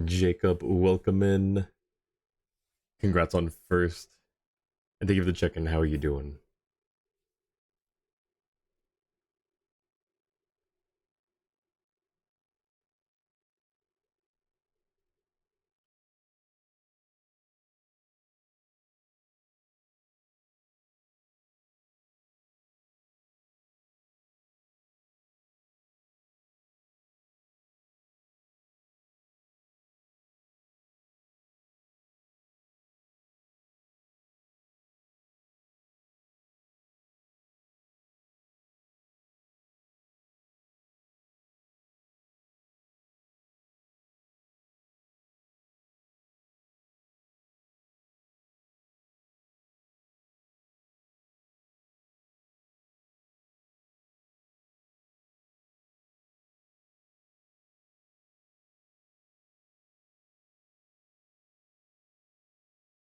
Jacob, welcome in. Congrats on first. And thank you for the check-in. How are you doing?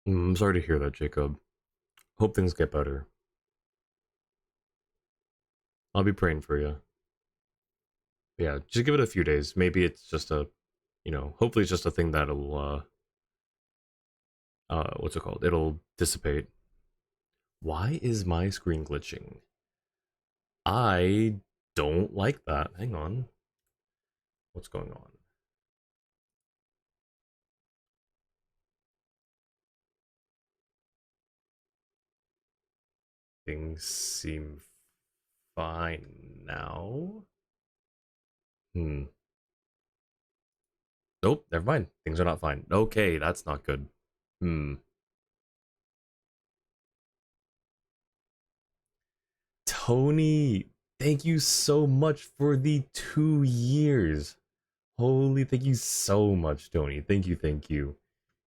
I'm sorry to hear that, Jacob. Hope things get better. I'll be praying for you. Yeah, just give it a few days. Maybe it's just hopefully it's just a thing that'll, what's it called? It'll dissipate. Why is my screen glitching? I don't like that. Hang on. What's going on? Things seem fine now. Hmm. Nope, never mind. Things are not fine. Okay, that's not good. Hmm. Tony, thank you so much for the 2 years. Holy, thank you so much, Tony. Thank you, thank you.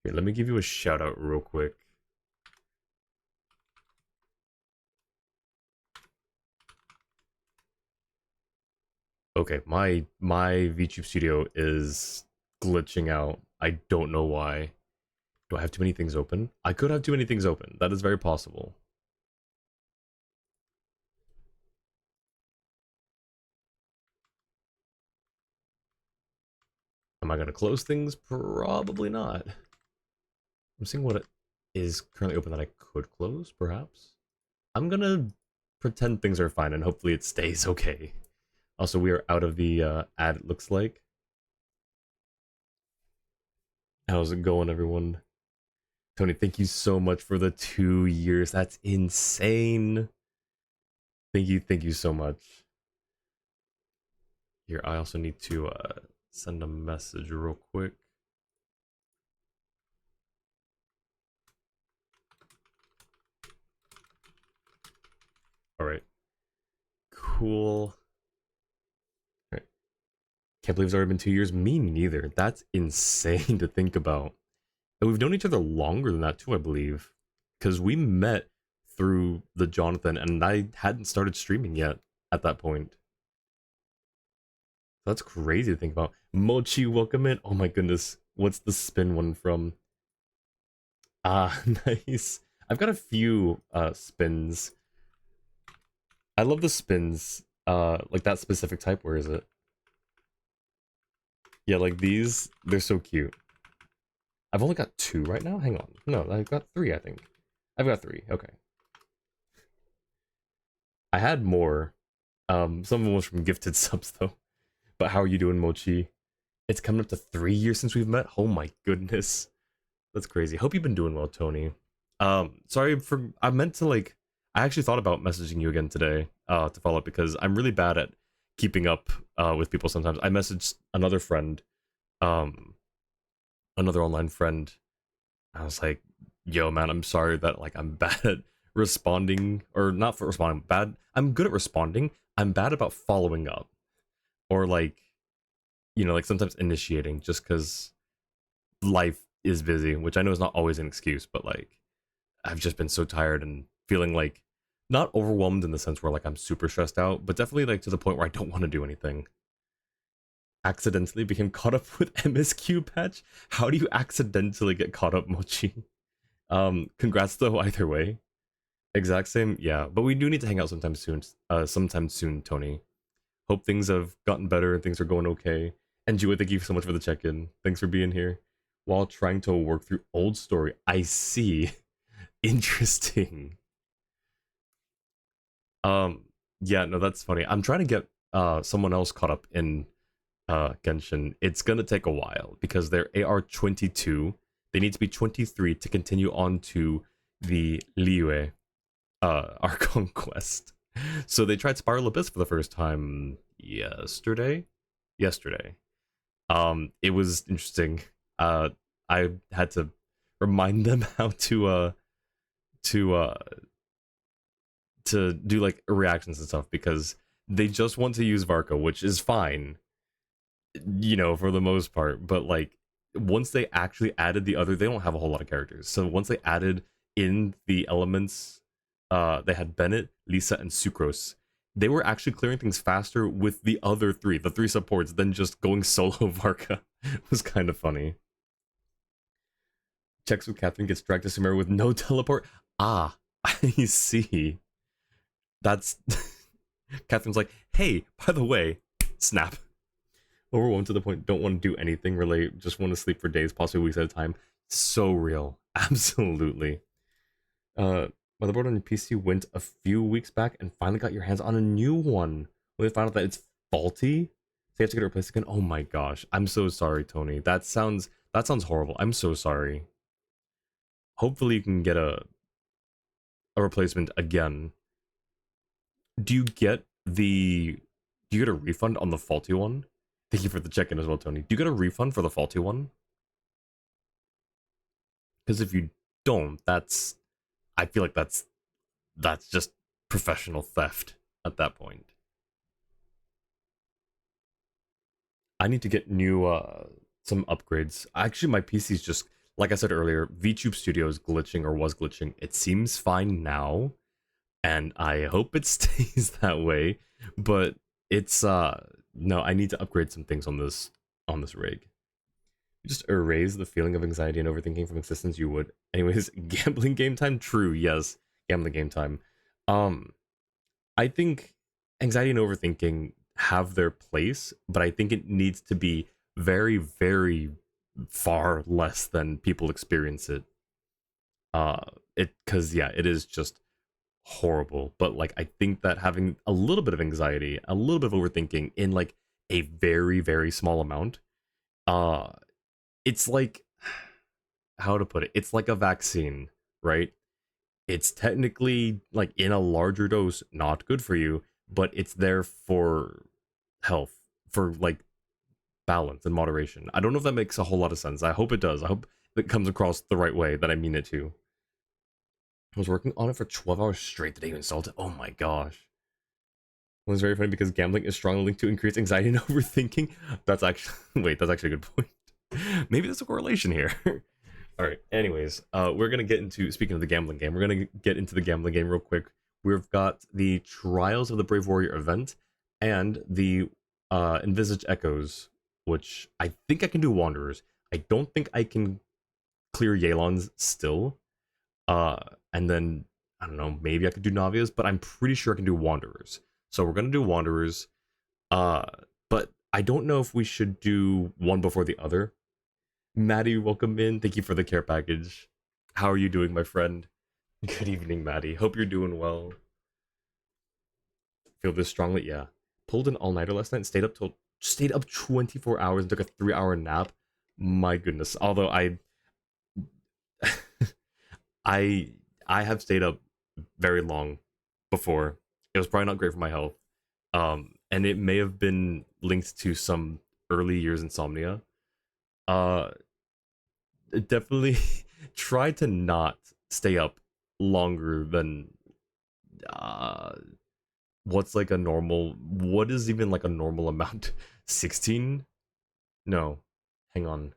Here, let me give you a shout out real quick. Okay, my VTube studio is glitching out. I don't know why. Do I have too many things open? I could have too many things open. That is very possible. Am I gonna close things? Probably not. I'm seeing what it is currently open that I could close, perhaps. I'm gonna pretend things are fine and hopefully it stays okay. Also, we are out of the ad, it looks like. How's it going, everyone? Tony, thank you so much for the 2 years. That's insane. Thank you so much. Here, I also need to send a message real quick. All right, cool. All right, can't believe it's already been 2 years. Me neither. That's insane to think about. And we've known each other longer than that too, I believe, because we met through the Jonathan, and I hadn't started streaming yet at that point. That's crazy to think about. Mochi, welcome in. Oh my goodness, what's the spin one from? Ah, nice. I've got a few spins. I love the spins. Like that specific type. Where is it? Yeah, like these. They're so cute. I've only got two right now. Hang on. No, I've got three. I think. I've got three. Okay. I had more. Some of them was from gifted subs though. But how are you doing, Mochi? It's coming up to 3 years since we've met. Oh my goodness, that's crazy. Hope you've been doing well, Tony. Sorry for I meant to like. I actually thought about messaging you again today, to follow up because I'm really bad at keeping up with people. Sometimes I messaged another friend, um, another online friend. I was like, "Yo, man, I'm sorry that like I'm bad at responding, or not for responding. Bad. I'm good at responding. I'm bad about following up, or like like sometimes initiating just because life is busy, which I know is not always an excuse, but like I've just been so tired and feeling like not overwhelmed in the sense where like I'm super stressed out, but definitely like to the point where I don't want to do anything. Accidentally became caught up with MSQ patch. How do you accidentally get caught up, Mochi? Congrats though, either way. Exact same, yeah. But we do need to hang out sometime soon. Sometime soon, Tony. Hope things have gotten better and things are going okay. And Jua, thank you so much for the check-in. Thanks for being here. While trying to work through old story, I see. Interesting. Um, yeah, no, that's funny. I'm trying to get someone else caught up in Genshin. It's gonna take a while because they're AR 22. They need to be 23 to continue on to the Liyue our conquest. So they tried Spiral Abyss for the first time yesterday. Yesterday. It was interesting. I had to remind them how to uh to do like reactions and stuff because they just want to use Varka, which is fine, for the most part. But like once they actually added the other, they don't have a whole lot of characters. So once they added in the elements, they had Bennett, Lisa, and Sucrose. They were actually clearing things faster with the other three, the three supports, than just going solo Varka. It was kind of funny. Checks with Catherine, gets dragged to Sumeru with no teleport. Ah, I see. That's Catherine's like, hey, by the way, snap. Overwhelmed to the point, don't want to do anything, relate, just want to sleep for days, possibly weeks at a time. So real. Absolutely. Motherboard on your PC went a few weeks back and finally got your hands on a new one. When they found out that it's faulty, so you have to get it replaced again. Oh my gosh. I'm so sorry, Tony. That sounds horrible. I'm so sorry. Hopefully you can get a replacement again. Do you get a refund on the faulty one? Thank you for the check-in as well, Tony. Do you get a refund for the faulty one? Because if you don't, I feel like that's just professional theft at that point. I need to get new some upgrades. Actually, my PC's just, like I said earlier, VTube Studio is glitching or was glitching. It seems fine now, and I hope it stays that way. But it's no, I need to upgrade some things on this rig. Just erase the feeling of anxiety and overthinking from existence, you would. Anyways, gambling game time? True, yes. Gambling game time. I think anxiety and overthinking have their place, but I think it needs to be very, very far less than people experience it. Because yeah, it is just horrible. But like, I think that having a little bit of anxiety, a little bit of overthinking in like a very, very small amount, it's like, how to put it? It's like a vaccine, right? It's technically like in a larger dose not good for you, but it's there for health, for like balance and moderation. I don't know if that makes a whole lot of sense. I hope it does. I hope it comes across the right way that I mean it to. I was working on it for 12 hours straight the day you installed it. Oh my gosh. It was very funny because gambling is strongly linked to increased anxiety and overthinking. That's actually wait, that's actually a good point. Maybe there's a correlation here. All right. Anyways, we're gonna get into, speaking of the gambling game, we're gonna get into the gambling game real quick. We've got the Trials of the Brave Warrior event and the Envisage Echoes, which I think I can do Wanderers. I don't think I can clear Yelan's still. And then I don't know, maybe I could do Navias, but I'm pretty sure I can do Wanderers. So we're gonna do Wanderers. But I don't know if we should do one before the other. Maddie, welcome in. Thank you for the care package. How are you doing, my friend? Good evening, Maddie. Hope you're doing well. Feel this strongly? Yeah. Pulled an all-nighter last night and stayed up 24 hours and took a 3-hour nap. My goodness. Although I have stayed up very long before. It was probably not great for my health. And it may have been linked to some early years insomnia. Definitely try to not stay up longer than what's like a normal, what is even like a normal amount? 16? No, hang on.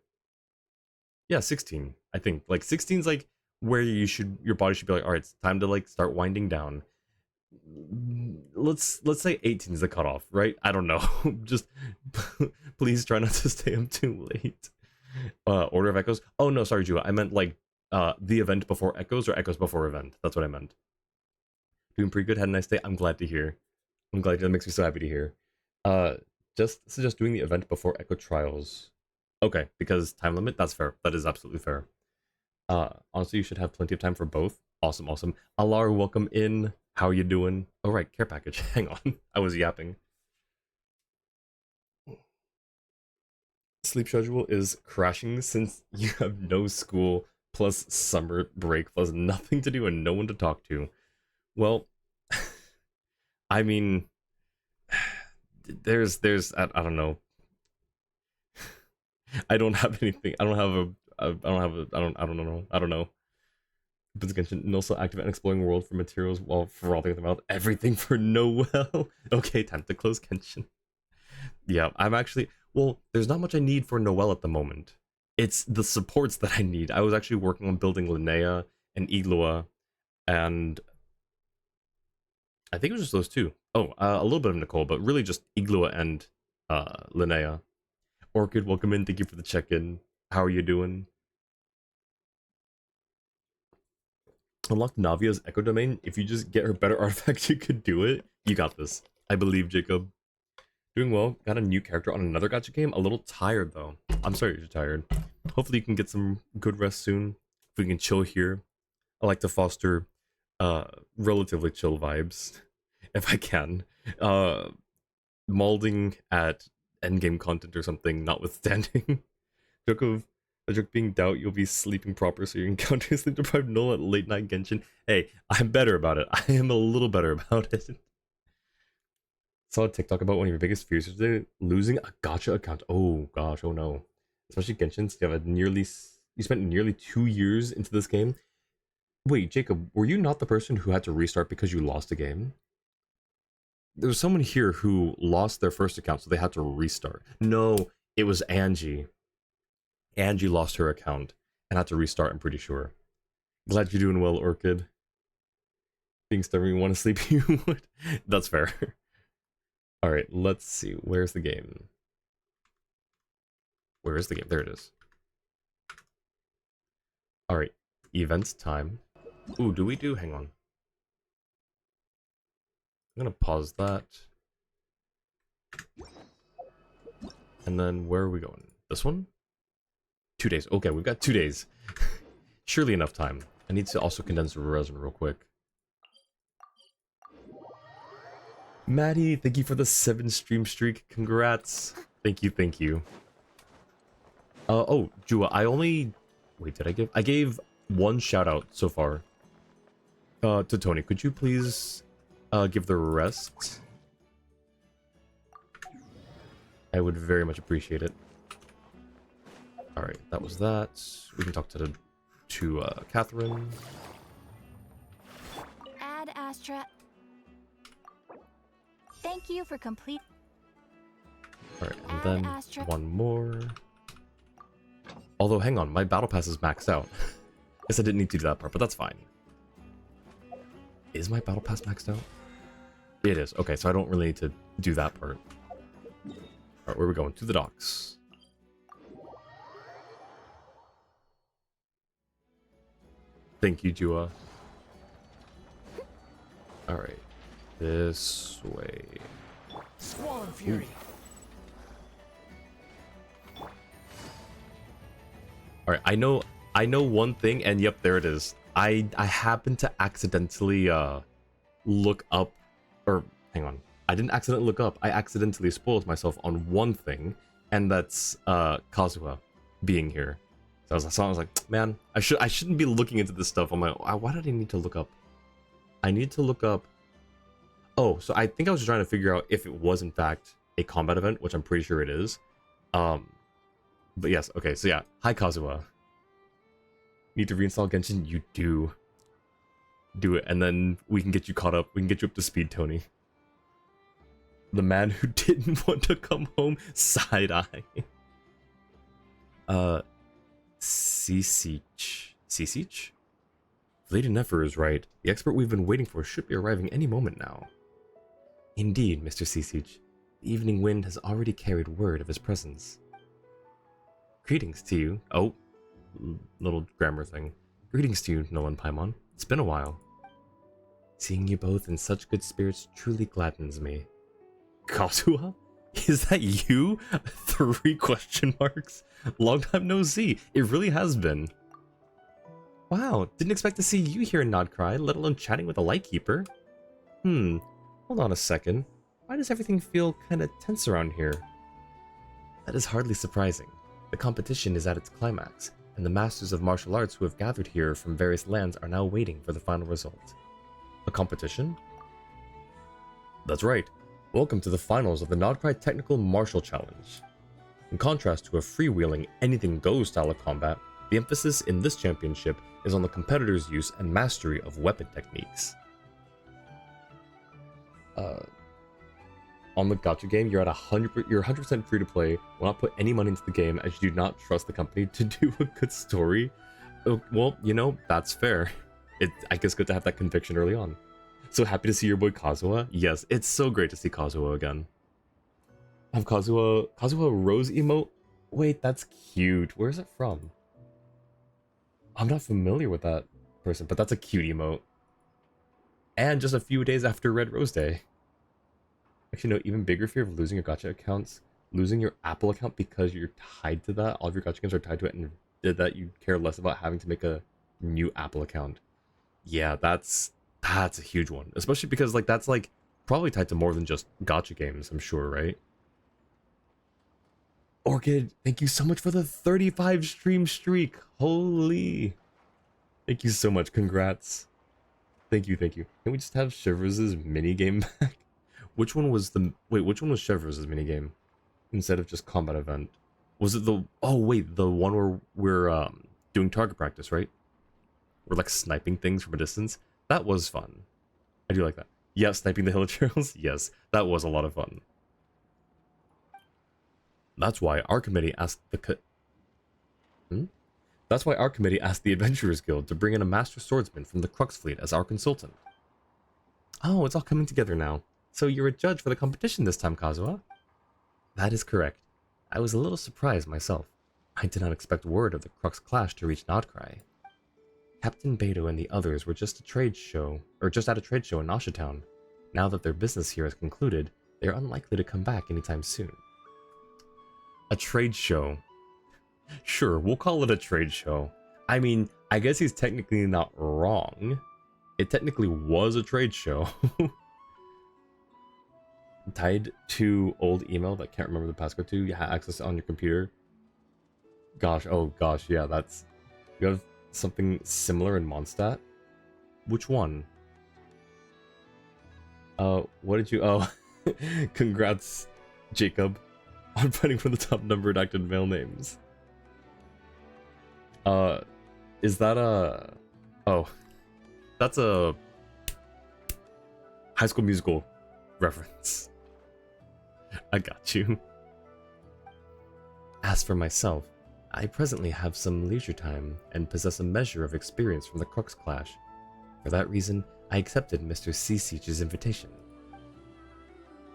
Yeah, 16. I think like 16 is like where your body should be like, all right, it's time to like start winding down. Let's say 18 is the cutoff, right? I don't know. Just please try not to stay up too late. Order of Echoes. Oh no, sorry, Jua. I meant like the event before Echoes or Echoes before event. That's what I meant. Doing pretty good. Had a nice day. I'm glad to hear. I'm glad that makes me so happy to hear. just suggest doing the event before Echo Trials. Okay, because time limit, that's fair. That is absolutely fair. Honestly, you should have plenty of time for both. Awesome, awesome. Alar, welcome in. How you doing? Oh, right, care package. Hang on. I was yapping. Sleep schedule is crashing since you have no school, plus summer break, plus nothing to do and no one to talk to. Well, I mean, there's, I don't know. I don't have anything. I don't have I don't know. But Genshin, and also active and exploring world for materials while frothing at the mouth. Everything for Noel. Okay, time to close Genshin. Yeah, I'm actually, well, there's not much I need for Noel at the moment. It's the supports that I need. I was actually working on building Linnea and Iglua, and I think it was just those two. Oh, a little bit of Nicole, but really just Iglua and Linnea. Orchid, welcome in. Thank you for the check-in. How are you doing? Unlock Navia's Echo Domain. If you just get her better artifact, you could do it. You got this. I believe, Jacob. Doing well. Got a new character on another gacha game. A little tired, though. I'm sorry you're tired. Hopefully you can get some good rest soon. If we can chill here. I like to foster relatively chill vibes. If I can. Malding at endgame content or something, notwithstanding. Joke being doubt you'll be sleeping proper so you encounter sleep deprived null at late night Genshin. Hey, I'm better about it. I am a little better about it. Saw a TikTok about one of your biggest fears today, losing a gacha account. Oh gosh, oh no. Especially Genshin, you have you spent nearly 2 years into this game. Wait, Jacob, were you not the person who had to restart because you lost a game? There was someone here who lost their first account, so they had to restart. No, it was Angie. Angie lost her account and had to restart, I'm pretty sure. Glad you're doing well, Orchid. Being stubborn, you want to sleep, you would. That's fair. Alright, let's see. Where's the game? Where is the game? There it is. Alright, events time. Ooh, do we do? Hang on. I'm gonna pause that. And then where are we going? This one? 2 days. Okay, we've got 2 days. Surely enough time. I need to also condense resin real quick. Maddie, thank you for the 7 stream streak. Congrats. Thank you, thank you. Oh, Jua, I only... Wait, did I give... I gave 1 shout out so far. To Tony. Could you please give the rest? I would very much appreciate it. Alright, that was that. We can talk to Catherine. Ad Astra. Thank you for complete. Alright, and then Astra. One more. Although, hang on, my battle pass is maxed out. Guess I didn't need to do that part, but that's fine. Is my battle pass maxed out? It is. Okay, so I don't really need to do that part. Alright, where are we going? To the docks. Thank you, Jua. Alright. This way. Squall and Fury. Alright, I know one thing, and yep, there it is. I happened to accidentally look up, or hang on. I didn't accidentally look up. I accidentally spoiled myself on one thing, and that's Kazuha being here. So I was like, man, I shouldn't be looking into this stuff. I'm like, why did I need to look up? I need to look up. Oh, so I think I was just trying to figure out if it was in fact a combat event, which I'm pretty sure it is. But yes, okay, so yeah. Hi, Kazuha. Need to reinstall Genshin? You do. Do it, and then we can get you caught up. We can get you up to speed, Tony. The man who didn't want to come home, side-eye. Ceceach? Lady Nefer is right. The expert we've been waiting for should be arriving any moment now. Indeed, Mr. Ceceach. The evening wind has already carried word of his presence. Greetings to you. Oh, little grammar thing. Greetings to you, Nolan Paimon. It's been a while. Seeing you both in such good spirits truly gladdens me. Kazuha? Is that you? 3 question marks? Long time no see. It really has been. Wow, didn't expect to see you here in Nodcry, let alone chatting with a Lightkeeper. Hold on a second. Why does everything feel kinda tense around here? That is hardly surprising. The competition is at its climax, and the masters of martial arts who have gathered here from various lands are now waiting for the final result. A competition? That's right. Welcome to the finals of the Nodcry Technical Martial Challenge. In contrast to a freewheeling anything-goes style of combat, the emphasis in this championship is on the competitor's use and mastery of weapon techniques. On the gacha game, you're 100% free to play, will not put any money into the game as you do not trust the company to do a good story. Well, you know, that's fair. I guess good to have that conviction early on. So happy to see your boy Kazuha. Yes, it's so great to see Kazuha again. I have Kazuha Rose emote? Wait, that's cute. Where is it from? I'm not familiar with that person, but that's a cute emote. And just a few days after Red Rose Day. Actually, no, even bigger fear of losing your gacha accounts. Losing your Apple account because you're tied to that. All of your gacha games are tied to it, and did that you care less about having to make a new Apple account. Yeah, that's a huge one. Especially because that's probably tied to more than just gacha games, I'm sure, right? Orchid, thank you so much for the 35 stream streak. Holy. Thank you so much. Congrats. Thank you, thank you. Can we just have Shivers' minigame back? Which one was Shivers' minigame? Instead of just combat event. Was it the the one where we're doing target practice, right? We're sniping things from a distance. That was fun. I do like that. Yeah, sniping the hill trails. Yes, that was a lot of fun. That's why our committee asked That's why our committee asked the Adventurers Guild to bring in a master swordsman from the Crux fleet as our consultant. Oh, it's all coming together now. So you're a judge for the competition this time, Kazuha? That is correct. I was a little surprised myself. I did not expect word of the Crux clash to reach Nodcry. Captain Beto and the others were just at a trade show in Ashitown. Now that their business here is concluded, they are unlikely to come back anytime soon. A trade show. Sure, we'll call it a trade show. I mean, I guess he's technically not wrong. It technically was a trade show. Tied to old email that can't remember the passcode to, you have access on your computer. Gosh, oh gosh, yeah, that's... You have something similar in Mondstadt? Which one? What did you... Oh, congrats, Jacob, on fighting for the top number in active male names. Is that a... Oh, that's a High School Musical reference. I got you. As for myself, I presently have some leisure time and possess a measure of experience from the Crux Clash. For that reason, I accepted Mr. Ceceach's invitation.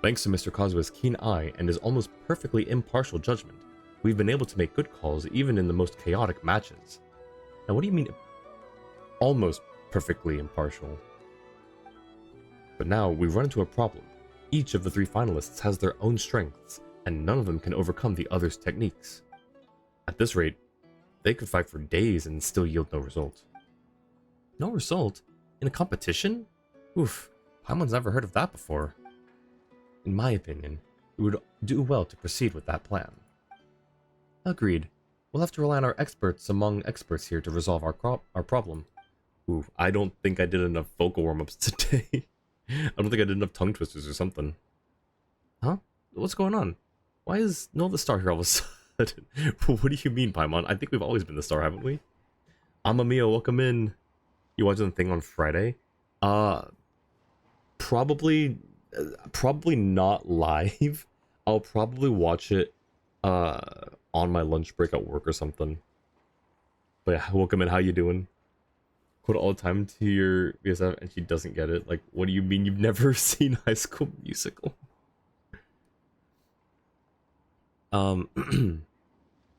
Thanks to Mr. Kazuha's keen eye and his almost perfectly impartial judgment, we've been able to make good calls even in the most chaotic matches. Now what do you mean, almost perfectly impartial? But now we've run into a problem. Each of the 3 finalists has their own strengths, and none of them can overcome the other's techniques. At this rate, they could fight for days and still yield no result. No result? In a competition? Oof, Paimon's never heard of that before. In my opinion, we would do well to proceed with that plan. Agreed. We'll have to rely on our experts among experts here to resolve our problem. Ooh, I don't think I did enough vocal warm-ups today. I don't think I did enough tongue twisters or something. Huh? What's going on? Why is Noel the star here all of a sudden? What do you mean, Paimon? I think we've always been the star, haven't we? Amamiya, welcome in. You watching the thing on Friday? Probably not live. I'll probably watch it on my lunch break at work or something. But yeah, welcome in. How you doing? Quote all the time to your BSF, and she doesn't get it. Like, what do you mean you've never seen High School Musical?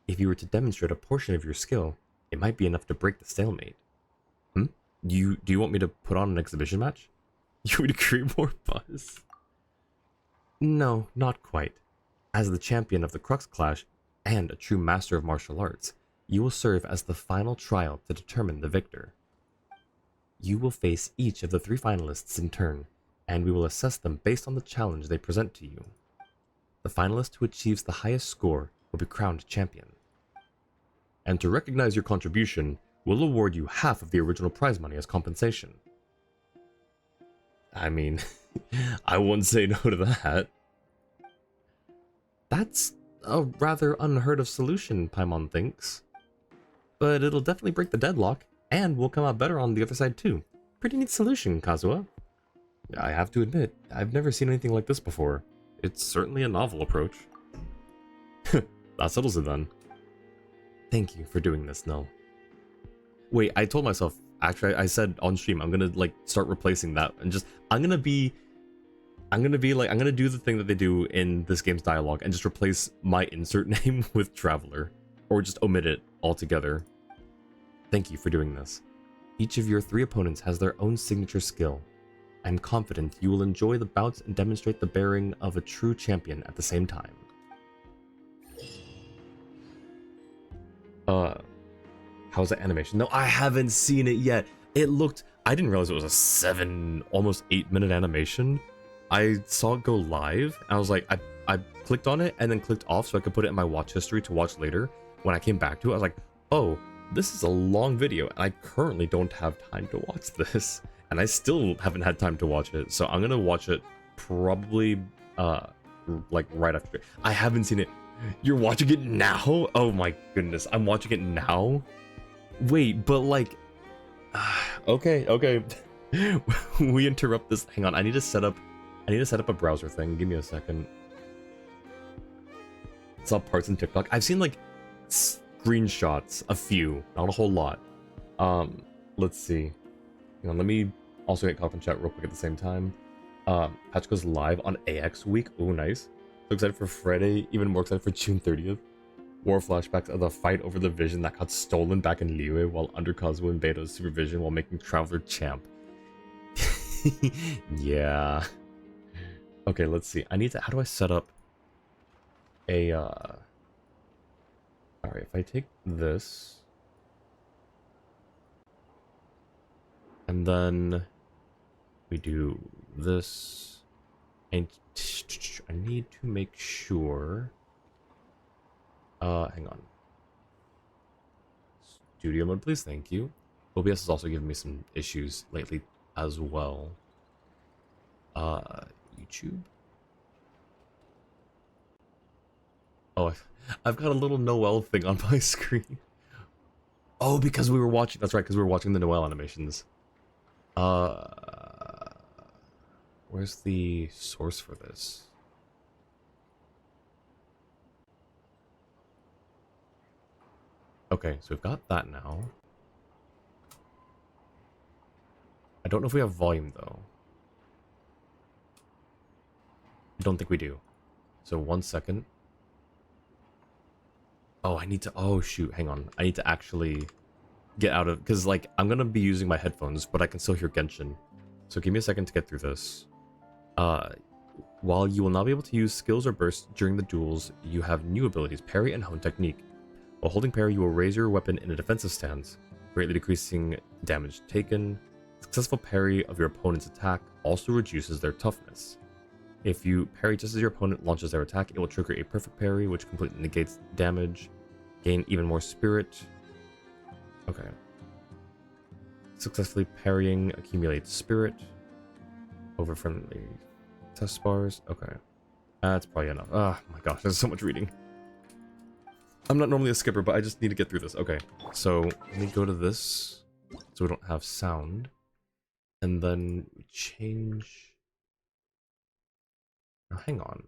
If you were to demonstrate a portion of your skill, it might be enough to break the stalemate. Do you want me to put on an exhibition match? You want me to create more buzz? No, not quite. As the champion of the Crux Clash and a true master of martial arts, you will serve as the final trial to determine the victor. You will face each of the 3 finalists in turn, and we will assess them based on the challenge they present to you. The finalist who achieves the highest score will be crowned champion. And to recognize your contribution, we'll award you half of the original prize money as compensation. I mean, I wouldn't say no to that. That's a rather unheard of solution, Paimon thinks. But it'll definitely break the deadlock, and we'll come out better on the other side too. Pretty neat solution, Kazuha. I have to admit, I've never seen anything like this before. It's certainly a novel approach. That settles it then. Thank you for doing this, Nell. Wait, I told myself, actually, I said on stream, I'm gonna like start replacing that and just, I'm gonna do the thing that they do in this game's dialogue and just replace my insert name with Traveler, or just omit it altogether. Thank you for doing this. Each of your 3 opponents has their own signature skill. I'm confident you will enjoy the bouts and demonstrate the bearing of a true champion at the same time. How's the animation? No, I haven't seen it yet. It looked, I didn't realize it was a 7, almost 8-minute animation. I saw it go live, and I was like, I clicked on it and then clicked off so I could put it in my watch history to watch later. When I came back to it, I was like, oh, this is a long video, and I currently don't have time to watch this. And I still haven't had time to watch it, so I'm gonna watch it probably, like right after. I haven't seen it. You're watching it now? Oh my goodness, I'm watching it now? Wait, but like, okay. We interrupt this. Hang on, I need to set up a browser thing. Give me a second. Saw parts in TikTok. I've seen like screenshots, a few, not a whole lot. Let's see. Hang on, let me also get caught up in chat real quick at the same time. Patch goes live on AX week. Oh, nice. So excited for Friday, even more excited for June 30th. More flashbacks of the fight over the vision that got stolen back in Liyue while under Kazuo and Beto's supervision while making Traveler champ. Yeah. Okay, let's see. I need to, how do I set up a, alright, if I take this, and then we do this, and I need to make sure, hang on. Studio mode, please, thank you. OBS has also given me some issues lately as well. YouTube. Oh, I've got a little Noel thing on my screen. Oh, because we were watching, that's right, because we were watching the Noel animations. Where's the source for this? Okay, so we've got that now. I don't know if we have volume, though. I don't think we do. So 1 second. Oh, I need to, oh shoot, hang on. I need to actually get out of, because like, I'm gonna be using my headphones, but I can still hear Genshin. So give me a second to get through this. While you will not be able to use skills or bursts during the duels, you have new abilities, parry and hone technique. While holding parry, you will raise your weapon in a defensive stance, greatly decreasing damage taken. Successful parry of your opponent's attack also reduces their toughness. If you parry just as your opponent launches their attack, it will trigger a perfect parry, which completely negates damage. Gain even more spirit. Okay. Successfully parrying accumulates spirit. Over friendly test bars. Okay. That's probably enough. Oh my gosh, there's so much reading. I'm not normally a skipper, but I just need to get through this. Okay, so let me go to this so we don't have sound. And then we change. Now, hang on.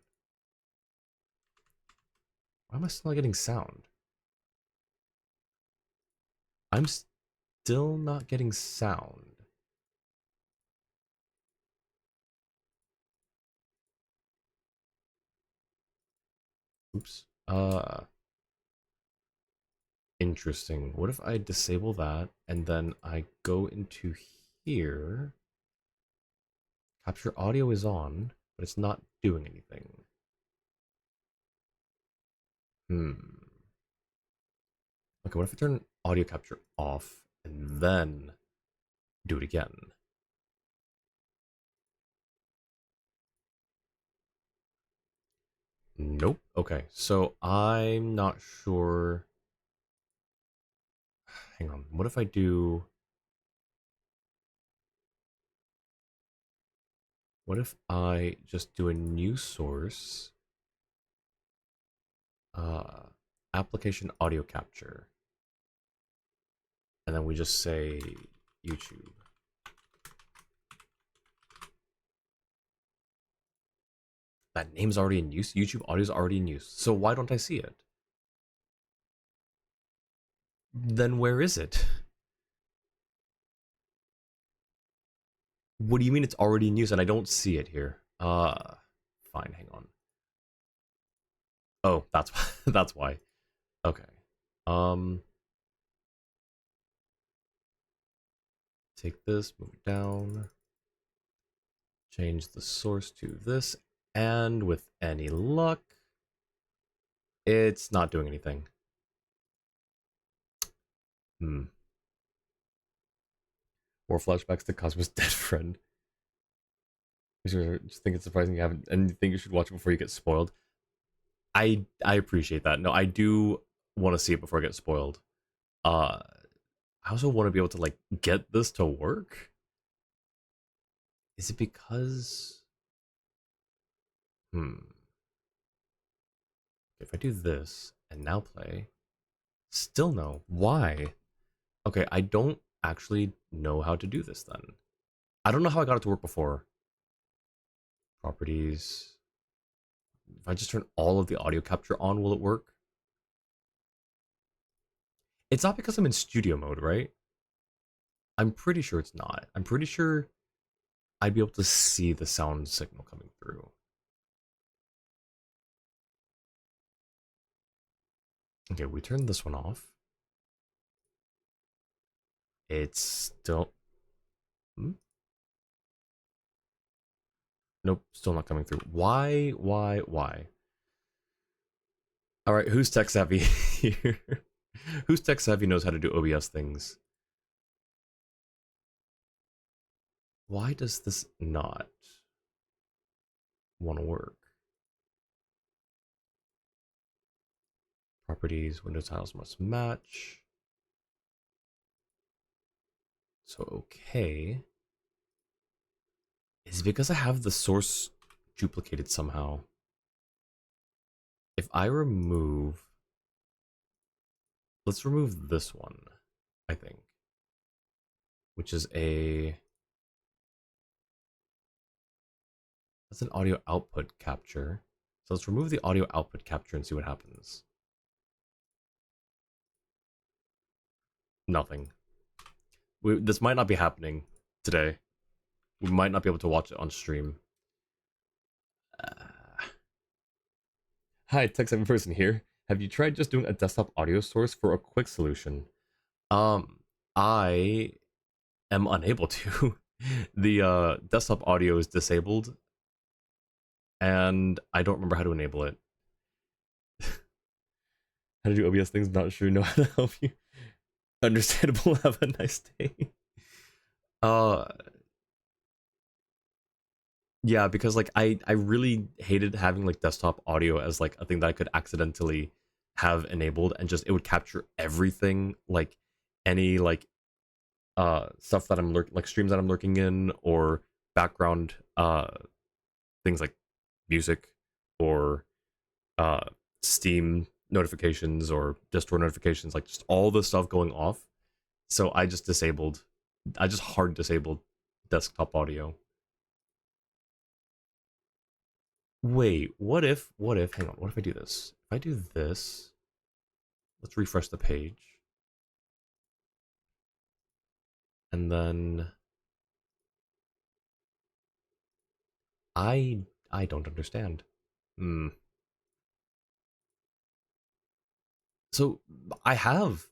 Why am I still not getting sound? I'm still not getting sound. Oops. Interesting. What if I disable that and then I go into here? Capture audio is on, but it's not doing anything. Hmm. Okay, what if I turn audio capture off and then do it again? Nope. Okay, so I'm not sure. Hang on. What if I do. What if I just do a new source? Uh, Application audio capture. And then we just say YouTube. That name's already in use. YouTube audio is already in use. So why don't I see it? Then where is it? What do you mean it's already in use and I don't see it here? Fine, hang on. Oh, that's that's why. Okay. Um Take this, move it down, change the source to this, and with any luck, it's not doing anything. Hmm. More flashbacks to Cosmo's dead friend. I just think it's surprising you haven't, and you think you should watch it before you get spoiled. I appreciate that. No, I do want to see it before I get spoiled. Uh, I also want to be able to like get this to work. Is it because? Hmm. If I do this and now play, still no. Why? Okay, I don't actually know how to do this then. I don't know how I got it to work before. Properties. If I just turn all of the audio capture on, will it work? It's not because I'm in studio mode, right? I'm pretty sure it's not. I'm pretty sure I'd be able to see the sound signal coming through. Okay, we turn this one off. It's still... Hmm? Nope, still not coming through. Why, why? Alright, who's tech savvy here? Who's tech savvy knows how to do OBS things? Why does this not want to work? Properties, window tiles must match. So, okay. Is it because I have the source duplicated somehow? If I remove... Let's remove this one, I think. Which is a... That's an audio output capture. So let's remove the audio output capture and see what happens. Nothing. This might not be happening today. We might not be able to watch it on stream. Hi, tech-savvy person here. Have you tried just doing a desktop audio source for a quick solution? I am unable to. The desktop audio is disabled, and I don't remember how to enable it. How to do OBS things? Not sure. Know how to help you. Understandable. Have a nice day. Uh, yeah, because like I really hated having like desktop audio as like a thing that I could accidentally have enabled, and just it would capture everything, like any like stuff that I'm like streams that I'm lurking in, or background things like music, or uh Steam notifications, or Discord notifications, like just all the stuff going off. So I just hard disabled desktop audio. Wait, what if hang on, what if I do this? If I do this, let's refresh the page. And then I don't understand. Hmm. So I have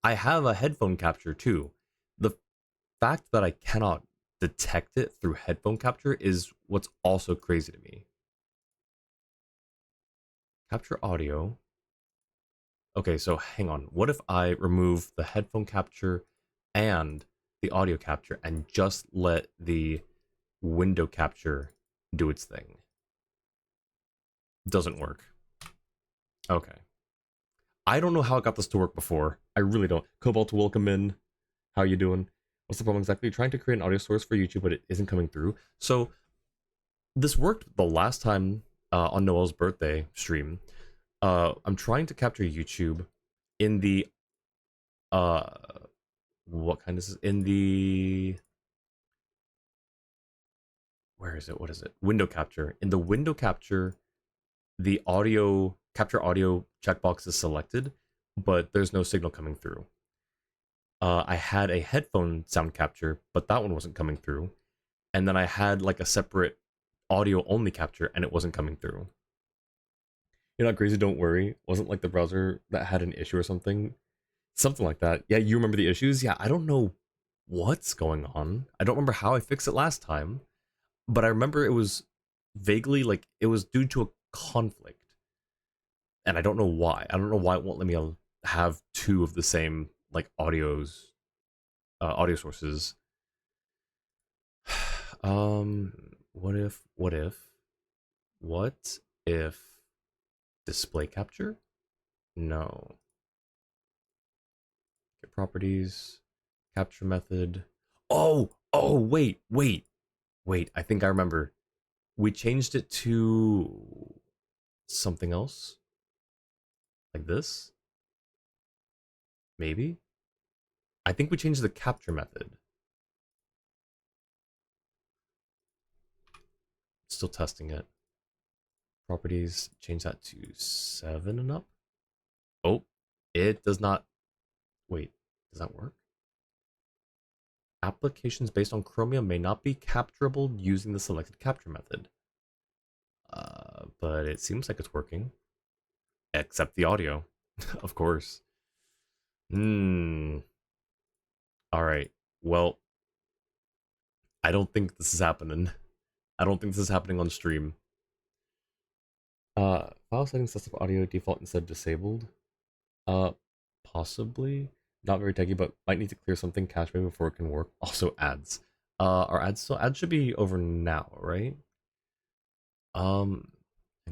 I have a headphone capture too. The fact that I cannot detect it through headphone capture is what's also crazy to me. Capture audio. Okay, so hang on. What if I remove the headphone capture and the audio capture and just let the window capture do its thing? Doesn't work. Okay. I don't know how I got this to work before. I really don't. Cobalt, welcome in. How you doing? What's the problem exactly? Trying to create an audio source for YouTube, but it isn't coming through. So this worked the last time on Noel's birthday stream. I'm trying to capture YouTube in the what kind is this? In the where is it? What is it? Window capture. In the window capture, the audio capture audio checkbox is selected, but there's no signal coming through. I had a headphone sound capture, but that one wasn't coming through. And then I had like a separate audio only capture, and it wasn't coming through. You're not crazy, don't worry. Wasn't like the browser that had an issue or something. Something like that. Yeah, you remember the issues? Yeah, I don't know what's going on. I don't remember how I fixed it last time, but I remember it was vaguely like it was due to a conflict. And I don't know why. I don't know why it won't let me have two of the same like audio sources. What if display capture? No. Get properties, capture method. Wait. I think I remember. We changed it to something else. Like this? Maybe? I think we changed the capture method. Still testing it. Properties, change that to 7 and up. Oh, it does not. Wait, does that work? Applications based on Chromium may not be capturable using the selected capture method. But it seems like it's working. Except the audio, of course. Alright, well, I don't think this is happening. I don't think this is happening on stream. File settings, desktop audio, default instead disabled. Possibly. Not very techy, but might need to clear something cache maybe before it can work. Also ads. Our ads still ads should be over now, right? Hang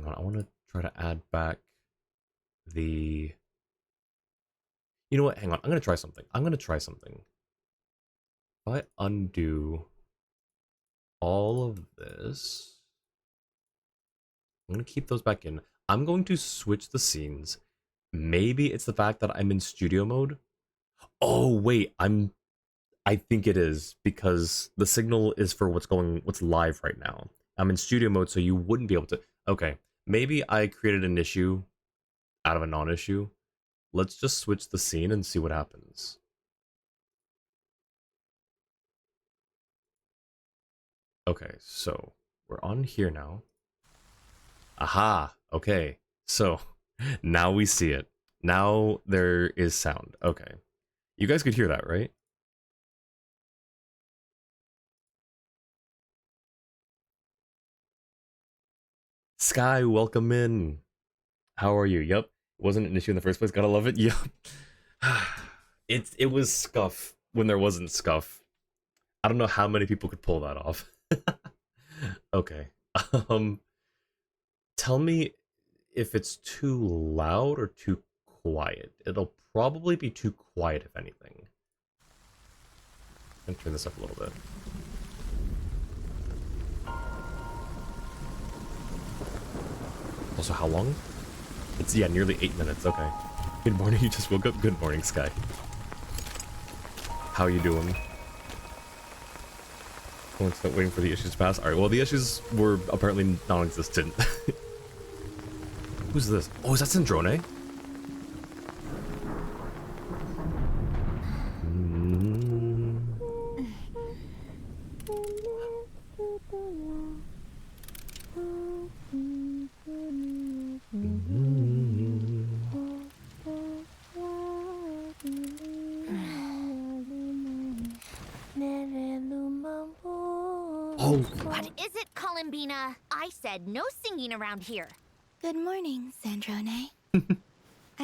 on, I wanna try to add back the you know what, hang on, I'm gonna try something. If I undo all of this, I'm gonna keep those back in. I'm going to switch the scenes. Maybe it's the fact that I'm in studio mode. Oh wait, I think it is because the signal is for what's live right now. I'm in studio mode, so you wouldn't be able to. Okay, maybe I created an issue out of a non-issue. Let's just switch the scene and see what happens. Okay, so we're on here now. Aha, okay. So now we see it. Now there is sound. Okay. You guys could hear that, right? Sky, welcome in. How are you? Yep. Wasn't an issue in the first place. Gotta love it. Yep. It was scuff when there wasn't scuff. I don't know how many people could pull that off. Okay. Um Tell me if it's too loud or too quiet. It'll probably be too quiet if anything. I'm gonna turn this up a little bit. Also, how long? It's, yeah, nearly 8 minutes. Okay. Good morning, you just woke up? Good morning, Sky. How you doing? Let's start waiting for the issues to pass. Alright, well, the issues were apparently non-existent. Who's this? Oh, is that Syndrome? What is it, Columbina? I said no singing around here. Good morning, Sandrone.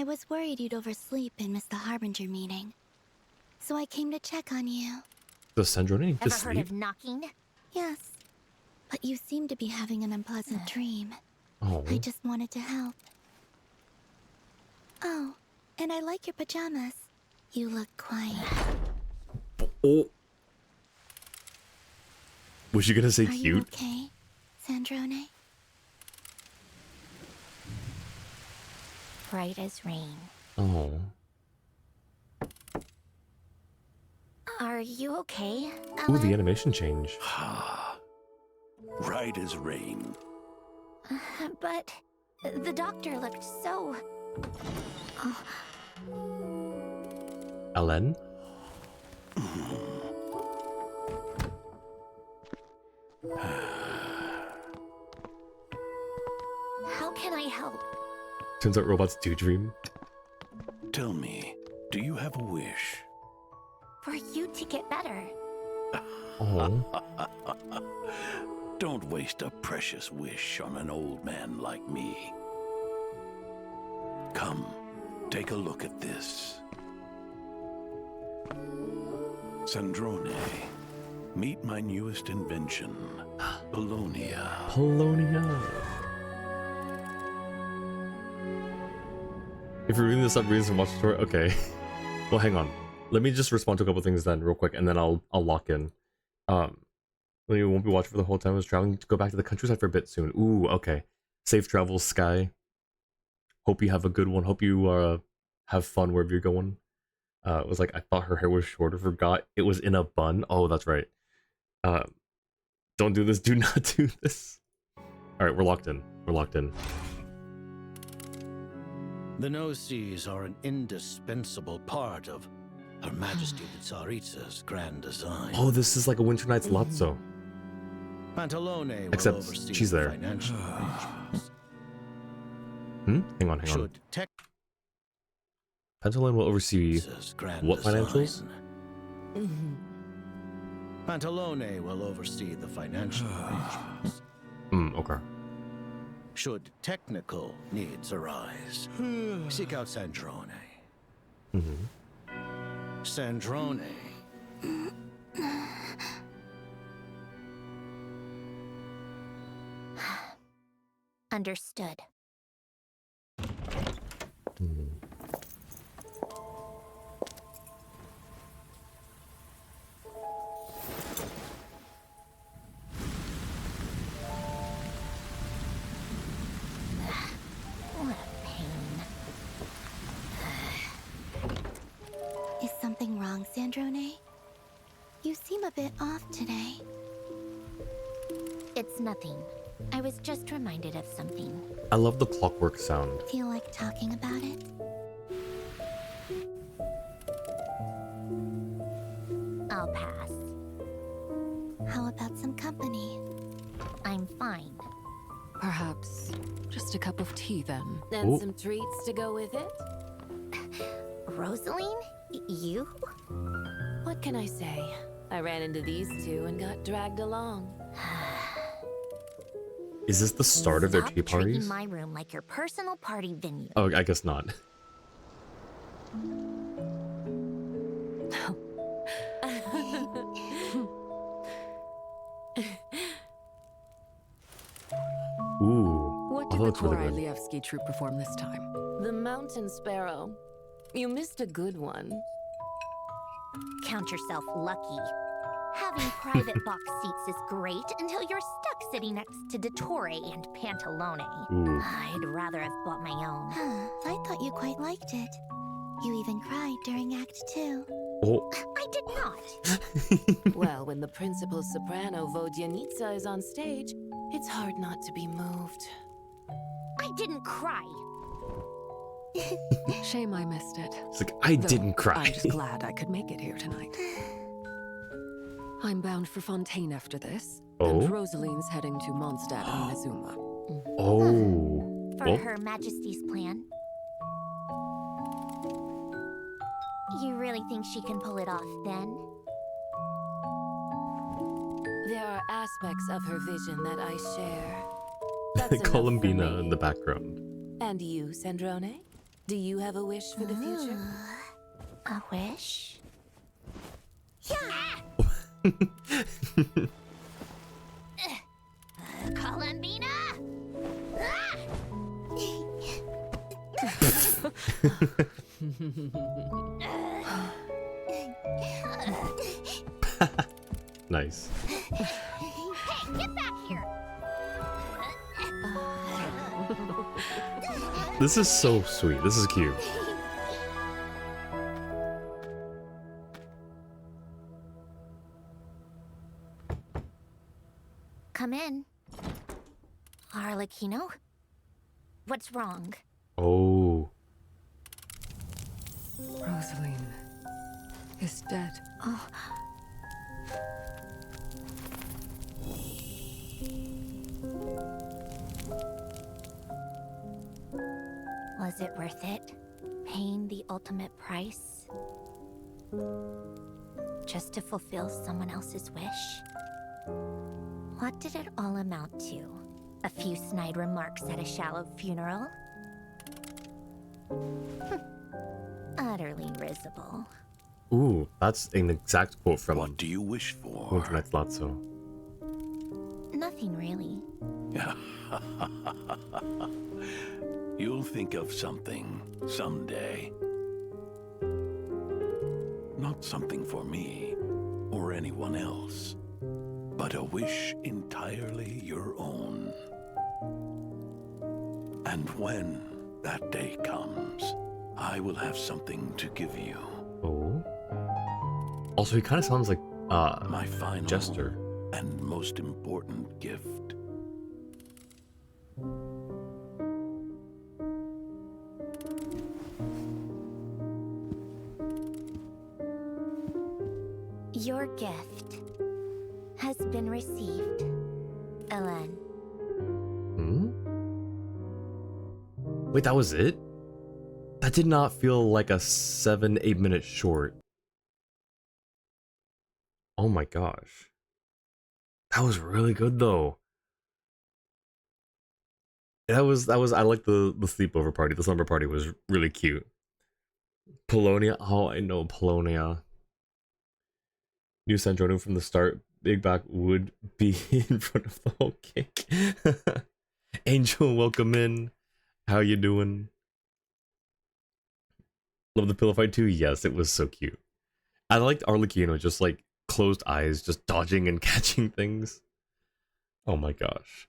I was worried you'd oversleep and miss the Harbinger meeting. So I came to check on you. Does Sandrone need to Ever heard sleep? of knocking? Yes. But you seem to be having an unpleasant dream. Oh. I just wanted to help. Oh, and I like your pajamas. You look quite... Oh. Was she gonna say Are you cute? okay, Sandrone? Bright as rain. Oh. Are you okay, Ooh, the Ellen? animation change. Right as rain. But the doctor looked so... Ellen? How can I help? Turns out robots do dream. Tell me, do you have a wish? For you to get better. Oh. Don't waste a precious wish on an old man like me. Come, take a look at this. Sandrone, meet my newest invention, Polonia. Polonia. If you're reading this up, reading some watch story, okay. Well, hang on. Let me just respond to a couple things then, real quick, and then I'll lock in. When you won't be watching for the whole time, I was traveling to go back to the countryside for a bit soon. Ooh, okay. Safe travels, Sky. Hope you have a good one. Hope you have fun wherever you're going. It was like I thought her hair was shorter. Forgot it was in a bun. Oh, that's right. Don't do this. Do not do this. All right, we're locked in. We're locked in. The no-seas are an indispensable part of Her Majesty the Tsaritsa's grand design. Oh, this is like a Winter Night's Lotso. Pantalone will Except oversee she's the there. financial arrangements. Hang on. Should Tech Pantaloon will oversee grand what financials? design. Pantalone will oversee the financial arrangements. Okay. Should technical needs arise, seek out Sandrone. Sandrone. Understood. What a pain. Is something wrong, Sandrone? You seem a bit off today. It's nothing. I was just reminded of something. I love the clockwork sound. Feel like talking about it? I'll pass. How about some company? I'm fine. Perhaps just a cup of tea then. And Ooh. some treats to go with it? Rosaline? You? What can I say? I ran into these two and got dragged along. Is this the start of their Stop tea treating parties? my room like your personal party venue. Oh, I guess not. Ooh. What Oh, did that the looks really good. Korolievsky troupe perform this time? The mountain sparrow. You missed a good one. Count yourself lucky. Having private box seats is great until you're stuck sitting next to Dottore and Pantalone. Ooh. I'd rather have bought my own. Huh, I thought you quite liked it. You even cried during Act 2. Oh. I did not. Well, when the principal soprano Vodyanitsa is on stage, it's hard not to be moved. I didn't cry. Shame I missed it. It's like, I Though didn't cry. I'm just glad I could make it here tonight. I'm bound for Fontaine after this, Oh? and Rosaline's heading to Mondstadt and Inazuma. Oh. For Well, Her Majesty's plan. You really think she can pull it off then? There are aspects of her vision that I share. That's enough for Columbina me. in the background. And you, Sandrone? Do you have a wish for the future? A wish? Columbina! Nice. Hey, get back here! This is so sweet. This is cute. Come in. Arlecchino? What's wrong? Oh. Rosaline is dead. Oh. Was it worth it? Paying the ultimate price? Just to fulfill someone else's wish? What did it all amount to? A few snide remarks at a shallow funeral? Utterly risible. Ooh, that's an exact quote from What do you wish for? Ultimate Lazzo. Nothing really. You'll think of something someday. Not something for me or anyone else, but a wish entirely your own. And when that day comes, I will have something to give you. Oh. Also, he kind of sounds like My final Jester. and most important gift. Your gift has been received, Ellen. Hmm? Wait, that was it? That did not feel like a 7-8 minute short. Oh my gosh. That was really good though. I like the sleepover party. The slumber party was really cute. Polonia, oh I know Polonia. Knew Sandrone from the start. Big Back would be in front of the whole cake. Angel, welcome in. How you doing? Love the pillow fight too. Yes, it was so cute. I liked Arlecchino just like closed eyes, just dodging and catching things. Oh my gosh.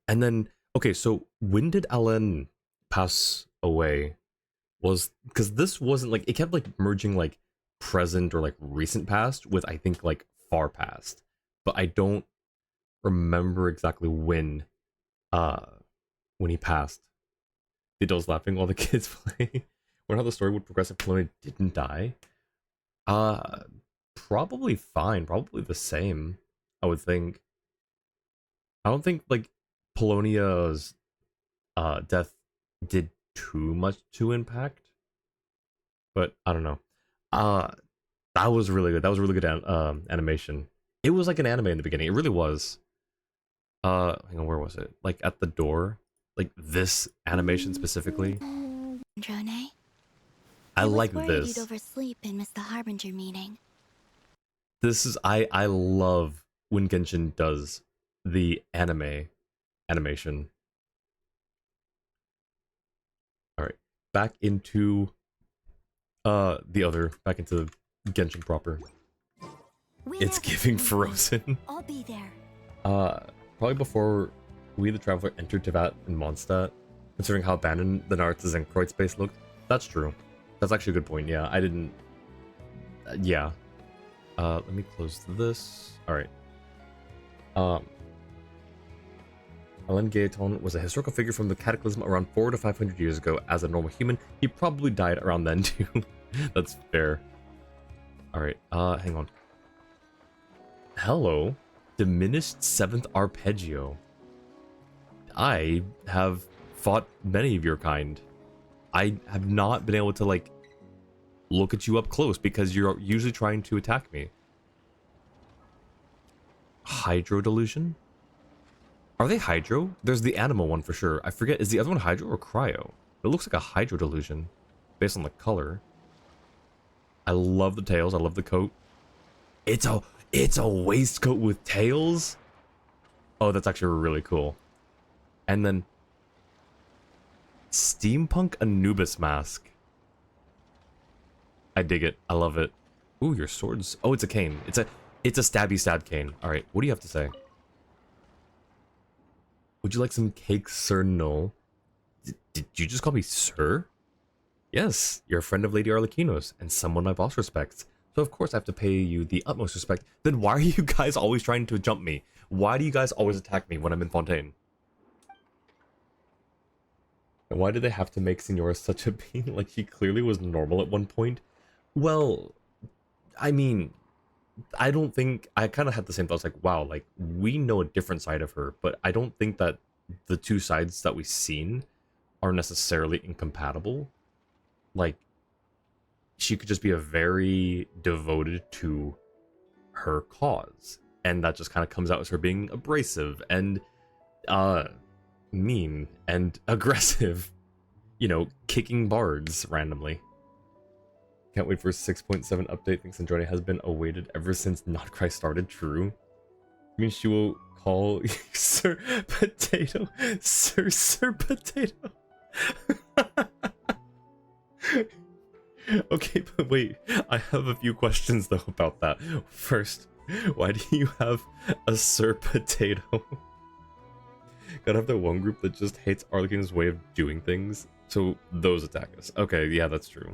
And then, okay, so when did Alan pass away? Was because this wasn't like it kept like merging like present or like recent past with I think like far past, but I don't remember exactly when he passed. Dido's laughing while the kids play. Wonder how the story would progress if Polonia didn't die. Probably fine, probably the same, I would think. I don't think like Polonia's death did too much to impact, but I don't know. That was really good. That was a really good animation. It was like an anime in the beginning. It really was. Hang on, where was it? Like at the door, like this animation specifically. Drone? I like worried this. You'd oversleep and miss the Harbinger meeting. This is I love when Genshin does the animation. All right, back into back into Genshin proper. It's giving Frozen. I'll be there. Probably before we the Traveler entered Teyvat and Mondstadt, considering how abandoned the Naruto's and Kreuz base looked. That's true. That's actually a good point. Yeah, I didn't. Yeah. Let me close this. All right. Alain Gaeton was a historical figure from the Cataclysm around 400 to 500 years ago. As a normal human, he probably died around then too. That's fair. All right. Hang on. Hello. Diminished 7th Arpeggio. I have fought many of your kind. I have not been able to, like, look at you up close because you're usually trying to attack me. Hydro Delusion? Are they Hydro? There's the animal one for sure. I forget, is the other one Hydro or Cryo? It looks like a hydro delusion based on the color. I love the tails. I love the coat. It's a waistcoat with tails. Oh, that's actually really cool. And then steampunk Anubis mask. I dig it. I love it. Ooh, your swords. Oh, it's a cane. It's a stabby stab cane. All right, what do you have to say? Would you like some cake, Sir Null? Did you just call me Sir? Yes, you're a friend of Lady Arlecchino's and someone my boss respects. So of course I have to pay you the utmost respect. Then why are you guys always trying to jump me? Why do you guys always attack me when I'm in Fontaine? And why do they have to make Signora such a being? Like, she clearly was normal at one point. Well, I mean, I don't think... I kind of had the same thoughts, like, wow, like, we know a different side of her, but I don't think that the two sides that we've seen are necessarily incompatible. Like, she could just be a very devoted to her cause, and that just kind of comes out as her being abrasive and mean and aggressive, you know, kicking bards randomly. Can't wait for 6.7 update. Thinks Androne has been awaited ever since Not Christ started. True. I mean, she will call Sir Potato Sir Potato. Okay, but wait, I have a few questions though about that. First, why do you have a Sir Potato? Gotta have that one group that just hates Arlecchino's way of doing things, so those attack us. Okay, yeah, that's true.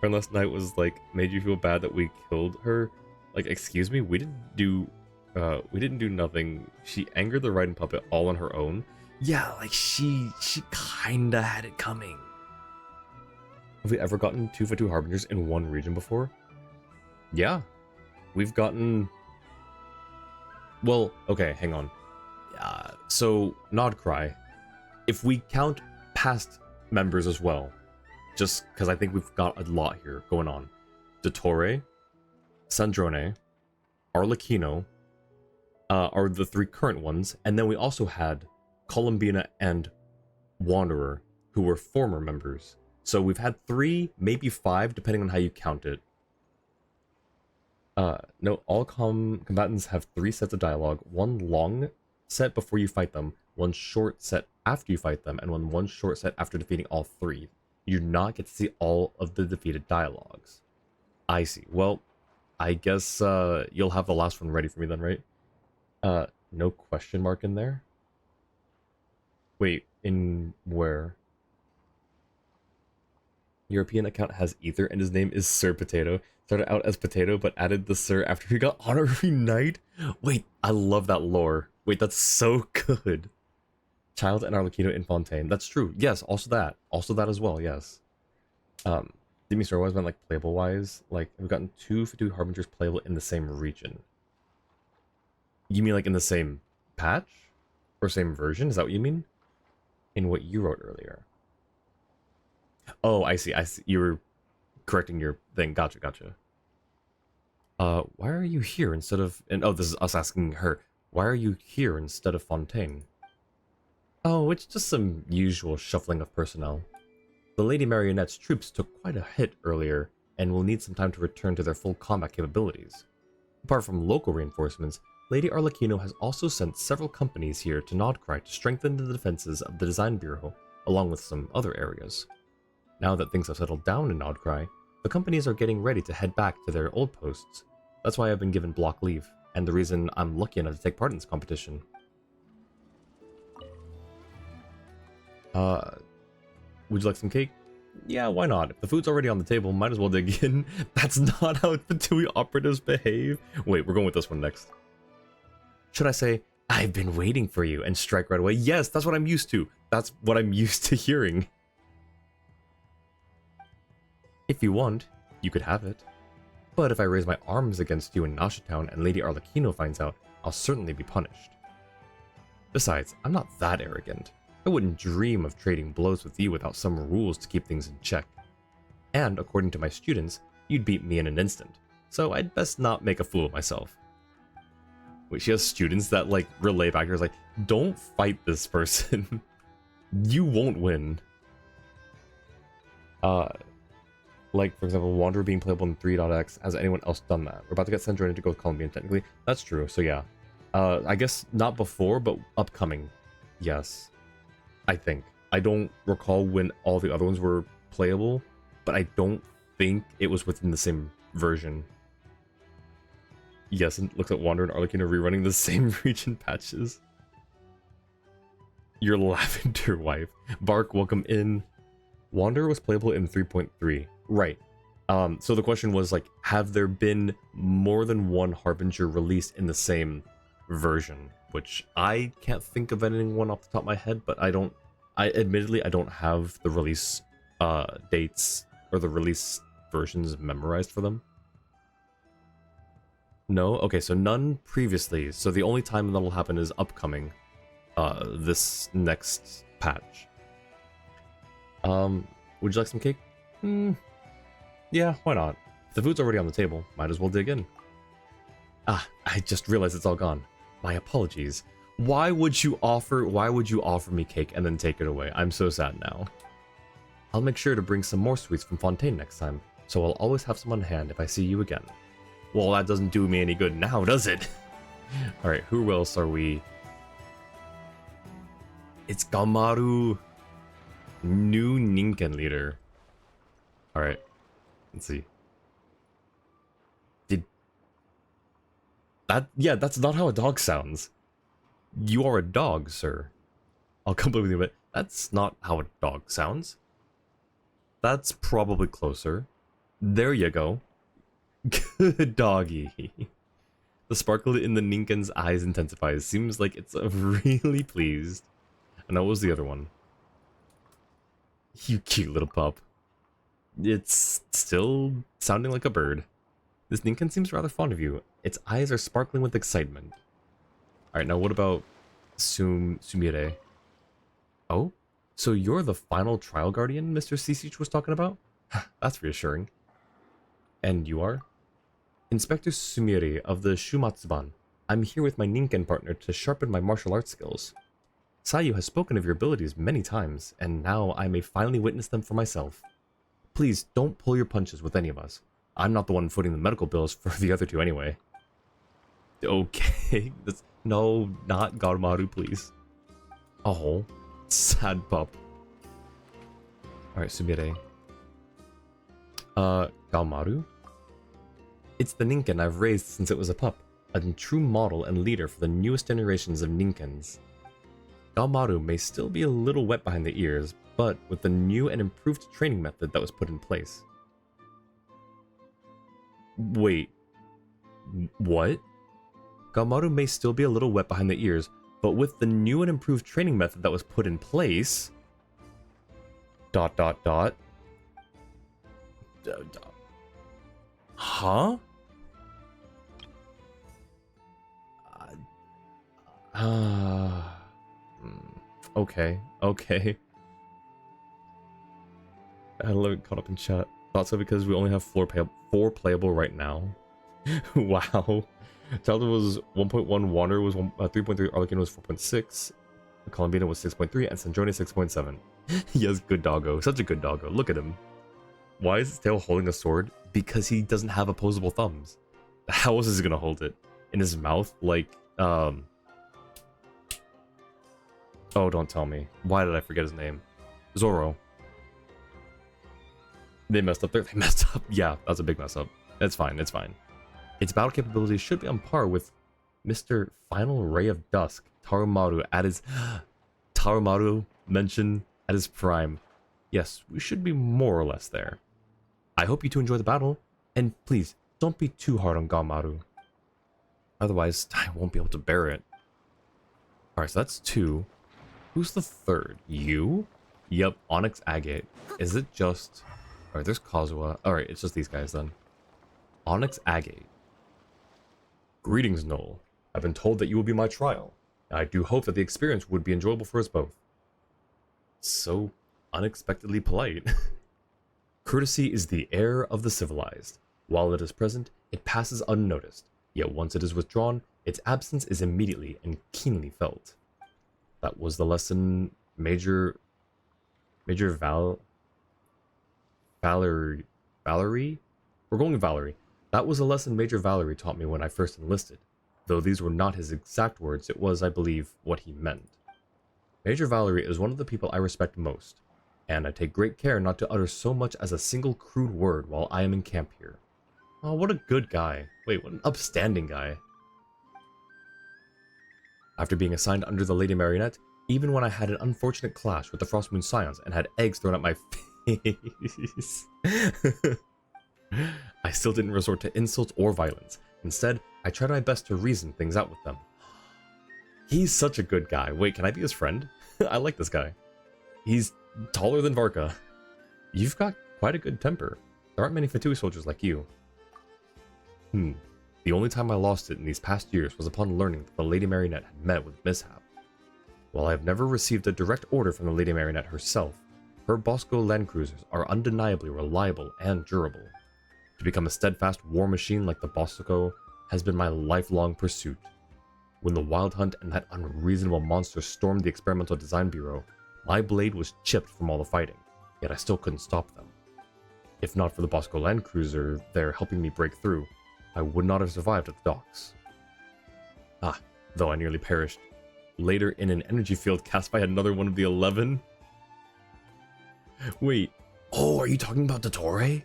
Friend last night was like, made you feel bad that we killed her? Like, excuse me, we didn't do nothing. She angered the riding puppet all on her own. Yeah, like she kinda had it coming. Have we ever gotten 2 for 2 Harbingers in one region before? Yeah. We've gotten... Well, okay, hang on. So, Nodcry, if we count past members as well, just because I think we've got a lot here going on. Dottore, Sandrone, Arlecchino are the 3 current ones, and then we also had Columbina and Wanderer, who were former members. So we've had 3, maybe 5, depending on how you count it. No, all combatants have 3 sets of dialogue. 1 long set before you fight them, 1 short set after you fight them, and 1 short set after defeating all 3. You do not get to see all of the defeated dialogues. I see. Well, I guess you'll have the last one ready for me then, right? No question mark in there? Wait, in where? European account has Ether and his name is Sir Potato. Started out as Potato but added the Sir after he got Honorary Knight. Wait, I love that lore. Wait, that's so good. Child and Arlecchino in Fontaine. That's true. Yes, also that. Also that as well, yes. Didn't mean story wise meant like playable wise. Like, we've gotten 2 for 2 Harbingers playable in the same region. You mean like in the same patch? Or same version? Is that what you mean? In what you wrote earlier. Oh, I see. You were correcting your thing. Gotcha. Why are you here instead of... And oh, this is us asking her. Why are you here instead of Fontaine? Oh, it's just some usual shuffling of personnel. The Lady Marionette's troops took quite a hit earlier, and will need some time to return to their full combat capabilities. Apart from local reinforcements, Lady Arlecchino has also sent several companies here to Nodcry to strengthen the defenses of the Design Bureau, along with some other areas. Now that things have settled down in Nodcry, the companies are getting ready to head back to their old posts. That's why I've been given block leave, and the reason I'm lucky enough to take part in this competition. Would you like some cake? Yeah, why not? If the food's already on the table, might as well dig in. That's not how Fatui operatives behave. Wait, we're going with this one next. Should I say, I've been waiting for you, and strike right away? Yes, that's what I'm used to. That's what I'm used to hearing. If you want, you could have it. But if I raise my arms against you in Nasha Town and Lady Arlecchino finds out, I'll certainly be punished. Besides, I'm not that arrogant. I wouldn't dream of trading blows with you without some rules to keep things in check. And according to my students, you'd beat me in an instant, so I'd best not make a fool of myself. Wait, she has students that like relay back to her like, don't fight this person. You won't win. Like, for example, Wanderer being playable in 3.x. Has anyone else done that? We're about to get Sandrone to go with Columbian, technically. That's true, so yeah. I guess not before, but upcoming. Yes. I think. I don't recall when all the other ones were playable, but I don't think it was within the same version. Yes, and looks at Wanderer and Arlequin are rerunning the same region patches. Your lavender wife. Bark, welcome in. Wanderer was playable in 3.3. Right. So the question was, like, have there been more than one Harbinger released in the same version? Which I can't think of anyone off the top of my head, but admittedly, I don't have the release dates or the release versions memorized for them. No? Okay, so none previously. So the only time that'll happen is upcoming. This next patch. Would you like some cake? Yeah, why not? If the food's already on the table, might as well dig in. Ah, I just realized it's all gone. My apologies. Why would you offer me cake and then take it away? I'm so sad now. I'll make sure to bring some more sweets from Fontaine next time, so I'll always have some on hand if I see you again. Well, that doesn't do me any good now, does it? Alright, who else are we? It's Gamaru, new Ninken leader. Alright, let's see. That's not how a dog sounds. You are a dog, sir. I'll come with you, but that's not how a dog sounds. That's probably closer. There you go. Good doggy. The sparkle in the Ninken's eyes intensifies. Seems like it's really pleased. And what was the other one? You cute little pup. It's still sounding like a bird. This Ninken seems rather fond of you. Its eyes are sparkling with excitement. Alright, now what about Sumire? Oh? So you're the final trial guardian Mr. Sisich was talking about? That's reassuring. And you are? Inspector Sumire of the Shumatsuban. I'm here with my Ninken partner to sharpen my martial arts skills. Sayu has spoken of your abilities many times, and now I may finally witness them for myself. Please, don't pull your punches with any of us. I'm not the one footing the medical bills for the other two anyway. Okay, no, not Garumaru, please. Oh, sad pup. Alright, Sumire. Garumaru? It's the Ninken I've raised since it was a pup, a true model and leader for the newest generations of Ninkens. Garumaru may still be a little wet behind the ears, but with the new and improved training method that was put in place. Wait. What? Garumaru may still be a little wet behind the ears, but with the new and improved training method that was put in place... ... Huh? Okay. I love it caught up in chat. Thought so because we only have 4 playable right now. Wow. Childhood was 1.1, Wanderer was 3.3, Arlequin was 4.6, Columbina was 6.3, and Sandrone 6.7. Yes, good doggo. Such a good doggo. Look at him. Why is his tail holding a sword? Because he doesn't have opposable thumbs. How else is he gonna hold it? In his mouth? Like, Oh, don't tell me. Why did I forget his name? Zoro. They messed up there. They messed up. Yeah, that's a big mess up. It's fine. It's fine. Its battle capabilities should be on par with Mr. Final Ray of Dusk, Tarumaru at his... Tarumaru mentioned at his prime. Yes, we should be more or less there. I hope you two enjoy the battle, and please, don't be too hard on Garumaru. Otherwise, I won't be able to bear it. Alright, so that's 2. Who's the third? You? Yep, Onyx Agate. Is it just... Alright, there's Kazuha. Alright, it's just these guys then. Onyx Agate. Greetings, Noel. I've been told that you will be my trial. I do hope that the experience would be enjoyable for us both. So unexpectedly polite. Courtesy is the air of the civilized. While it is present, it passes unnoticed. Yet once it is withdrawn, its absence is immediately and keenly felt. That was the lesson Major Valerie. Valerie? We're going with Valerie. That was a lesson Major Valerie taught me when I first enlisted. Though these were not his exact words, it was, I believe, what he meant. Major Valerie is one of the people I respect most, and I take great care not to utter so much as a single crude word while I am in camp here. Oh, what a good guy. Wait, what an upstanding guy. After being assigned under the Lady Marionette, even when I had an unfortunate clash with the Frostmoon Scions and had eggs thrown at my face, I still didn't resort to insults or violence. Instead, I tried my best to reason things out with them. He's such a good guy. Wait, can I be his friend? I like this guy. He's taller than Varka. You've got quite a good temper. There aren't many Fatui soldiers like you. The only time I lost it in these past years was upon learning that the Lady Marionette had met with mishap. While I have never received a direct order from the Lady Marionette herself, her Bosco land cruisers are undeniably reliable and durable. To become a steadfast war machine like the Bosco has been my lifelong pursuit. When the Wild Hunt and that unreasonable monster stormed the Experimental Design Bureau, my blade was chipped from all the fighting, yet I still couldn't stop them. If not for the Bosco land cruiser there helping me break through, I would not have survived at the docks. Though I nearly perished. Later in an energy field cast by another one of the 11? Wait, oh, are you talking about Dottore?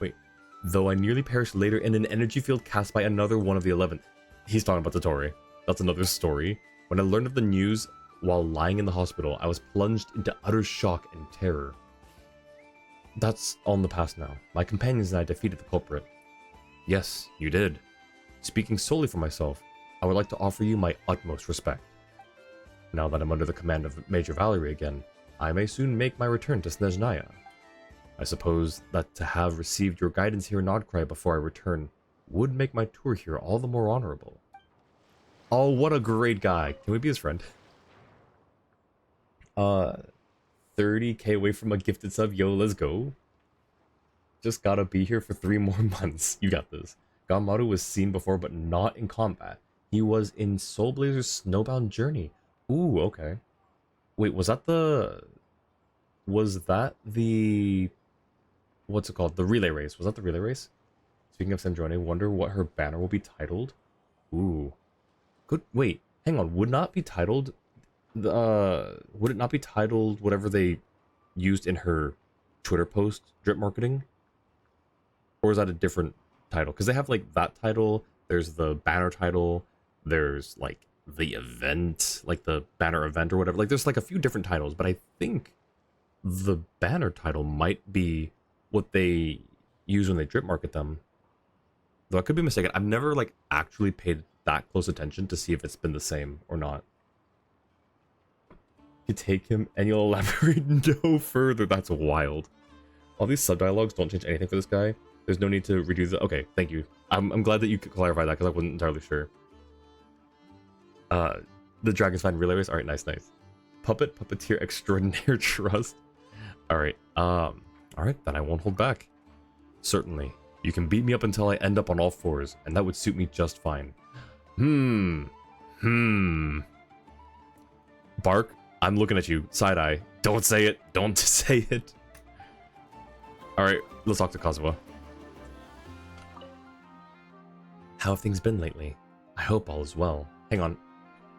Wait, though I nearly perished later in an energy field cast by another one of the 11. He's talking about Dottore. That's another story. When I learned of the news while lying in the hospital, I was plunged into utter shock and terror. That's all in the past now. My companions and I defeated the culprit. Yes, you did. Speaking solely for myself, I would like to offer you my utmost respect. Now that I'm under the command of Major Valerie again, I may soon make my return to Snezhnaya. I suppose that to have received your guidance here in Oddcry before I return would make my tour here all the more honorable. Oh, what a great guy. Can we be his friend? 30k away from a gifted sub. Yo, let's go. Just gotta be here for 3 more months. You got this. Ganmaru was seen before, but not in combat. He was in Soul Blazer's Snowbound Journey. Ooh, okay. Wait, was that the... What's it called? The relay race. Was that the relay race? Speaking of Sandrone, wonder what her banner will be titled. Ooh. Good. Wait, hang on. Would it not be titled whatever they used in her Twitter post, drip marketing? Or is that a different title? Because they have like that title, there's the banner title, there's like the event, like the banner event or whatever. Like there's like a few different titles, but I think the banner title might be what they use when they drip market them. Though I could be mistaken. I've never like actually paid that close attention to see if it's been the same or not. You take him and you'll elaborate no further. That's wild. All these sub-dialogues don't change anything for this guy. There's no need to redo the... Okay, thank you. I'm glad that you could clarify that because I wasn't entirely sure. The Dragon's Fine relay race. Alright, nice. Puppeteer extraordinaire trust. Alright, alright, then I won't hold back. Certainly. You can beat me up until I end up on all fours, and that would suit me just fine. Bark, I'm looking at you. Side-eye. Don't say it. Don't say it. Alright, let's talk to Kazuha. How have things been lately? I hope all is well. Hang on.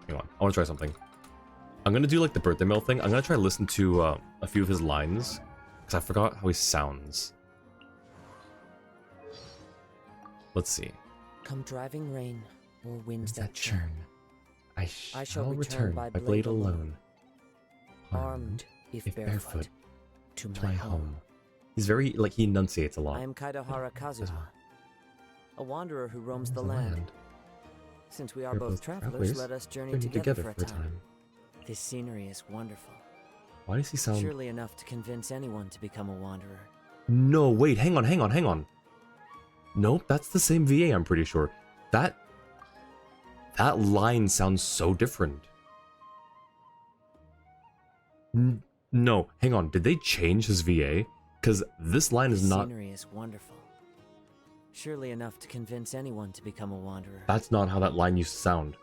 I want to try something. I'm going to do like the birthday mail thing. I'm going to try to listen to a few of his lines. Because I forgot how he sounds. Let's see. Come driving rain or winds that churn. I shall return by blade alone. armed, if barefoot, to my home. He's very, like, he enunciates a lot. I am Kaidahara Kazuha, a wanderer who roams the land. Since we are both travelers, let us journey together for a time. This scenery is wonderful. Why does he sound... Surely enough to convince anyone to become a wanderer. No, wait, hang on. Nope, that's the same VA, I'm pretty sure. That line sounds so different. No, hang on, did they change his VA? Because this line is not... The scenery is wonderful. Surely enough to convince anyone to become a wanderer. That's not how that line used to sound.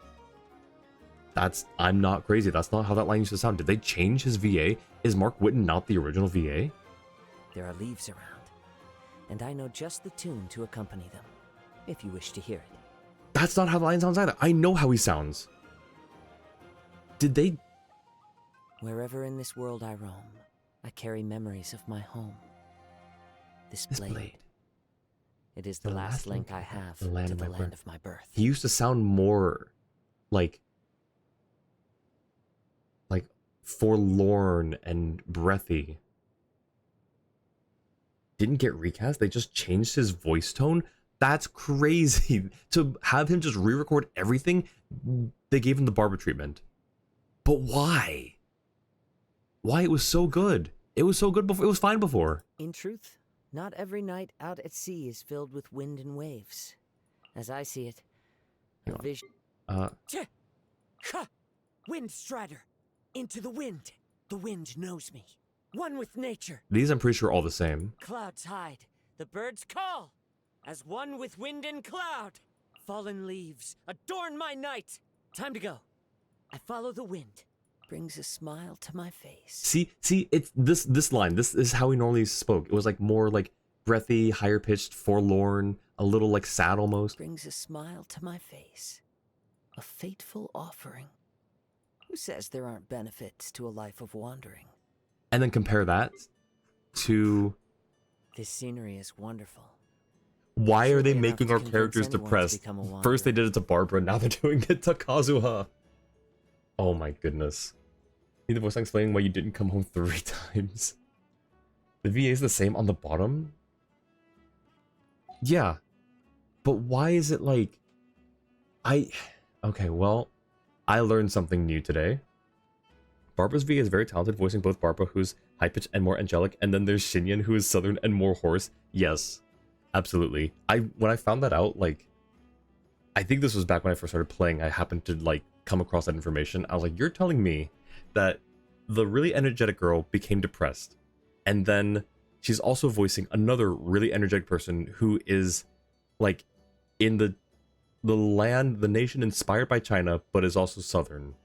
I'm not crazy, that's not how that line used to sound. Did they change his VA? Is Mark Whitten not the original VA? There are leaves around, and I know just the tune to accompany them, if you wish to hear it. That's not how the lion sounds either. I know how he sounds. Did they? Wherever in this world I roam, I carry memories of my home. This blade. It is the last link I have to the land of my birth. He used to sound more like forlorn and breathy. Didn't get recast. They just changed his voice tone. That's crazy. To have him just re-record everything, they gave him the barber treatment. But why? Why? It was so good. It was so good before. It was fine before. In truth, not every night out at sea is filled with wind and waves. As I see it, a vision. Wind Strider! Into the wind! The wind knows me. One with nature. These I'm pretty sure are all the same. Clouds hide. The birds call. As one with wind and cloud. Fallen leaves adorn my night. Time to go. I follow the wind. Brings a smile to my face. See, it's this line. This is how he normally spoke. It was like more like breathy, higher pitched, forlorn, a little like sad almost. Brings a smile to my face. A fateful offering. Who says there aren't benefits to a life of wandering? And then compare that to... This scenery is wonderful. Why are they making our characters depressed? First they did it to Barbara, now they're doing it to Kazuha. Oh my goodness. Need the voice line explaining why you didn't come home 3 times. The VA is the same on the bottom? Yeah. But why is it like... Okay, well, I learned something new today. Barbara's VA is very talented, voicing both Barbara, who's high-pitched and more angelic, and then there's Shinyan, who is southern and more hoarse. Yes, absolutely. When I found that out, like, I think this was back when I first started playing, I happened to, like, come across that information. I was like, you're telling me that the really energetic girl became depressed, and then she's also voicing another really energetic person who is, like, in the land, the nation inspired by China, but is also southern.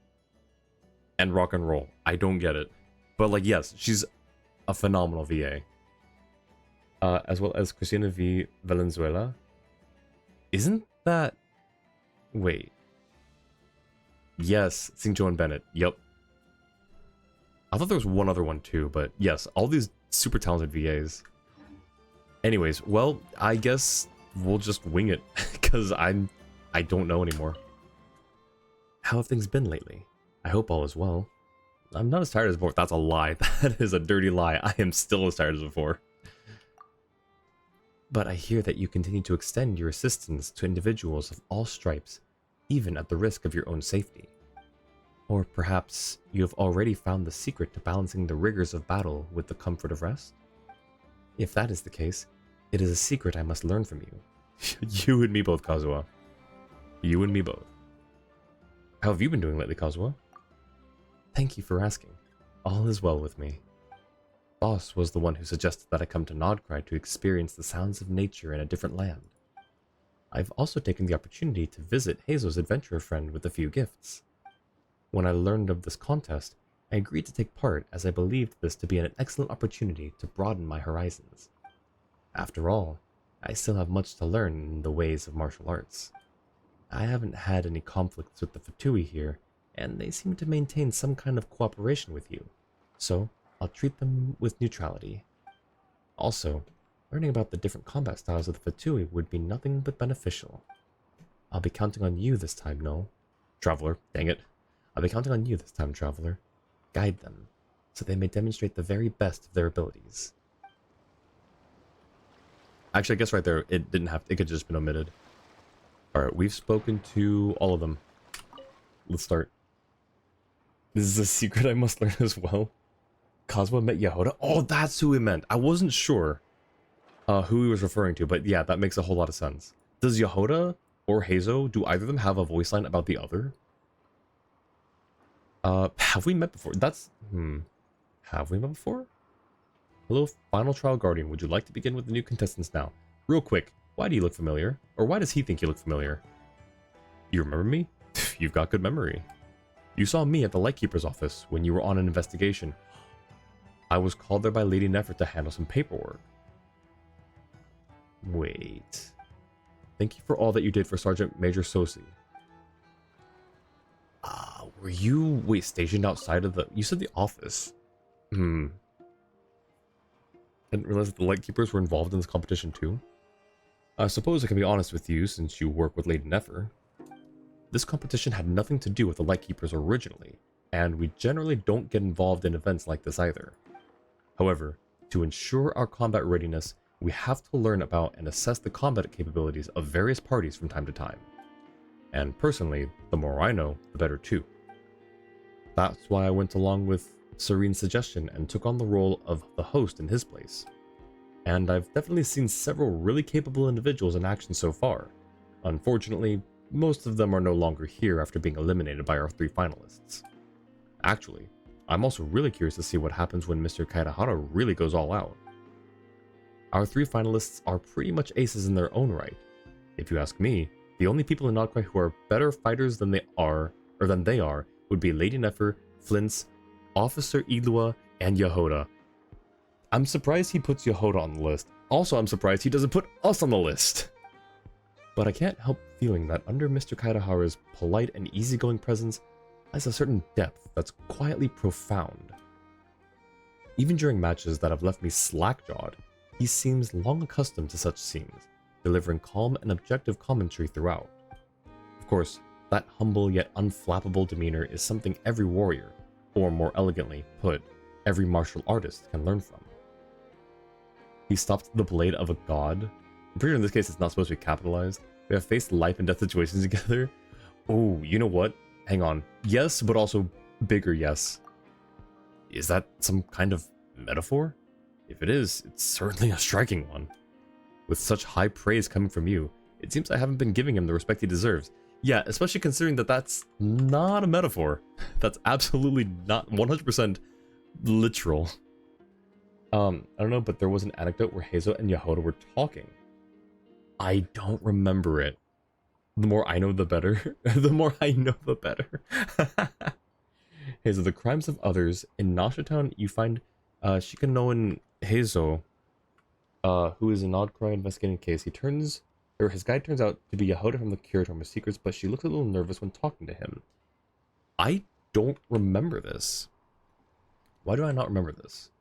And rock and roll. I don't get it. But, like, yes, she's a phenomenal VA. As well as Cristina V. Valenzuela. Isn't that... Wait. Yes, Sing Joan Bennett. Yep. I thought there was one other one too, but yes, all these super talented VAs. Anyways, well, I guess we'll just wing it, because I don't know anymore. How have things been lately? I hope all is well. I'm not as tired as before. That's a lie. That is a dirty lie. I am still as tired as before. But I hear that you continue to extend your assistance to individuals of all stripes, even at the risk of your own safety. Or perhaps you have already found the secret to balancing the rigors of battle with the comfort of rest? If that is the case, it is a secret I must learn from you. You and me both, Kazuha. You and me both. How have you been doing lately, Kazuha? Thank you for asking. All is well with me. Boss was the one who suggested that I come to Nodcry to experience the sounds of nature in a different land. I've also taken the opportunity to visit Hazel's adventurer friend with a few gifts. When I learned of this contest, I agreed to take part as I believed this to be an excellent opportunity to broaden my horizons. After all, I still have much to learn in the ways of martial arts. I haven't had any conflicts with the Fatui here, and they seem to maintain some kind of cooperation with you, so I'll treat them with neutrality. Also, learning about the different combat styles of the Fatui would be nothing but beneficial. I'll be counting on you this time, no? Traveler, dang it. I'll be counting on you this time, Traveler. Guide them, so they may demonstrate the very best of their abilities. Actually, I guess right there, it didn't have, it could have just been omitted. Alright, we've spoken to all of them. Let's start. This is a secret I must learn as well. Kazuha met Yehoda? Oh, that's who he meant. I wasn't sure who he was referring to, but yeah, that makes a whole lot of sense. Does Yehoda or Heizo, do either of them have a voice line about the other? Have we met before? That's... Have we met before? Hello, Final Trial Guardian. Would you like to begin with the new contestants now? Real quick, why do you look familiar? Or why does he think you look familiar? You remember me? You've got good memory. You saw me at the Lightkeeper's office when you were on an investigation. I was called there by Lady Nefer to handle some paperwork. Wait. Thank you for all that you did for Sergeant Major Sosi. Were you, wait, stationed outside of the, you said the office. Didn't realize that the Lightkeepers were involved in this competition too. I suppose I can be honest with you since you work with Lady Nefer. This competition had nothing to do with the Lightkeepers originally, and we generally don't get involved in events like this either. However, to ensure our combat readiness, we have to learn about and assess the combat capabilities of various parties from time to time. And personally, the more I know, the better too. That's why I went along with Serene's suggestion and took on the role of the host in his place. And I've definitely seen several really capable individuals in action so far. Unfortunately, most of them are no longer here after being eliminated by our 3 finalists. Actually, I'm also really curious to see what happens when Mr. Kaitahara really goes all out. Our 3 finalists are pretty much aces in their own right. If you ask me, the only people in Nodcry who are better fighters than they are would be Lady Nefer, Flint's, Officer Ilua, and Yehoda. I'm surprised he puts Yehoda on the list. Also, I'm surprised he doesn't put us on the list. But I can't help feeling that under Mr. Kaitahara's polite and easygoing presence has a certain depth that's quietly profound. Even during matches that have left me slack-jawed, he seems long accustomed to such scenes, delivering calm and objective commentary throughout. Of course, that humble yet unflappable demeanor is something every warrior, or more elegantly put, every martial artist can learn from. He stopped the blade of a god. I'm pretty sure in this case it's not supposed to be capitalized. We have faced life and death situations together. Oh, you know what? Hang on. Yes, but also bigger yes. Is that some kind of metaphor? If it is, it's certainly a striking one. With such high praise coming from you, it seems I haven't been giving him the respect he deserves. Yeah, especially considering that that's not a metaphor. That's absolutely not 100% literal. I don't know, but there was an anecdote where Hazel and Yehoda were talking. I don't remember it. The more I know, the better. The more I know, the better. Hazel, the crimes of others. In Nashitown, you find Shikanoan Hazel, who is an Oddcry investigating case. His guide turns out to be Yehoda from the Curatorium of Secrets, but she looks a little nervous when talking to him. I don't remember this. Why do I not remember this?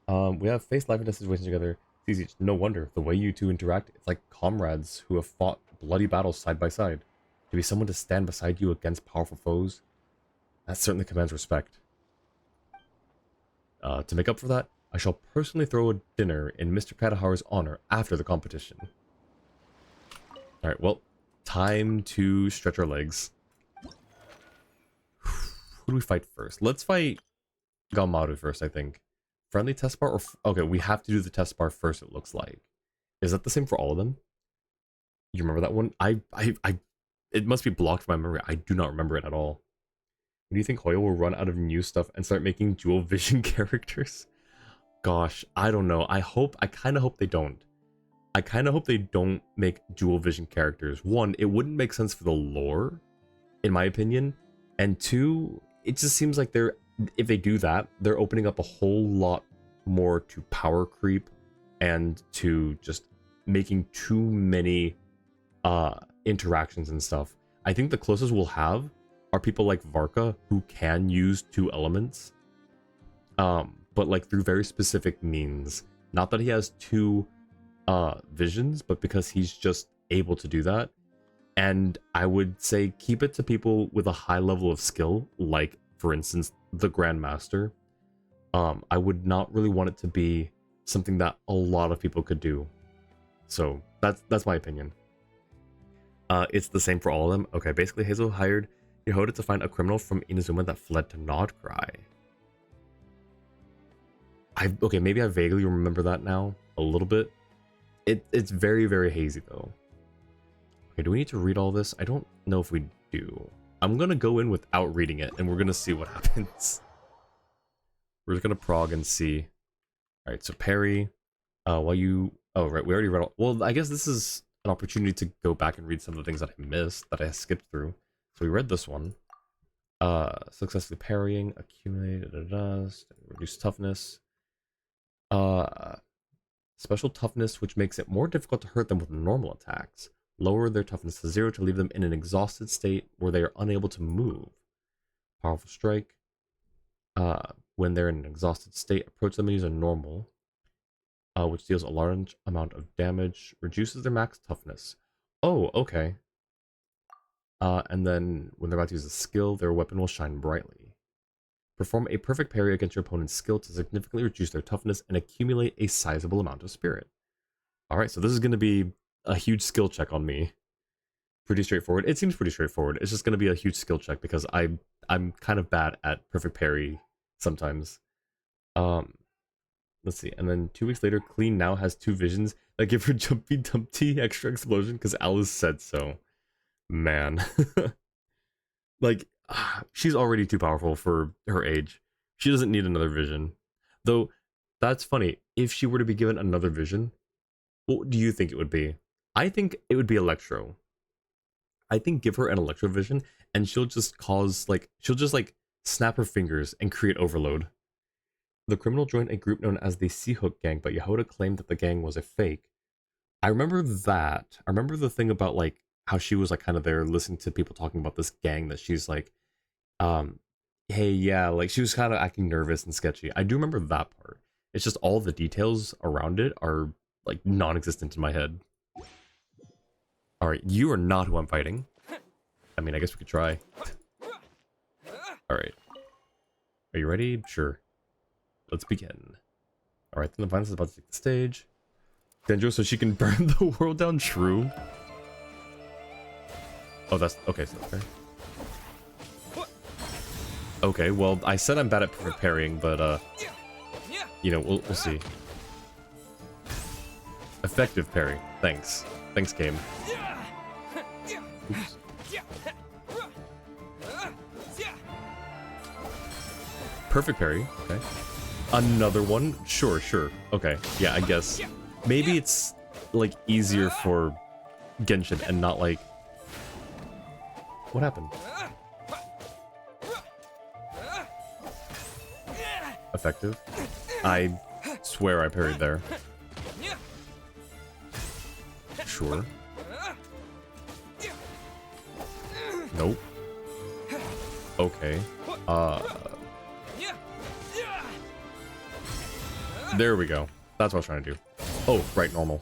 We have faced life and death situations together. It's easy. No wonder. The way you two interact, it's like comrades who have fought bloody battles side by side. To be someone to stand beside you against powerful foes, that certainly commands respect. To make up for that, I shall personally throw a dinner in Mr. Kaitahara's honor after the competition. Alright, well, time to stretch our legs. Who do we fight first? Let's fight Galmaru first, I think. Friendly test bar or... okay, we have to do the test bar first, it looks like. Is that the same for all of them? You remember that one? It must be blocked from my memory. I do not remember it at all. Do you think Hoyo will run out of new stuff and start making dual vision characters? Gosh, I don't know. I kind of hope they don't. I kind of hope they don't make dual vision characters. One, it wouldn't make sense for the lore, in my opinion. And two, it just seems like if they do that, they're opening up a whole lot more to power creep and to just making too many interactions and stuff. I think the closest we'll have are people like Varka who can use 2 elements, but like through very specific means. Not that he has 2 visions, but because he's just able to do that. And I would say keep it to people with a high level of skill, like for instance the Grandmaster. I would not really want it to be something that a lot of people could do. So that's my opinion. It's the same for all of them. Okay, basically Hazel hired Yehoda to find a criminal from Inazuma that fled to Nodcry. Okay, maybe I vaguely remember that now a little bit. It's very, very hazy though. Okay, do we need to read all this? I don't know if we do. I'm gonna go in without reading it, and we're gonna see what happens. We're just gonna prog and see. Alright, so Perry, oh, right, we already read all... well, I guess this is an opportunity to go back and read some of the things that I missed, that I skipped through. So we read this one. Successfully parrying, accumulated dust, reduced toughness. Special toughness, which makes it more difficult to hurt them with normal attacks. Lower their toughness to 0 to leave them in an exhausted state where they are unable to move. Powerful strike. When they're in an exhausted state, approach them and use a normal, which deals a large amount of damage, reduces their max toughness. Oh, okay. And then when they're about to use a skill, their weapon will shine brightly. Perform a perfect parry against your opponent's skill to significantly reduce their toughness and accumulate a sizable amount of spirit. Alright, so this is going to be a huge skill check on me. Pretty straightforward. It seems pretty straightforward. It's just going to be a huge skill check because I'm kind of bad at perfect parry sometimes. Let's see. And then 2 weeks later, Clean now has 2 visions that give her Jumpy Dumpty extra explosion because Alice said so. Man. Like, she's already too powerful for her age. She doesn't need another vision. Though, that's funny. If she were to be given another vision, what do you think it would be? I think it would be Electro. I think give her an Electro vision and she'll just cause, like, she'll just, like, snap her fingers and create overload. The criminal joined a group known as the Sea Hook Gang, but Yehoda claimed that the gang was a fake. I remember that. I remember the thing about, like, how she was, like, kind of there listening to people talking about this gang that she's, like, hey, yeah, like, she was kind of acting nervous and sketchy. I do remember that part. It's just all the details around it are, like, non-existent in my head. Alright, you are not who I'm fighting. I mean, I guess we could try. Alright. Are you ready? Sure. Let's begin. Alright, then the Vines is about to take the stage. Denjo, so she can burn the world down, true. Oh, that's... okay, so that's fair. Okay, well, I said I'm bad at parrying, but, you know, we'll see. Effective parry. Thanks. Thanks, game. Oops. Perfect parry. Okay. Another one? Sure, sure. Okay. Yeah, I guess. Maybe it's, like, easier for Genshin and not, like... What happened? Effective. I swear I parried there. Sure. Nope. Okay. There we go. That's what I was trying to do. Oh, right, normal.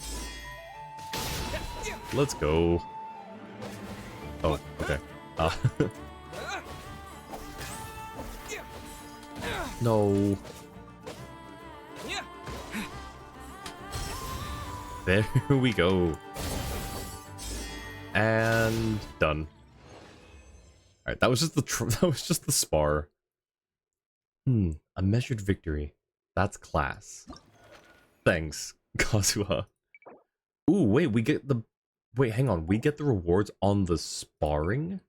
Let's go. Oh, okay. No. There we go. And done. All right, that was just the spar. A measured victory. That's class. Thanks, Kazuha. Ooh, wait, we get the... Wait, hang on. We get the rewards on the sparring?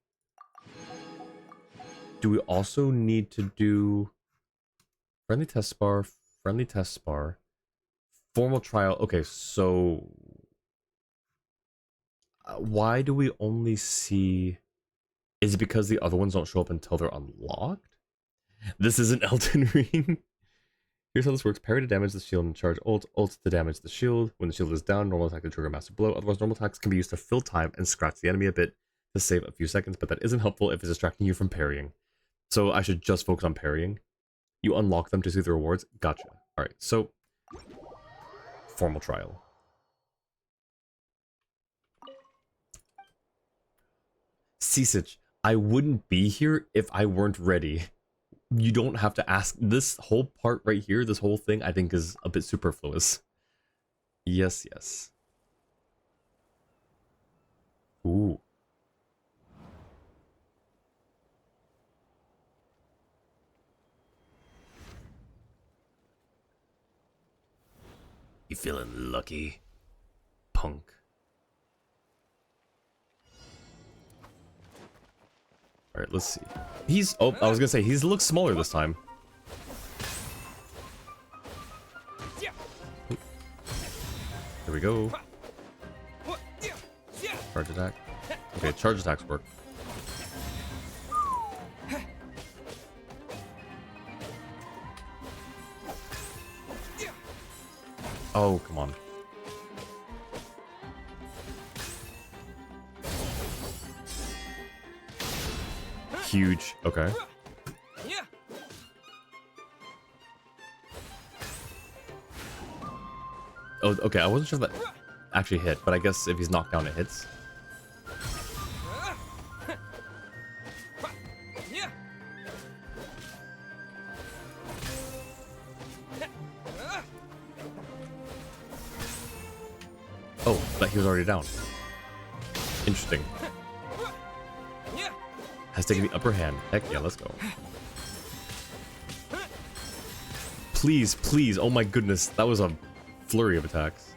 Do we also need to do... Friendly test spar, formal trial. Okay, so... why do we only see... Is it because the other ones don't show up until they're unlocked? This isn't Elden Ring. Here's how this works. Parry to damage the shield and charge ult. Ult to damage the shield. When the shield is down, normal attack to trigger a massive blow. Otherwise, normal attacks can be used to fill time and scratch the enemy a bit to save a few seconds, but that isn't helpful if it's distracting you from parrying. So I should just focus on parrying. You unlock them to see the rewards. Gotcha. Alright, so... Formal trial. Sisich, I wouldn't be here if I weren't ready. You don't have to ask. This whole part right here, this whole thing, I think is a bit superfluous. Yes, yes. Ooh. You feeling lucky, punk? Alright, let's see. He's... Oh, I was gonna say, he looks smaller this time. Here we go. Charge attack. Okay, charge attacks work. Oh, come on. Huge. Okay. Oh, okay. I wasn't sure if that actually hit, but I guess if he's knocked down, it hits. Oh, but he was already down. Interesting. Has taken the upper hand. Heck yeah, let's go. Please, please. Oh my goodness. That was a flurry of attacks.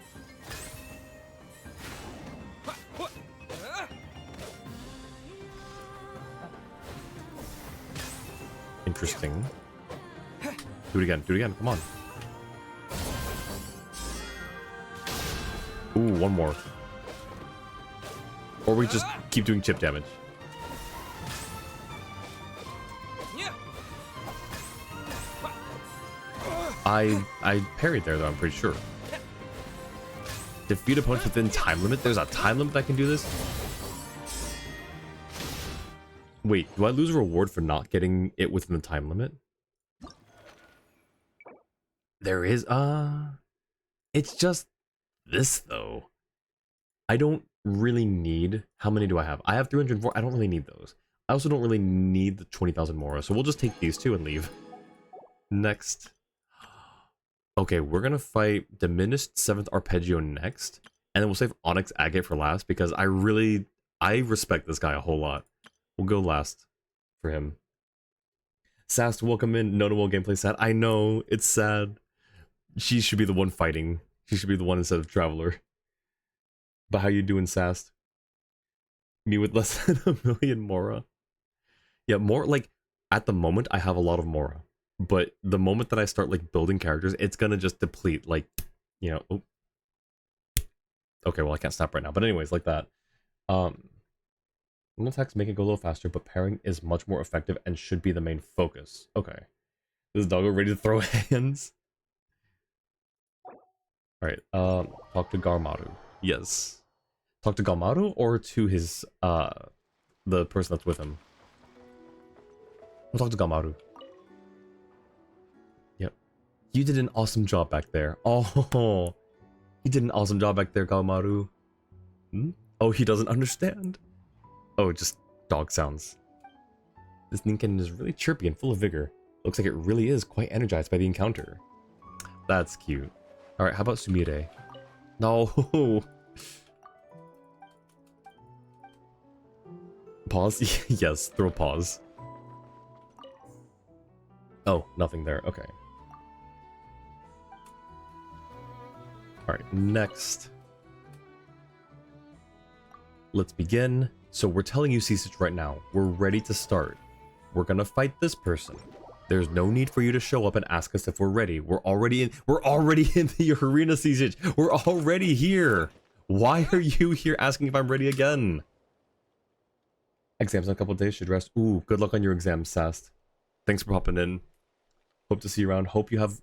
Interesting. Do it again. Do it again. Come on. Ooh, one more. Or we just keep doing chip damage. I parried there though, I'm pretty sure. Defeat opponents within time limit? There's a time limit that can do this? Wait, do I lose a reward for not getting it within the time limit? There is, it's just this though. I don't really need, how many do I have? I have 304, I don't really need those. I also don't really need the 20,000 Mora, so we'll just take these two and leave. Next. Okay, we're gonna fight Diminished 7th Arpeggio next, and then we'll save Onyx Agate for last, because I respect this guy a whole lot. We'll go last for him. Sast, welcome in. Notable gameplay sad. I know, it's sad. She should be the one fighting. She should be the one instead of Traveler. But how you doing, Sast? Me with less than 1,000,000 Mora. Yeah, more like, at the moment, I have a lot of Mora. But the moment that I start, like, building characters, it's gonna just deplete, like, you know... Oh. Okay, well, I can't snap right now. But anyways, like that. One attacks make it go a little faster, but pairing is much more effective and should be the main focus. Okay. This doggo ready to throw hands? Alright, talk to Garmaru. Yes. Talk to Garmaru or to his, the person that's with him? We'll talk to Garmaru. Yep. You did an awesome job back there. Oh, you did an awesome job back there, Garmaru. Hmm? Oh, he doesn't understand. Oh, just dog sounds. This Ninken is really chirpy and full of vigor. Looks like it really is quite energized by the encounter. That's cute. Alright, how about Sumire? No! Pause? Yes, throw pause. Oh, nothing there. Okay. Alright, next. Let's begin. So we're telling you, Cecich, right now, we're ready to start. We're gonna fight this person. There's no need for you to show up and ask us if we're ready. We're already in the arena, Cecich. We're already here. Why are you here asking if I'm ready again? Exams in a couple days, should rest. Ooh, good luck on your exams, Sast. Thanks for popping in. Hope to see you around. Hope you have,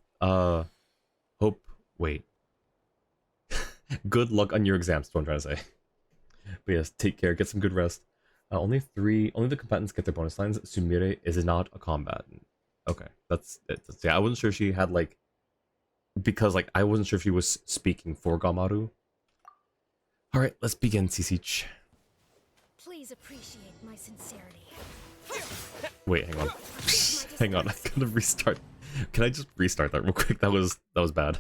wait. Good luck on your exams, is what I'm trying to say. But yes, take care, get some good rest. Only the combatants get their bonus lines. Sumire is not a combatant. Okay, that's it. Yeah, I wasn't sure she had, like, because, like, I wasn't sure if she was speaking for Garmaru. Alright, let's begin, Cecich. Please appreciate my sincerity. Wait, hang on. Hang on, I gotta restart. Can I just restart that real quick? That was bad.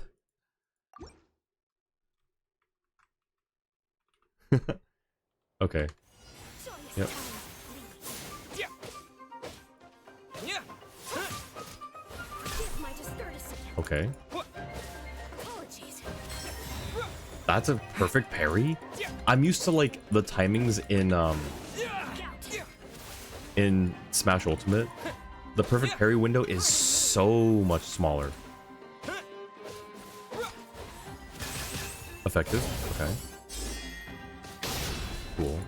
Okay. Yep. Okay. That's a perfect parry? I'm used to, like, the timings in Smash Ultimate. The perfect parry window is so much smaller. Effective? Okay. Cool.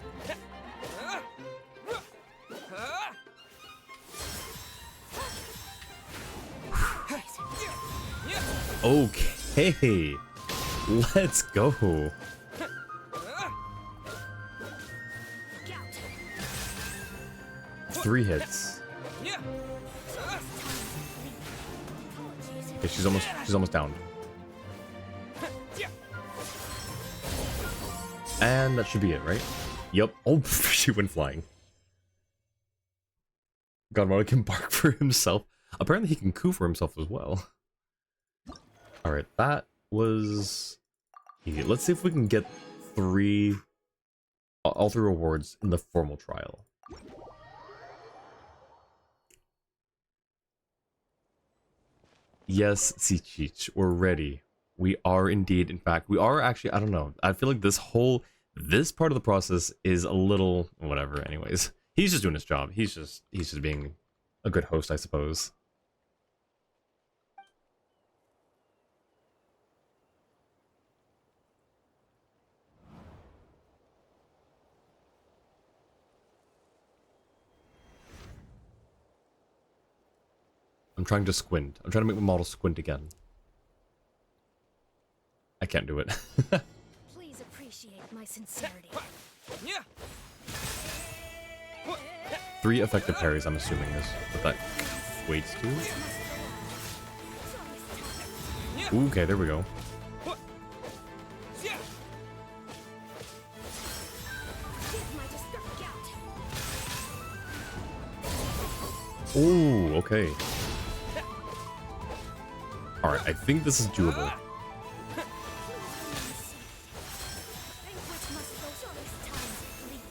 Okay. Let's go. Three hits. Okay, she's almost down. And that should be it, right? Yep. Oh, she went flying. Godmother can bark for himself. Apparently he can coo for himself as well. Alright, that was easy. Let's see if we can get all three rewards in the formal trial. Yes, Sichich, we're ready. We are indeed, in fact, we are actually, I don't know. I feel like this part of the process is a little, whatever, anyways. He's just doing his job. He's just being a good host, I suppose. I'm trying to squint. I'm trying to make my model squint again. I can't do it. Please appreciate my sincerity. 3 effective parries, I'm assuming, is what that equates to. Ooh, okay, there we go. Ooh, okay. Alright, I think this is doable.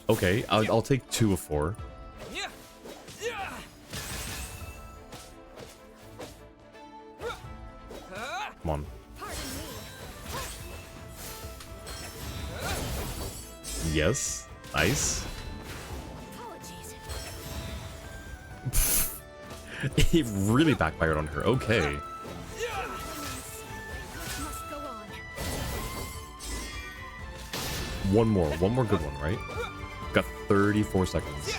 Okay, I'll take 2 of 4. Come on. Yes, nice. It really backfired on her. Okay. One more good one, right? Got 34 seconds.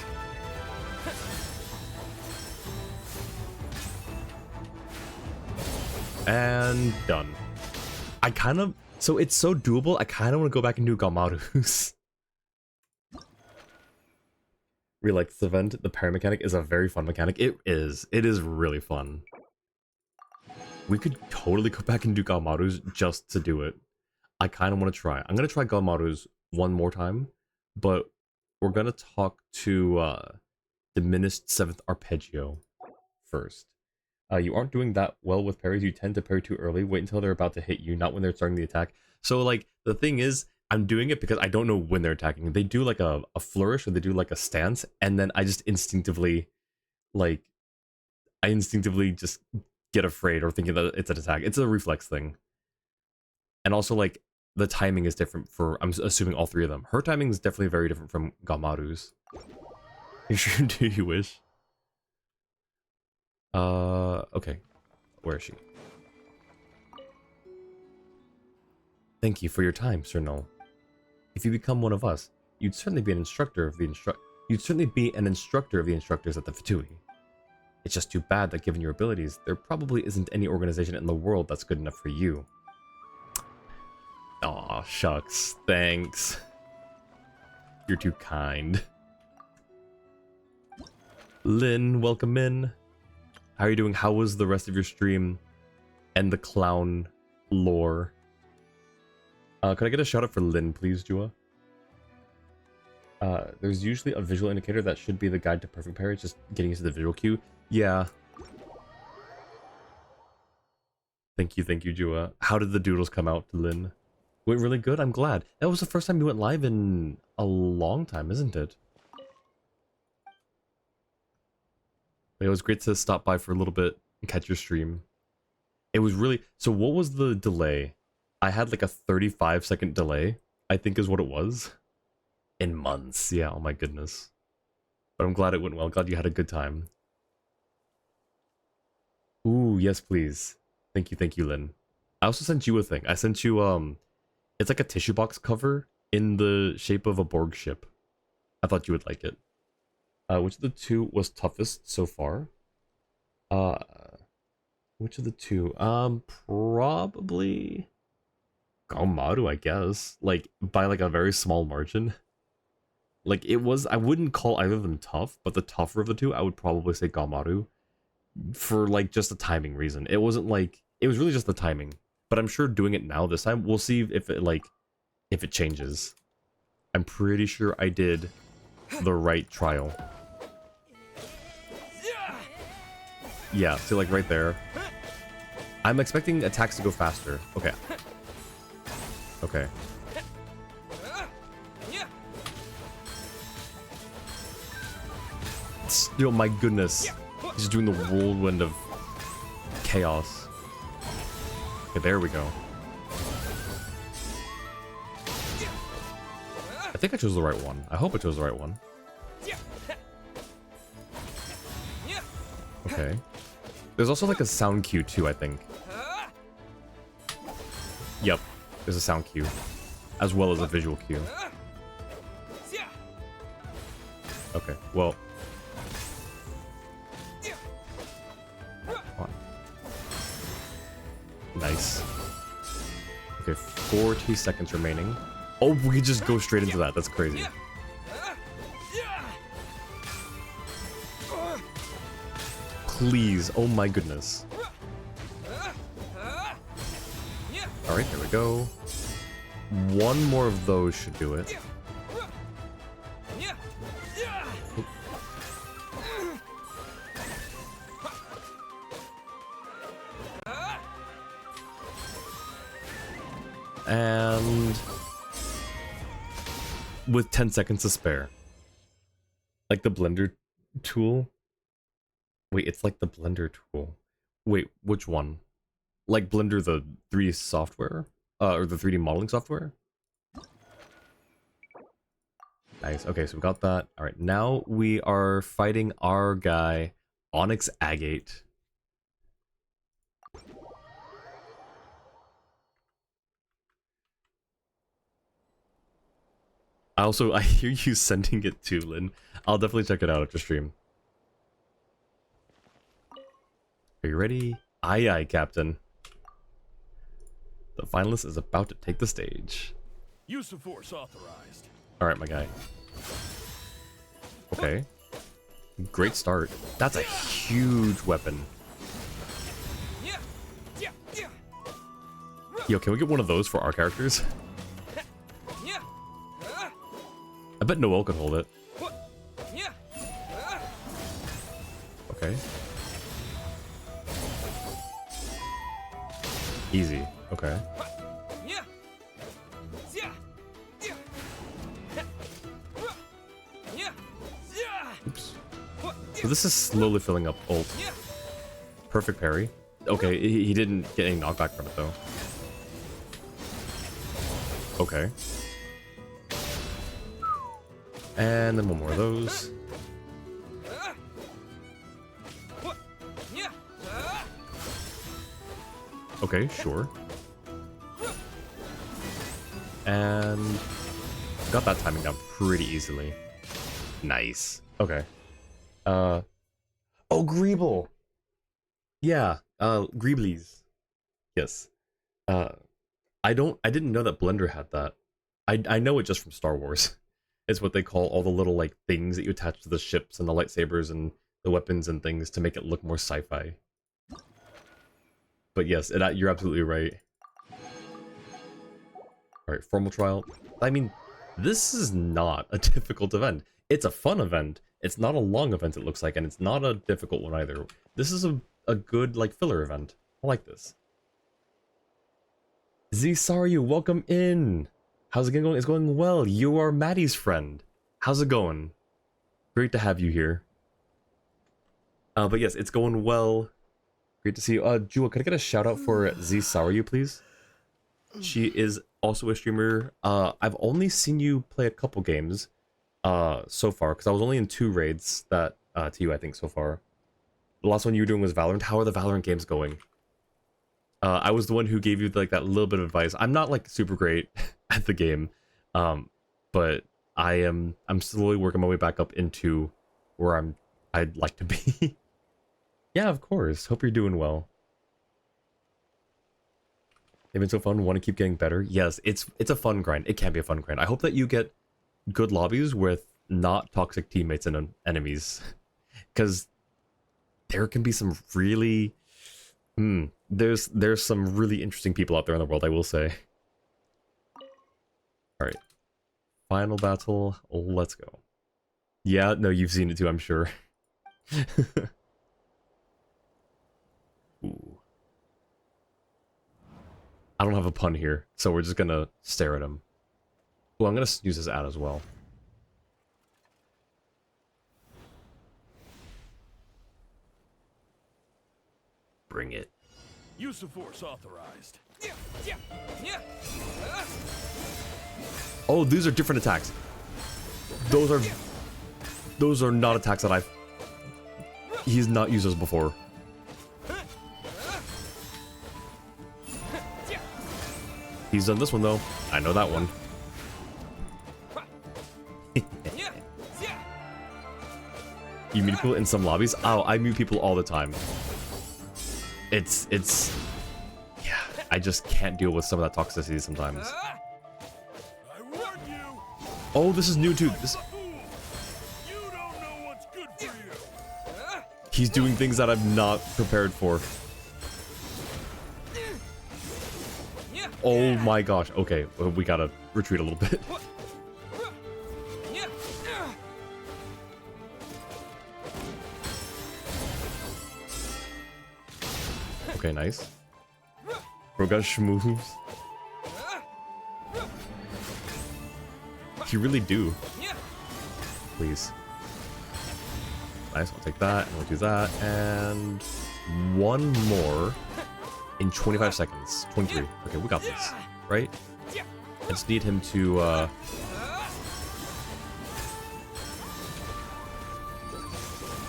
And done. So it's so doable, I kind of want to go back and do Galmaru's. Really like this event. The parry mechanic is a very fun mechanic. It is really fun. We could totally go back and do Galmaru's just to do it. I kind of want to try. I'm going to try Galmaru's one more time, but we're going to talk to Diminished 7th Arpeggio first. You aren't doing that well with parries. You tend to parry too early. Wait until they're about to hit you, not when they're starting the attack. So, like, the thing is, I'm doing it because I don't know when they're attacking. They do, like, a flourish, or they do, like, a stance, and then I just instinctively, just get afraid or thinking that it's an attack. It's a reflex thing. And also, like, the timing is different for, I'm assuming, all 3 of them. Her timing is definitely very different from Galmaru's. You sure do you wish? Okay. Where is she? Thank you for your time, Sir Null. If you become one of us, you'd certainly be an instructor of the instructors at the Fatui. It's just too bad that given your abilities, there probably isn't any organization in the world that's good enough for you. Aw, shucks. Thanks. You're too kind. Lynn, welcome in. How are you doing? How was the rest of your stream and the clown lore? Could I get a shout out for Lynn, please, Jua? There's usually a visual indicator that should be the guide to perfect parry. It's just getting into the visual cue. Yeah. Thank you, Jua. How did the doodles come out, Lynn? Went really good? I'm glad. That was the first time you went live in a long time, isn't it? It was great to stop by for a little bit and catch your stream. It was really... So what was the delay? I had like a 35-second delay, I think is what it was. In months. Yeah, oh my goodness. But I'm glad it went well. Glad you had a good time. Ooh, yes please. Thank you, Lynn. I also sent you a thing. I sent you, it's like a tissue box cover in the shape of a Borg ship. I thought you would like it. Which of the 2 was toughest so far? Which of the 2? Probably... Galmaru, I guess. Like, by like a very small margin. Like, it was, I wouldn't call either of them tough, but the tougher of the two, I would probably say Galmaru. For like just a timing reason. It wasn't like, it was really just the timing. But I'm sure doing it now this time, we'll see if it like, if it changes. I'm pretty sure I did the right trial. Yeah, see like right there. I'm expecting attacks to go faster. Okay. Okay. Oh my goodness. He's doing the whirlwind of chaos. Okay, there we go. I think I chose the right one. I hope I chose the right one. Okay. There's also like a sound cue too, I think. Yep, there's a sound cue. As well as a visual cue. Okay, well. Come on. Nice. Okay, 40 seconds remaining. Oh, we just go straight into that. That's crazy. Please. Oh my goodness. Alright, there we go. One more of those should do it. And with 10 seconds to spare. Like the blender tool. Wait, it's like the blender tool. Wait, which one? Like Blender, the 3D software? Or the 3D modeling software? Nice. Okay, so we got that. Alright, now we are fighting our guy, Onyx Agate. I hear you sending it to Lynn. I'll definitely check it out after stream. Are you ready? Aye aye, Captain. The finalist is about to take the stage. Use of force authorized. Alright, my guy. Okay. Great start. That's a huge weapon. Yo, can we get one of those for our characters? I bet Noelle could hold it. Okay. Easy. Okay. Oops. So this is slowly filling up ult. Perfect parry. Okay, he didn't get any knockback from it though. Okay. And then one more of those. Okay, sure. And got that timing down pretty easily. Nice. Okay. Oh, Greeble! Yeah, Greeblies. Yes. I didn't know that Blender had that. I know it just from Star Wars. It's what they call all the little, like, things that you attach to the ships and the lightsabers and the weapons and things to make it look more sci-fi. But yes, you're absolutely right. Alright, formal trial. I mean, this is not a difficult event. It's a fun event. It's not a long event, it looks like, and it's not a difficult one either. This is a good, like, filler event. I like this. Zsaryu, welcome in! How's it going? It's going well. You are Maddie's friend. How's it going? Great to have you here. But yes, it's going well. Great to see you. Jewel, could I get a shout out for Zsaryu, please? She is also a streamer. I've only seen you play a couple games so far, because I was only in 2 raids that to you, I think, so far. The last one you were doing was Valorant. How are the Valorant games going? I was the one who gave you like that little bit of advice. I'm not like super great at the game, but I'm slowly working my way back up into where I'd like to be. Yeah, of course. Hope you're doing well. They've been so fun. Want to keep getting better. Yes, it's a fun grind. It can be a fun grind. I hope that you get good lobbies with not toxic teammates and enemies, because there can be some really there's some really interesting people out there in the world, I will say. All right, final battle. Let's go. Yeah, no, you've seen it too, I'm sure. Ooh. I don't have a pun here, so we're just gonna stare at him. Ooh, I'm gonna use this ad as well. Bring it. Use of force authorized. Oh, these are different attacks. Those are not attacks that he's not used those before. He's done this one though. I know that one. You meet people in some lobbies? Oh, I meet people all the time. It's yeah, I just can't deal with some of that toxicity sometimes. Oh, this is new too. He's doing things that I'm not prepared for. Oh my gosh. Okay, we gotta retreat a little bit. Okay, nice. Bro got schmoves. You really do. Please. Nice, I'll take that, and we'll do that, and one more in 25 seconds. 23. Okay, we got this, right? I just need him to,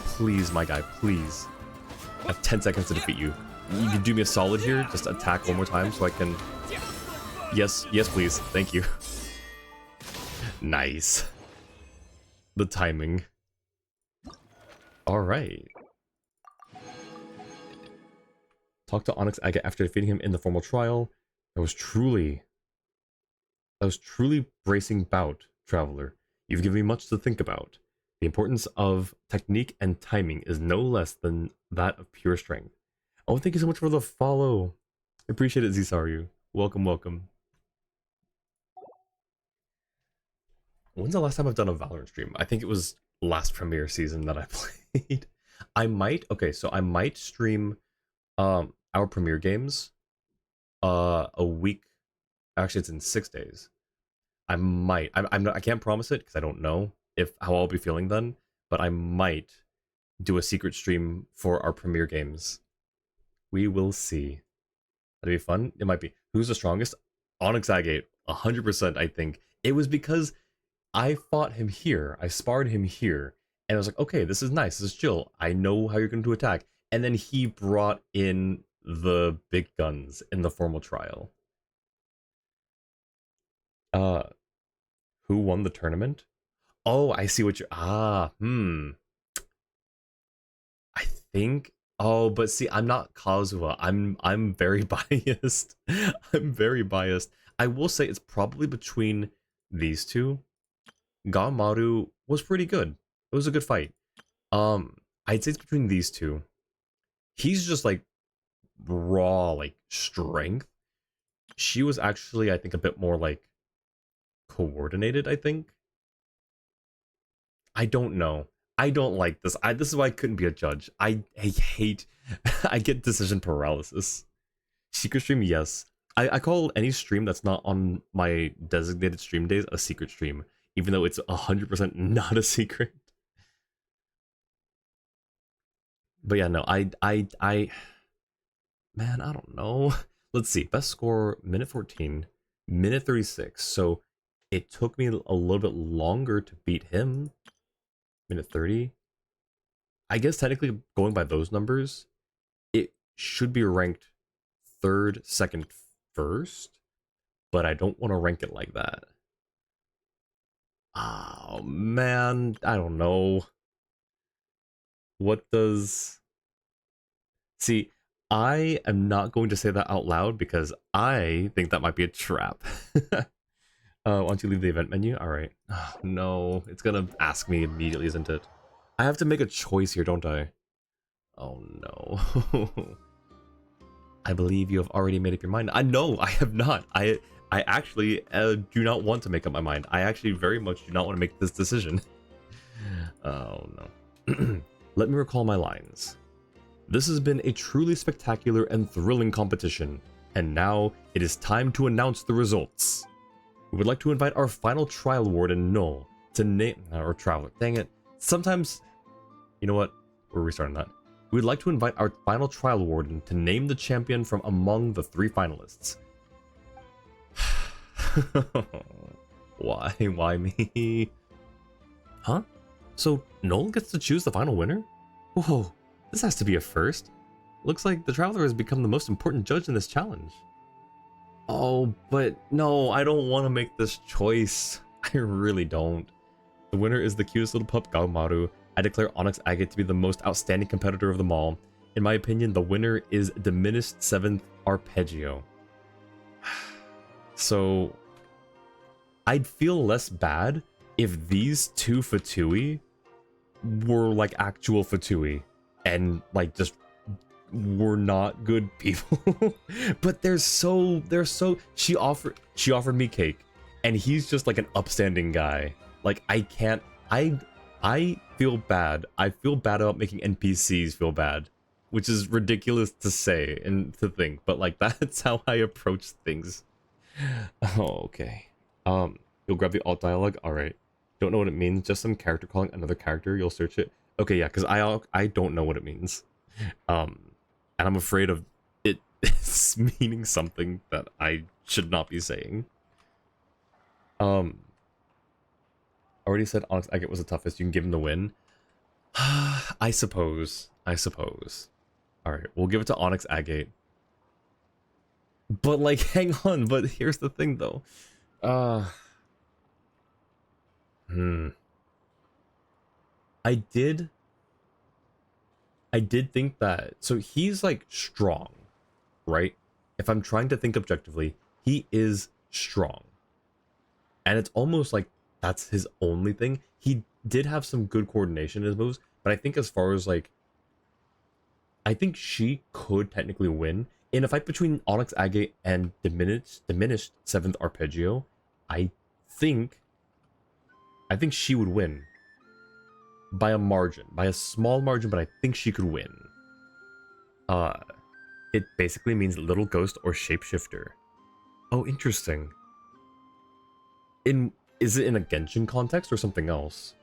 please, my guy, please. I have 10 seconds to defeat you. You can do me a solid here, just attack one more time so I can... Yes, yes please, thank you. Nice. The timing. Alright. Talk to Onyx Agate after defeating him in the formal trial. That was truly bracing bout, Traveler. You've given me much to think about. The importance of technique and timing is no less than that of pure strength. Oh, thank you so much for the follow. Appreciate it, Zisaru. Welcome, welcome. When's the last time I've done a Valorant stream? I think it was last premiere season that I played. I might stream our premiere games a week. Actually, it's in 6 days. I can't promise it because I don't know how I'll be feeling then, but I might do a secret stream for our premiere games. We will see. That'd be fun. It might be. Who's the strongest? Onyx Agate, 100%. I think it was because I fought him here. I sparred him here, and I was like, okay, this is nice. This is chill. I know how you're going to attack. And then he brought in the big guns in the formal trial. Who won the tournament? Oh, I see what you're... I think... Oh, but see, I'm not Kazuha. I'm very biased. I'm very biased. I will say it's probably between these two. Gamaru was pretty good. It was a good fight. I'd say it's between these two. He's just like raw, like strength. She was actually, I think, a bit more like coordinated, I think. I don't know. I don't like this. This is why I couldn't be a judge. I hate... I get decision paralysis. Secret stream, yes. I call any stream that's not on my designated stream days a secret stream, even though it's 100% not a secret. But yeah, no, man, I don't know. Let's see. Best score, minute 14, minute 36. So it took me a little bit longer to beat him. Minute 30. I guess technically going by those numbers, it should be ranked 3rd, 2nd, 1st, but I don't want to rank it like that. Oh man, I don't know. What does... See, I am not going to say that out loud because I think that might be a trap. Why don't you leave the event menu? All right. Oh, no, it's gonna ask me immediately, isn't it? I have to make a choice here, don't I? Oh no. I believe you have already made up your mind. No, I have not. I actually do not want to make up my mind. I actually very much do not want to make this decision. Oh no. Let me recall my lines. This has been a truly spectacular and thrilling competition, and now it is time to announce the results. We would like to invite our final trial warden, Null, to name... or Traveler, dang it. Sometimes... You know what? We're restarting that. We'd like to invite our final trial warden to name the champion from among the 3 finalists. Why? Why me? Huh? So, Null gets to choose the final winner? Whoa, this has to be a first. Looks like the Traveler has become the most important judge in this challenge. Oh, but no, I don't want to make this choice. I really don't. The winner is the cutest little pup, Gaomaru. I declare Onyx Agate to be the most outstanding competitor of them all. In my opinion, the winner is Diminished 7th Arpeggio. So, I'd feel less bad if these 2 Fatui were like actual Fatui and like just were not good people. But she offered me cake and he's just like an upstanding guy. Like I feel bad. I feel bad about making NPCs feel bad, which is ridiculous to say and to think, but like that's how I approach things. Oh, okay. You'll grab the alt dialogue. All right. Don't know what it means. Just some character calling another character. You'll search it. Okay, yeah, because I don't know what it means. And I'm afraid of it meaning something that I should not be saying. Already said Onyx Agate was the toughest. You can give him the win. I suppose. All right, we'll give it to Onyx Agate. But like, hang on. But here's the thing, though. I did think that. So he's like strong, right? If I'm trying to think objectively, he is strong. And it's almost like that's his only thing. He did have some good coordination in his moves, but I think as far as like, I think she could technically win in a fight between Onyx Agate and diminished 7th Arpeggio. I think she would win by a margin, by a small margin, but I think she could win. It basically means little ghost or shapeshifter. Oh, interesting. Is it in a Genshin context or something else?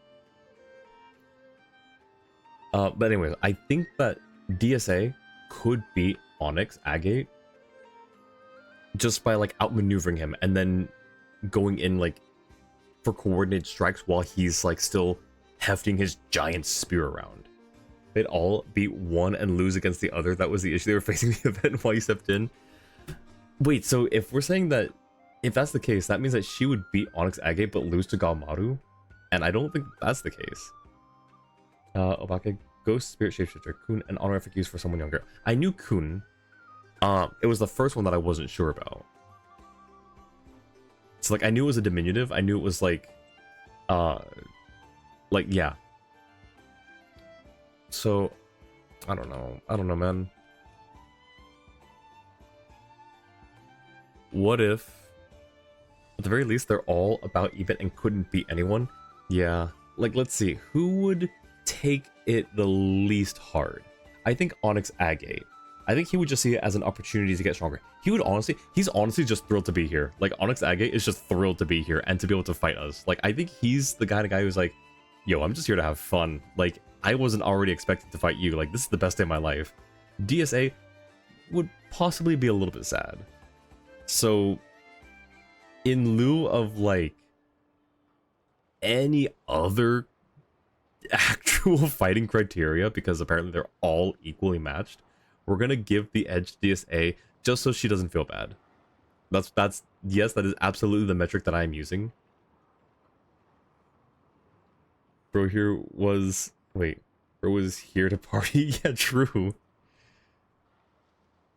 But anyways, I think that DSA could beat Onyx Agate just by like outmaneuvering him and then going in like for coordinated strikes while he's like still hefting his giant spear around. They'd all beat one and lose against the other. That was the issue. They were facing the event while you stepped in. Wait, so if we're saying that, if that's the case, that means that she would beat Onyx Agate but lose to Galmaru? And I don't think that's the case. Obake, Ghost, Spirit Shapeshifter, Kun, and honorific use for someone younger. I knew Kun. It was the first one that I wasn't sure about. So like I knew it was a diminutive. I knew it was like yeah. So I don't know, man. What if at the very least they're all about Ebit and couldn't beat anyone? Yeah, like let's see, who would take it the least hard? I think Onyx Agate. I think he would just see it as an opportunity to get stronger. He's honestly just thrilled to be here. Like Onyx Agate is just thrilled to be here and to be able to fight us. Like I think he's the kind of guy who's like, yo, I'm just here to have fun. Like I wasn't already expected to fight you. Like this is the best day of my life. DSA would possibly be a little bit sad. So in lieu of like any other actual fighting criteria, because apparently they're all equally matched, we're gonna give the edge to DSA just so she doesn't feel bad. That's yes, that is absolutely the metric that I'm using. Bro was here to party. Yeah, true.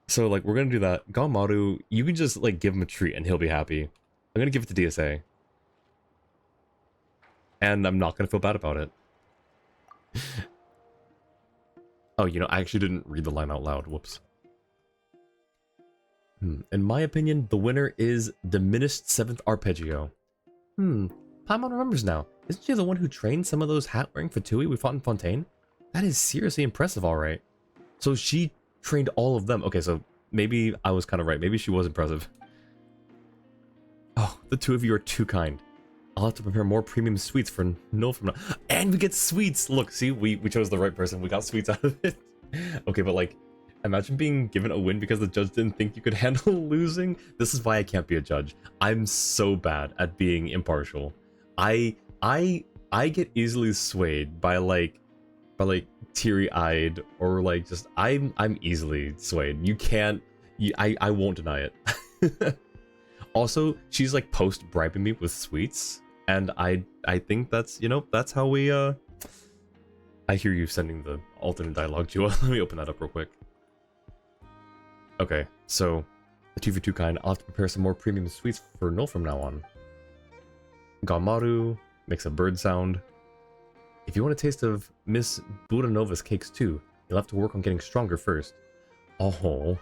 So, like, we're gonna do that. Gamaru, you can just, like, give him a treat and he'll be happy. I'm gonna give it to DSA. And I'm not gonna feel bad about it. Oh, you know, I actually didn't read the line out loud. Whoops. In my opinion, the winner is Diminished 7th Arpeggio. Paimon remembers now. Isn't she the one who trained some of those hat-wearing Fatui we fought in Fontaine? That is seriously impressive, alright. So she trained all of them. Okay, so maybe I was kind of right. Maybe she was impressive. Oh, the two of you are too kind. I'll have to prepare more premium sweets for no from now. And we get sweets! Look, see, we chose the right person. We got sweets out of it. Okay, but like, imagine being given a win because the judge didn't think you could handle losing. This is why I can't be a judge. I'm so bad at being impartial. I get easily swayed by like teary-eyed or like just I'm easily swayed. You can't. I won't deny it. Also, she's like post bribing me with sweets, and I think that's, you know, that's how we I hear you sending the alternate dialogue, Jua. Let me open that up real quick. Okay, so the 2 for 2 kind. I'll have to prepare some more premium sweets for Null from now on. Gamaru makes a bird sound. If you want a taste of Miss Budanova's cakes too, you'll have to work on getting stronger first. Oh.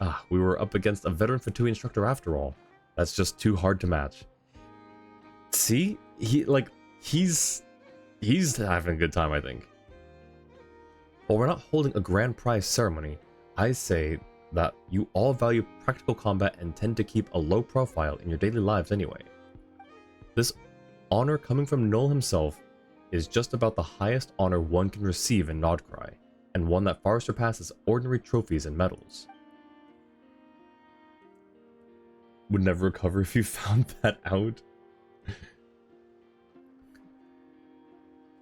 Ah, we were up against a veteran Fatui instructor after all. That's just too hard to match. See? He's having a good time, I think. While we're not holding a grand prize ceremony, I say that you all value practical combat and tend to keep a low profile in your daily lives anyway. This honor coming from Null himself is just about the highest honor one can receive in Nodcry, and one that far surpasses ordinary trophies and medals. Would never recover if you found that out.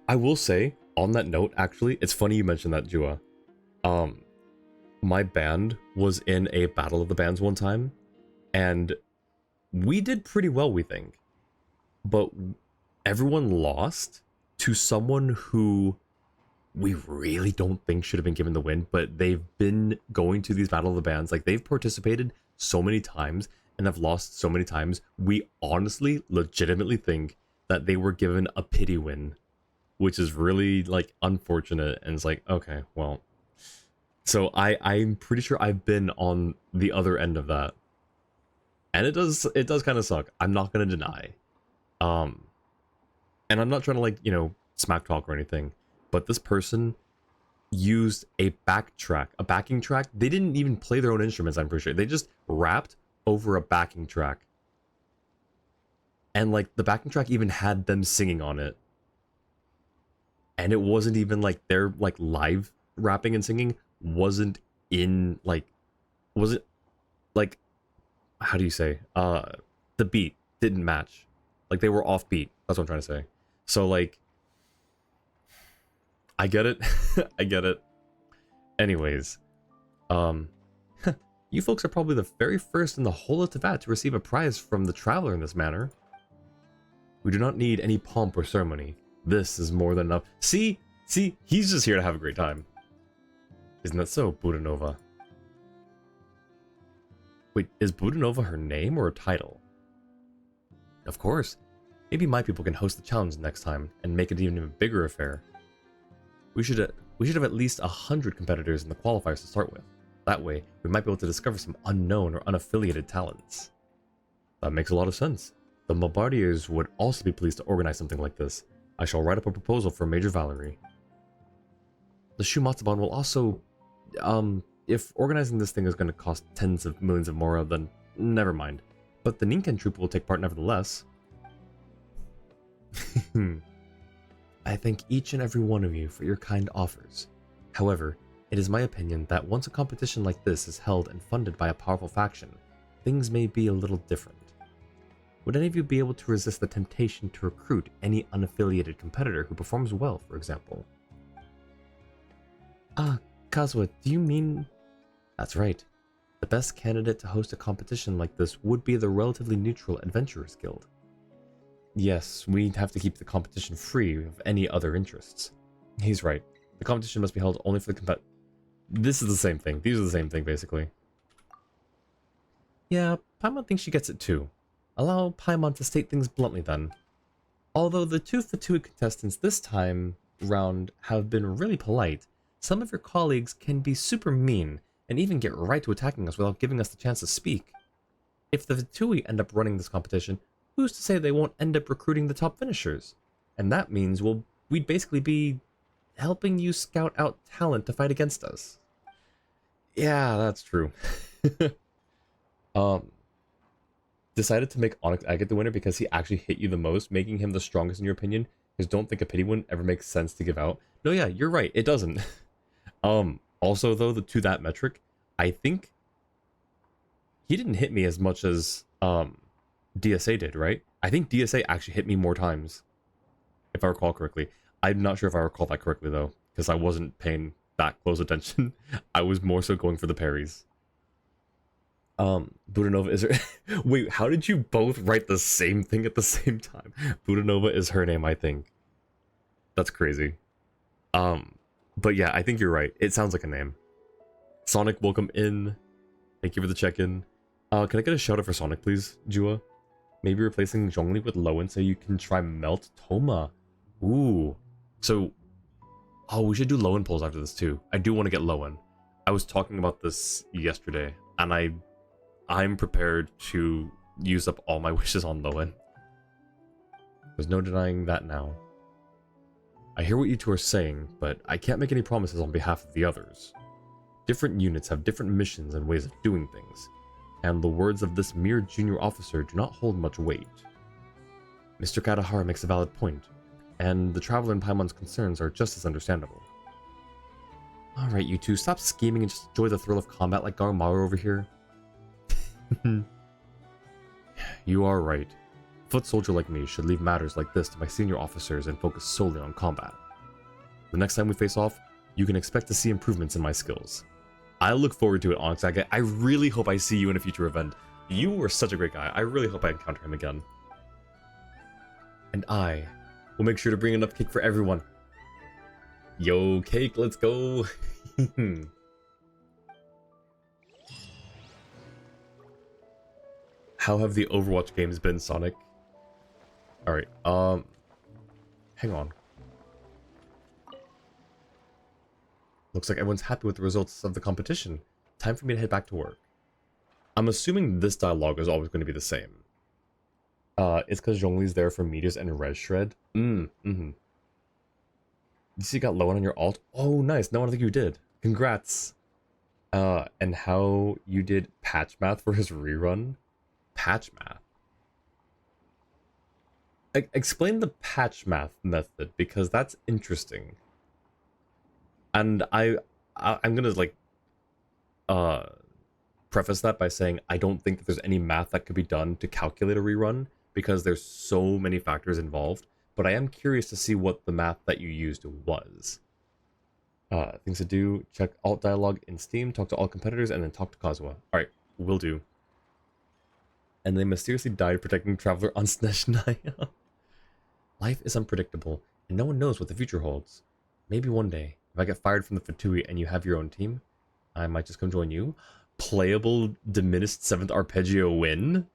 I will say, on that note, actually, it's funny you mentioned that, Jua. My band was in a battle of the bands one time, and we did pretty well, we think. But everyone lost to someone who we really don't think should have been given the win, but they've been going to these battle of the bands, like they've participated so many times and have lost so many times. We honestly, legitimately think that they were given a pity win, which is really like unfortunate. And it's like, okay, well, so I'm pretty sure I've been on the other end of that, and it does kind of suck. I'm not gonna deny. And I'm not trying to, like, you know, smack talk or anything, but this person used a backing track. They didn't even play their own instruments, I'm pretty sure. They just rapped over a backing track. And, like, the backing track even had them singing on it. And it wasn't even, like, their, like, live rapping and singing wasn't in, like, wasn't, like, how do you say? The beat didn't match. Like, they were off beat. That's what I'm trying to say. So, like, I get it. I get it. Anyways, you folks are probably the very first in the whole of Teyvat to receive a prize from the Traveler in this manner. We do not need any pomp or ceremony. This is more than enough. See, he's just here to have a great time. Isn't that so, Budanova? Wait, is Budanova her name or a title? Of course. Maybe my people can host the challenge next time and make it even a bigger affair. We should have at least 100 competitors in the qualifiers to start with. That way, we might be able to discover some unknown or unaffiliated talents. That makes a lot of sense. The Bombardiers would also be pleased to organize something like this. I shall write up a proposal for Major Valerie. The Shumatsuban will also... if organizing this thing is going to cost tens of millions of mora, then never mind. But the Ninken troop will take part nevertheless. I thank each and every one of you for your kind offers. However, it is my opinion that once a competition like this is held and funded by a powerful faction, things may be a little different. Would any of you be able to resist the temptation to recruit any unaffiliated competitor who performs well, for example? Ah, Kazuha, do you mean... That's right. The best candidate to host a competition like this would be the relatively neutral Adventurers Guild. Yes, we'd have to keep the competition free of any other interests. He's right. The competition must be held only for the This is the same thing. These are the same thing, basically. Yeah, Paimon thinks she gets it too. Allow Paimon to state things bluntly then. Although the two Fatui contestants this time round have been really polite, some of your colleagues can be super mean and even get right to attacking us without giving us the chance to speak. If the Fatui end up running this competition, who's to say they won't end up recruiting the top finishers? And that means we'd basically be helping you scout out talent to fight against us. Yeah, that's true. Decided to make Onyx Agate the winner because he actually hit you the most, making him the strongest in your opinion, because don't think a pity win ever makes sense to give out. No, yeah, you're right, it doesn't. Also though, to that metric, I think he didn't hit me as much as DSA did, right? I think DSA actually hit me more times, if I recall correctly. I'm not sure if I recall that correctly though, because I wasn't paying that close attention. I was more so going for the parries. Budanova is her... Wait, how did you both write the same thing at the same time? Budanova is her name, I think. That's crazy. But yeah, I think you're right. It sounds like a name. Sonic, welcome in. Thank you for the check-in. Can I get a shout out for Sonic, please, Jua? Maybe replacing Zhongli with Lowen so you can try Melt Toma. Ooh. So... Oh, we should do Lowen pulls after this too. I do want to get Lowen. I was talking about this yesterday, and I'm prepared to use up all my wishes on Lowen. There's no denying that now. I hear what you two are saying, but I can't make any promises on behalf of the others. Different units have different missions and ways of doing things, and the words of this mere junior officer do not hold much weight. Mr. Katahara makes a valid point, and the Traveler and Paimon's concerns are just as understandable. Alright, you two, stop scheming and just enjoy the thrill of combat like Garumaru over here. You are right. A foot soldier like me should leave matters like this to my senior officers and focus solely on combat. The next time we face off, you can expect to see improvements in my skills. I look forward to it, Onyx Agate. I really hope I see you in a future event. You were such a great guy. I really hope I encounter him again. And I will make sure to bring enough cake for everyone. Yo, cake, let's go. How have the Overwatch games been, Sonic? Alright, hang on. Looks like everyone's happy with the results of the competition. Time for me to head back to work. I'm assuming this dialogue is always going to be the same. It's because Zhongli's there for Meteors and Res Shred. You see you got low on your alt? Oh, nice. No, I don't think you did. Congrats. And how you did patch math for his rerun? Patch math? Explain the patch math method, because that's interesting. And I'm gonna, like, preface that by saying I don't think that there's any math that could be done to calculate a rerun, because there's so many factors involved, but I am curious to see what the math that you used was. Things to do, check alt dialogue in Steam, talk to all competitors, and then talk to Kazuha. Alright, will do. And they mysteriously died protecting Traveler on Snezhnaya. Life is unpredictable, and no one knows what the future holds. Maybe one day, if I get fired from the Fatui and you have your own team, I might just come join you. Playable diminished 7th arpeggio win?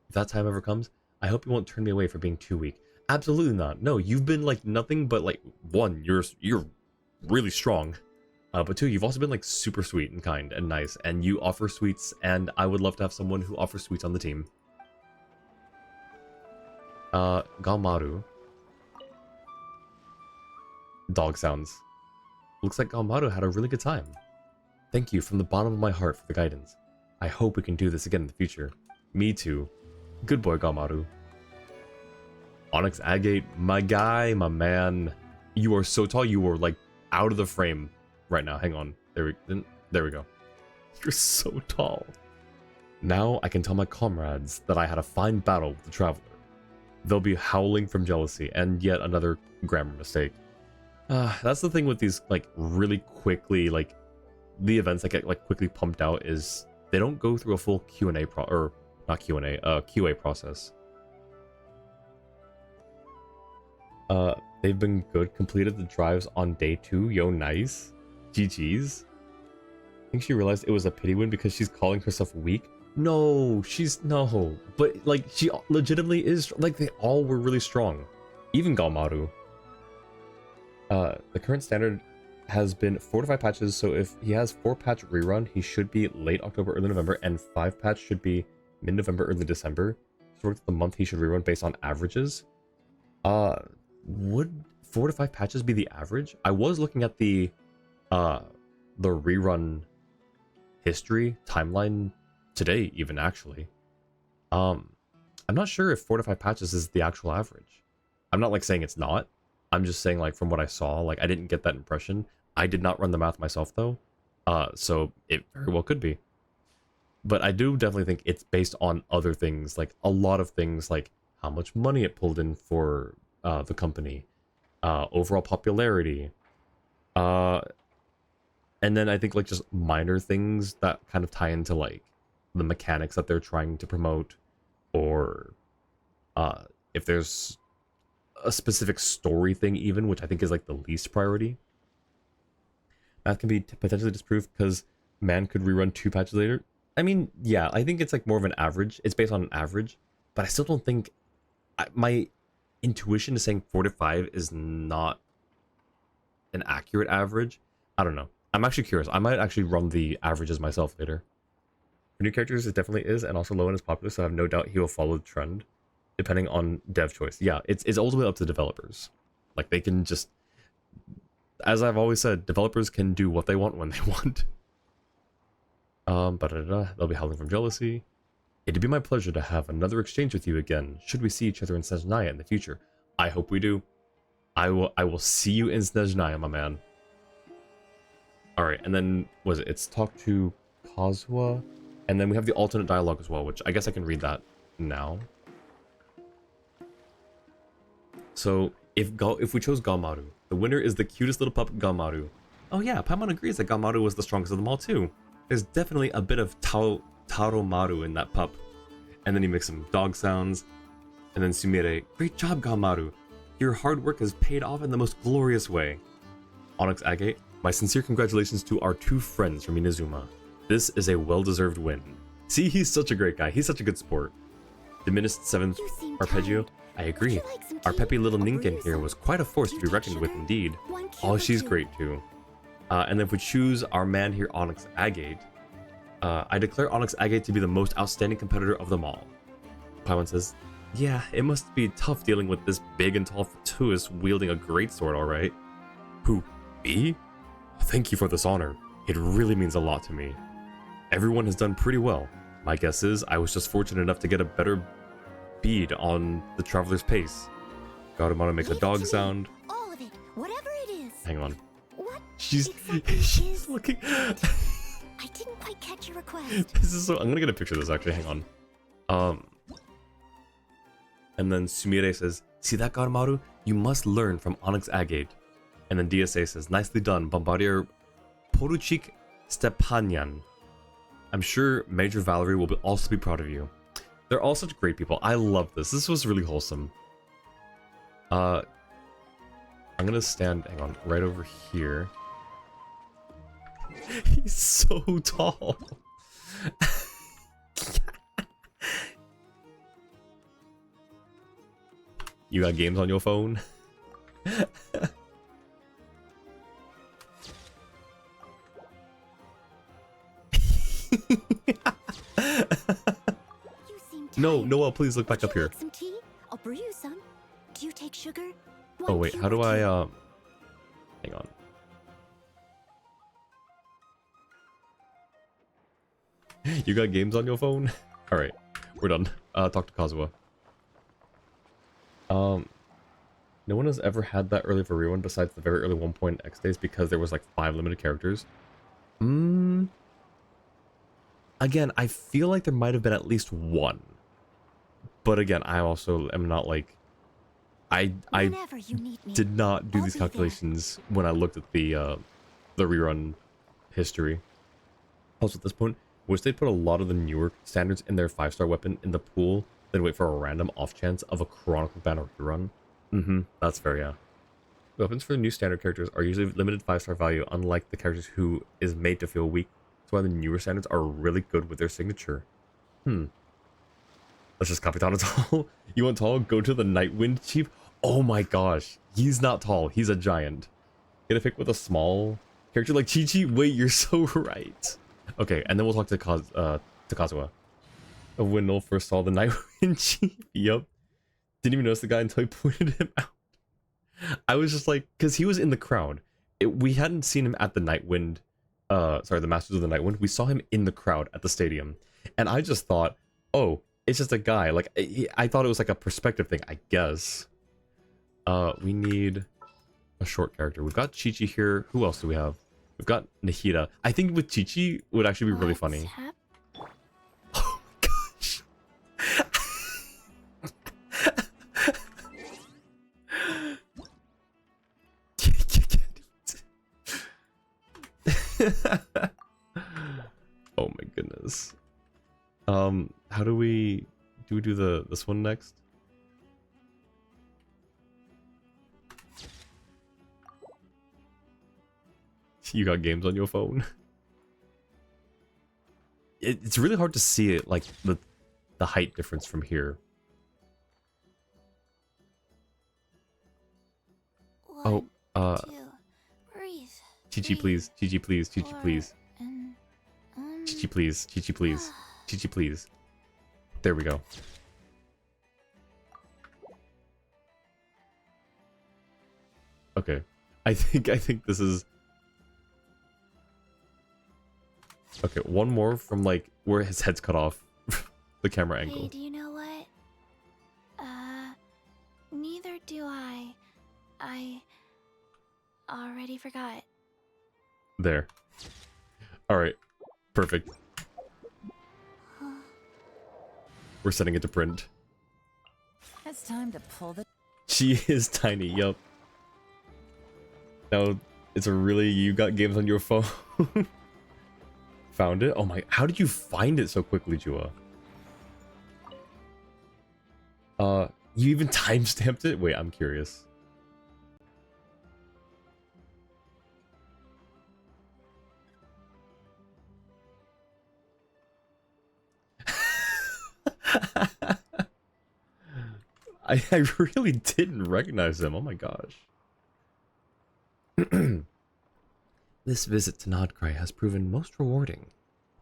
If that time ever comes, I hope you won't turn me away for being too weak. Absolutely not. No, you've been like nothing but like, one, you're really strong. But two, you've also been like super sweet and kind and nice, and you offer sweets, and I would love to have someone who offers sweets on the team. Galmaru. Dog sounds. Looks like Galmaru had a really good time. Thank you from the bottom of my heart for the guidance. I hope we can do this again in the future. Me too. Good boy, Galmaru. Onyx Agate, my guy, my man. You are so tall, you were like out of the frame right now. Hang on. There we go. You're so tall. Now I can tell my comrades that I had a fine battle with the Traveler. They'll be howling from jealousy, and yet another grammar mistake. That's the thing with these, like, really quickly, like, the events that get, like, quickly pumped out is they don't go through a full Q&A QA process. They've been good. Completed the drives on day 2. Yo, nice. GG's. I think she realized it was a pity win because she's calling herself weak. No, she's no. But like she legitimately is like they all were really strong. Even Galmaru. The current standard has been 4 to 5 patches, so if he has 4 patch rerun, he should be late October, early November, and 5 patch should be mid-November, early December. So the month he should rerun based on averages. Would 4 to 5 patches be the average? I was looking at the rerun history timeline today, even actually. I'm not sure if 4 to 5 patches is the actual average. I'm not like saying it's not. I'm just saying like from what I saw, like I didn't get that impression. I did not run the math myself though, so it very well could be. But I do definitely think it's based on other things, like a lot of things, like how much money it pulled in for the company, overall popularity, and then I think like just minor things that kind of tie into like the mechanics that they're trying to promote, or if there's a specific story thing even, which I think is like the least priority. Math can be potentially disproved because man could rerun 2 patches later. I mean, yeah, I think it's like more of an average. It's based on an average, but I still don't think my intuition is saying 4 to 5 is not an accurate average. I don't know. I'm actually curious. I might actually run the averages myself later. For new characters, it definitely is, and also Lowen is popular, so I have no doubt he will follow the trend, depending on dev choice. Yeah, it's ultimately up to developers. Like they can just, as I've always said, developers can do what they want when they want. They'll be howling from jealousy. It'd be my pleasure to have another exchange with you again. Should we see each other in Snezhnaya in the future? I hope we do. I will see you in Snezhnaya, my man. Alright, and then it's talk to Kazuha, and then we have the alternate dialogue as well, which I guess I can read that now. So if we chose Galmaru, the winner is the cutest little pup Galmaru. Oh yeah, Paimon agrees that Galmaru was the strongest of them all too. There's definitely a bit of Taromaru in that pup. And then he makes some dog sounds. And then Sumire, great job Galmaru. Your hard work has paid off in the most glorious way. Onyx Agate, my sincere congratulations to our 2 friends from Inazuma. This is a well-deserved win. See, he's such a great guy. He's such a good sport. Diminished 7th Arpeggio. Tired. I agree. Like Our peppy little Ninkin here was quite a force to be reckoned with indeed. Oh, she's great too. And then if we choose our man here, Onyx Agate, I declare Onyx Agate to be the most outstanding competitor of them all. Paimon says, yeah, it must be tough dealing with this big and tall Fatuus wielding a greatsword, alright. Who, me? Thank you for this honor. It really means a lot to me. Everyone has done pretty well. My guess is I was just fortunate enough to get a better bead on the traveler's pace. Garumaru makes a dog sound. All of it, whatever it is. Hang on. What? She's She's looking. I didn't quite catch your request. This is so. I'm gonna get a picture of this actually. Hang on. And then Sumire says, "See that, Garumaru? You must learn from Onyx Agate." And then DSA says, "Nicely done, Bombardier Poruchik Stepanyan. I'm sure Major Valerie will also be proud of you." They're all such great people. I love this. This was really wholesome. I'm gonna stand, hang on, right over here. He's so tall. You got games on your phone? No, Noah, please look back up here. Like some tea? I'll brew you some. Do you take sugar? Oh wait, how do I hang on. You got games on your phone? Alright, we're done. Talk to Kazuha. No one has ever had that early of a rerun besides the very early 1.x days because there was like 5 limited characters. Again, I feel like there might have been at least 1. But again, I also am not like I did not do these calculations when I looked at the rerun history. Also at this point, wish they'd put a lot of the newer standards in their 5-star weapon in the pool, then wait for a random off chance of a Chronicle banner rerun. That's fair, yeah. Weapons for new standard characters are usually limited 5-star value, unlike the characters who is made to feel weak. That's why the newer standards are really good with their signature. Let's just copy Tana Tall. You want tall? Go to the Nightwind Chief. Oh my gosh. He's not tall. He's a giant. Get a pick with a small character like Chi-Chi? Wait, you're so right. Okay, and then we'll talk to Kazuha. When Noel first saw the Nightwind Chief. Yup. Didn't even notice the guy until he pointed him out. I was just like, because he was in the crowd. We hadn't seen him at the Nightwind, the Masters of the Nightwind. We saw him in the crowd at the stadium. And I just thought, oh, it's just a guy. Like, I thought it was like a perspective thing, I guess. We need a short character. We've got Chi-Chi here. Who else do we have? We've got Nahida. I think with Chi-Chi would actually be really funny. Oh my gosh. Oh my goodness. How do we do this one next? You got games on your phone? It's really hard to see it, like the height difference from here. One, Oh, two, breathe. Chi-Chi please, Chi-Chi please, Chi-Chi please. And, Chi-Chi please, Chi-Chi please, Chi-Chi please. There we go. Okay. I think this is... Okay, one more from like where his head's cut off. The camera angle. Hey, do you know what? Neither do I. I already forgot. There. Alright. Perfect. We're setting it to print. It's time to pull the... She is tiny, yup. Now, it's a really... You got games on your phone? Found it? Oh my... How did you find it so quickly, Jua? You even timestamped it? Wait, I'm curious. I really didn't recognize him. Oh my gosh. This visit to Nodcry has proven most rewarding.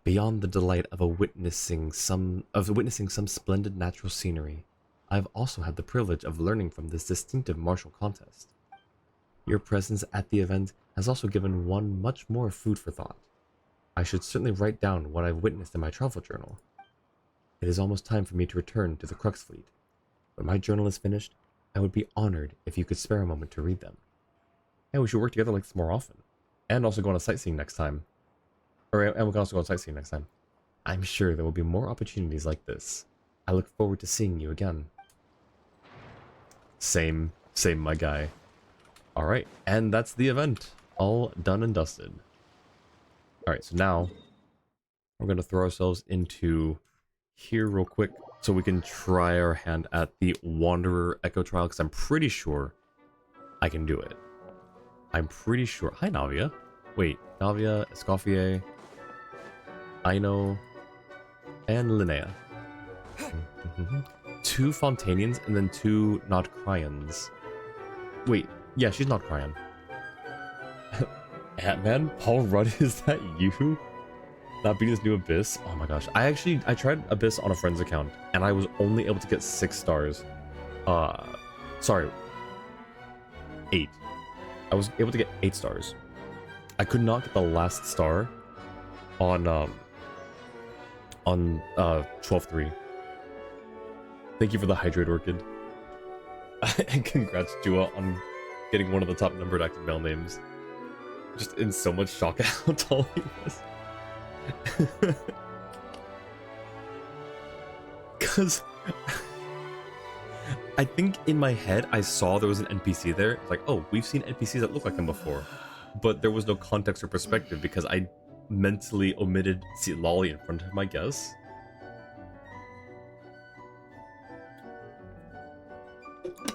Beyond the delight of witnessing some splendid natural scenery, I have also had the privilege of learning from this distinctive martial contest. Your presence at the event has also given one much more food for thought. I should certainly write down what I've witnessed in my travel journal. It is almost time for me to return to the Crux Fleet. When my journal is finished, I would be honored if you could spare a moment to read them. Yeah, we should work together like this more often. And also go on a sightseeing next time. And we can also go on sightseeing next time. I'm sure there will be more opportunities like this. I look forward to seeing you again. Same, my guy. Alright, and that's the event. All done and dusted. Alright, so now we're going to throw ourselves into here real quick so we can try our hand at the Wanderer Echo Trial, because I'm pretty sure I can do it. I'm pretty sure. Hi, Navia. Wait, Navia, Escoffier, Aino, and Linnea. 2 Fontanians and then 2 Nodcryans. Wait, yeah, she's Nodcryan. Ant-Man? Paul Rudd, is that you? Not beating this new Abyss? Oh my gosh. I tried Abyss on a friend's account, and I was only able to get 6 stars. Sorry. 8. I was able to get 8 stars. I could not get the last star on 12-3. Thank you for the Hydrate Orchid. And congrats, Jua, on getting one of the top numbered active male names. Just in so much shock at how tall he was. Because I think in my head I saw there was an NPC there. It's like, oh, we've seen NPCs that look like him before. But there was no context or perspective because I mentally omitted to see Lolly in front of him, I guess.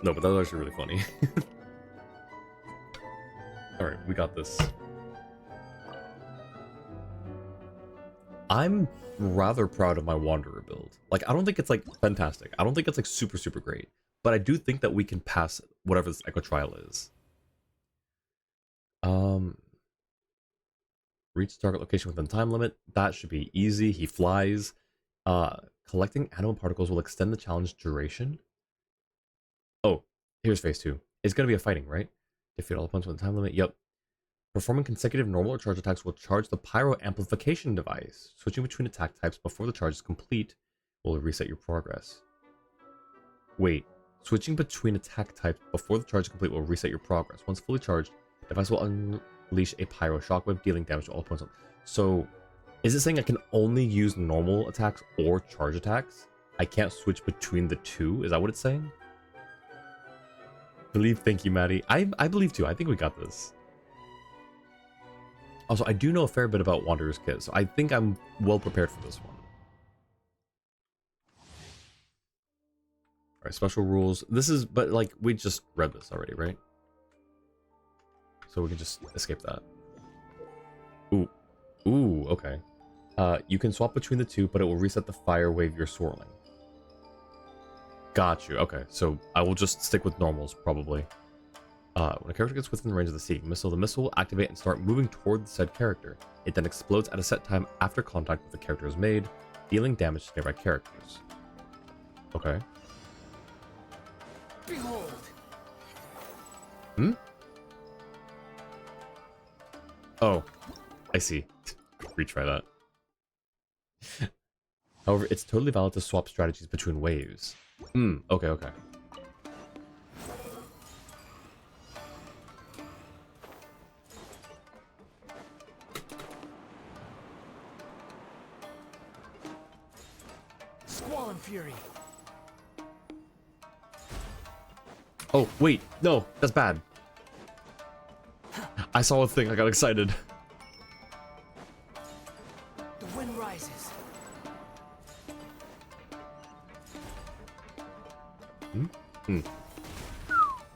No, but that was actually really funny. We got this. I'm rather proud of my Wanderer build. Like, I don't think it's like fantastic. I don't think it's like super, super great. But I do think that we can pass whatever this Echo Trial is. Reach target location within time limit. That should be easy. He flies. Collecting animal particles will extend the challenge duration. Oh, here's phase 2. It's gonna be a fighting, right? Defeat all opponents within time limit. Yep. Performing consecutive normal or charge attacks will charge the pyro amplification device. Switching between attack types before the charge is complete will reset your progress. Wait. Switching between attack types before the charge is complete will reset your progress. Once fully charged, the device will unleash a pyro shockwave, dealing damage to all opponents. So, is it saying I can only use normal attacks or charge attacks? I can't switch between the two? Is that what it's saying? Believe, thank you, Maddie. I believe too. I think we got this. Also, I do know a fair bit about Wanderer's Kit, so I think I'm well prepared for this one. Alright, special rules. This is, but like, we just read this already, right? So we can just escape that. Ooh. Ooh, okay. You can swap between the two, but it will reset the fire wave you're swirling. Got you. Okay, so I will just stick with normals, probably. When a character gets within the range of the seeing missile, the missile will activate and start moving toward the said character. It then explodes at a set time after contact with the character is made, dealing damage to nearby characters. Okay. Behold. Hmm? Oh, I see. Retry that. However, it's totally valid to swap strategies between waves. Okay, okay. Squall and Fury. Oh, wait, no, that's bad. I saw a thing, I got excited. The wind rises.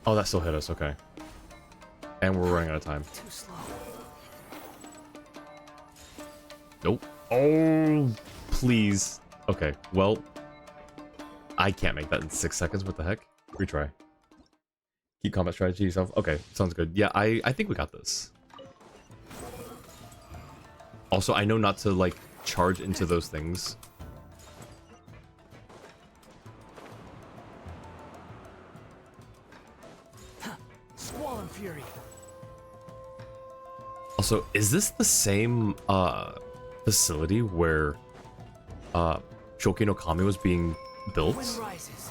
Oh, that still hit us, okay. And we're running out of time. Too slow. Nope. Oh, please. Okay, well, I can't make that in 6 seconds. What the heck? Retry. Keep combat strategy yourself. Okay, sounds good. Yeah, I think we got this. Also, I know not to, like, charge into those things. Squall and Fury. Also, is this the same facility where Shoki no Kami was being built? Wind rises.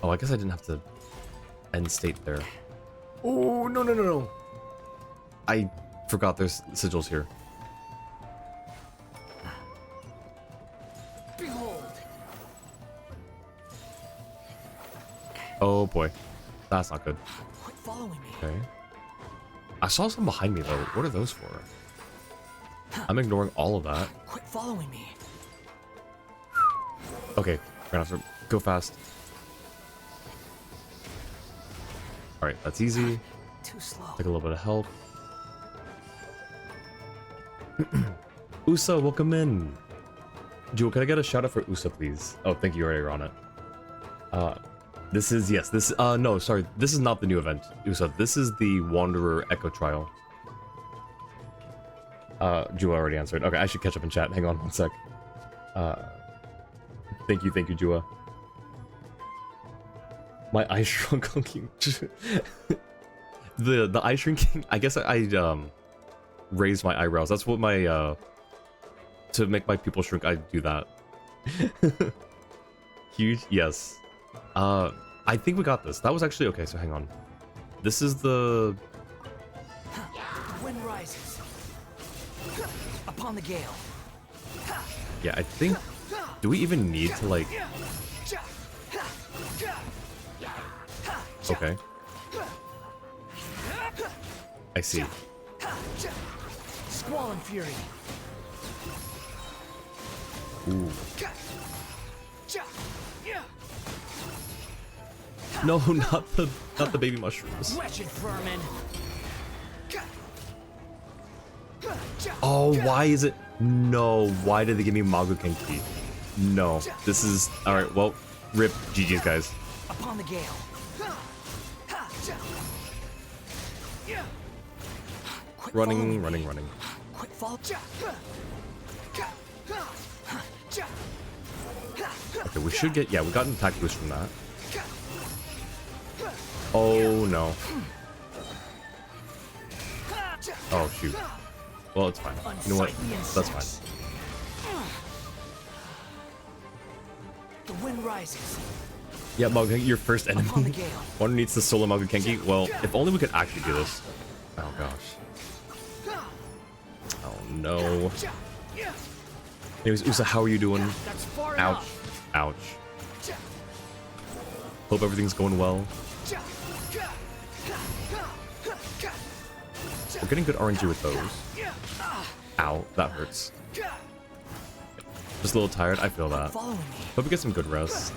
Oh, I guess I didn't have to end state there. Oh, no, no, no, no. I forgot there's sigils here. Behold. Oh boy. That's not good. Quit following me. Okay. I saw some behind me though. What are those for? I'm ignoring all of that. Quit following me. Okay, Grandmaster, go fast. Alright, that's easy. Too slow. Take a little bit of health. Usa, welcome in. Jewel, can I get a shout out for Usa, please? Oh, thank you, already on it. This is, yes, this, no, sorry, this is not the new event, Usa. This is the Wanderer Echo Trial. Jewel already answered. Okay, I should catch up in chat. Hang on one sec. Thank you, Jua. My eye shrunk on King. the eye shrinking. I guess I raised my eyebrows. That's what my to make my pupil shrink. I do that. Huge. Yes. I think we got this. That was actually okay. So hang on. This is the. The wind rises. Upon the gale. Yeah, I think. Do we even need to like? Okay. I see. Squall and Fury. Ooh. No, not the baby mushrooms. Wretched vermin. Oh, why is it? No, why did they give me Mago Kenki? No, this is... Alright, well, rip. GG's, guys. Upon the gale. Quick Running, follow me. running. Quick fall. Okay, we should get... Yeah, we got an attack boost from that. Oh, no. Oh, shoot. Well, it's fine. You know what? That's fine. The wind rises. Yeah, Mago Kenki, your first Upon the enemy. gale. One needs to solo Mago Kenki. Well, if only we could actually do this. Oh, gosh. Oh, no. Anyways, Usa, how are you doing? That's far Ouch. enough. Ouch. Hope everything's going well. We're getting good RNG with those. Ow, that hurts. Just a little tired, I feel that. Following me. Hope you get some good rest.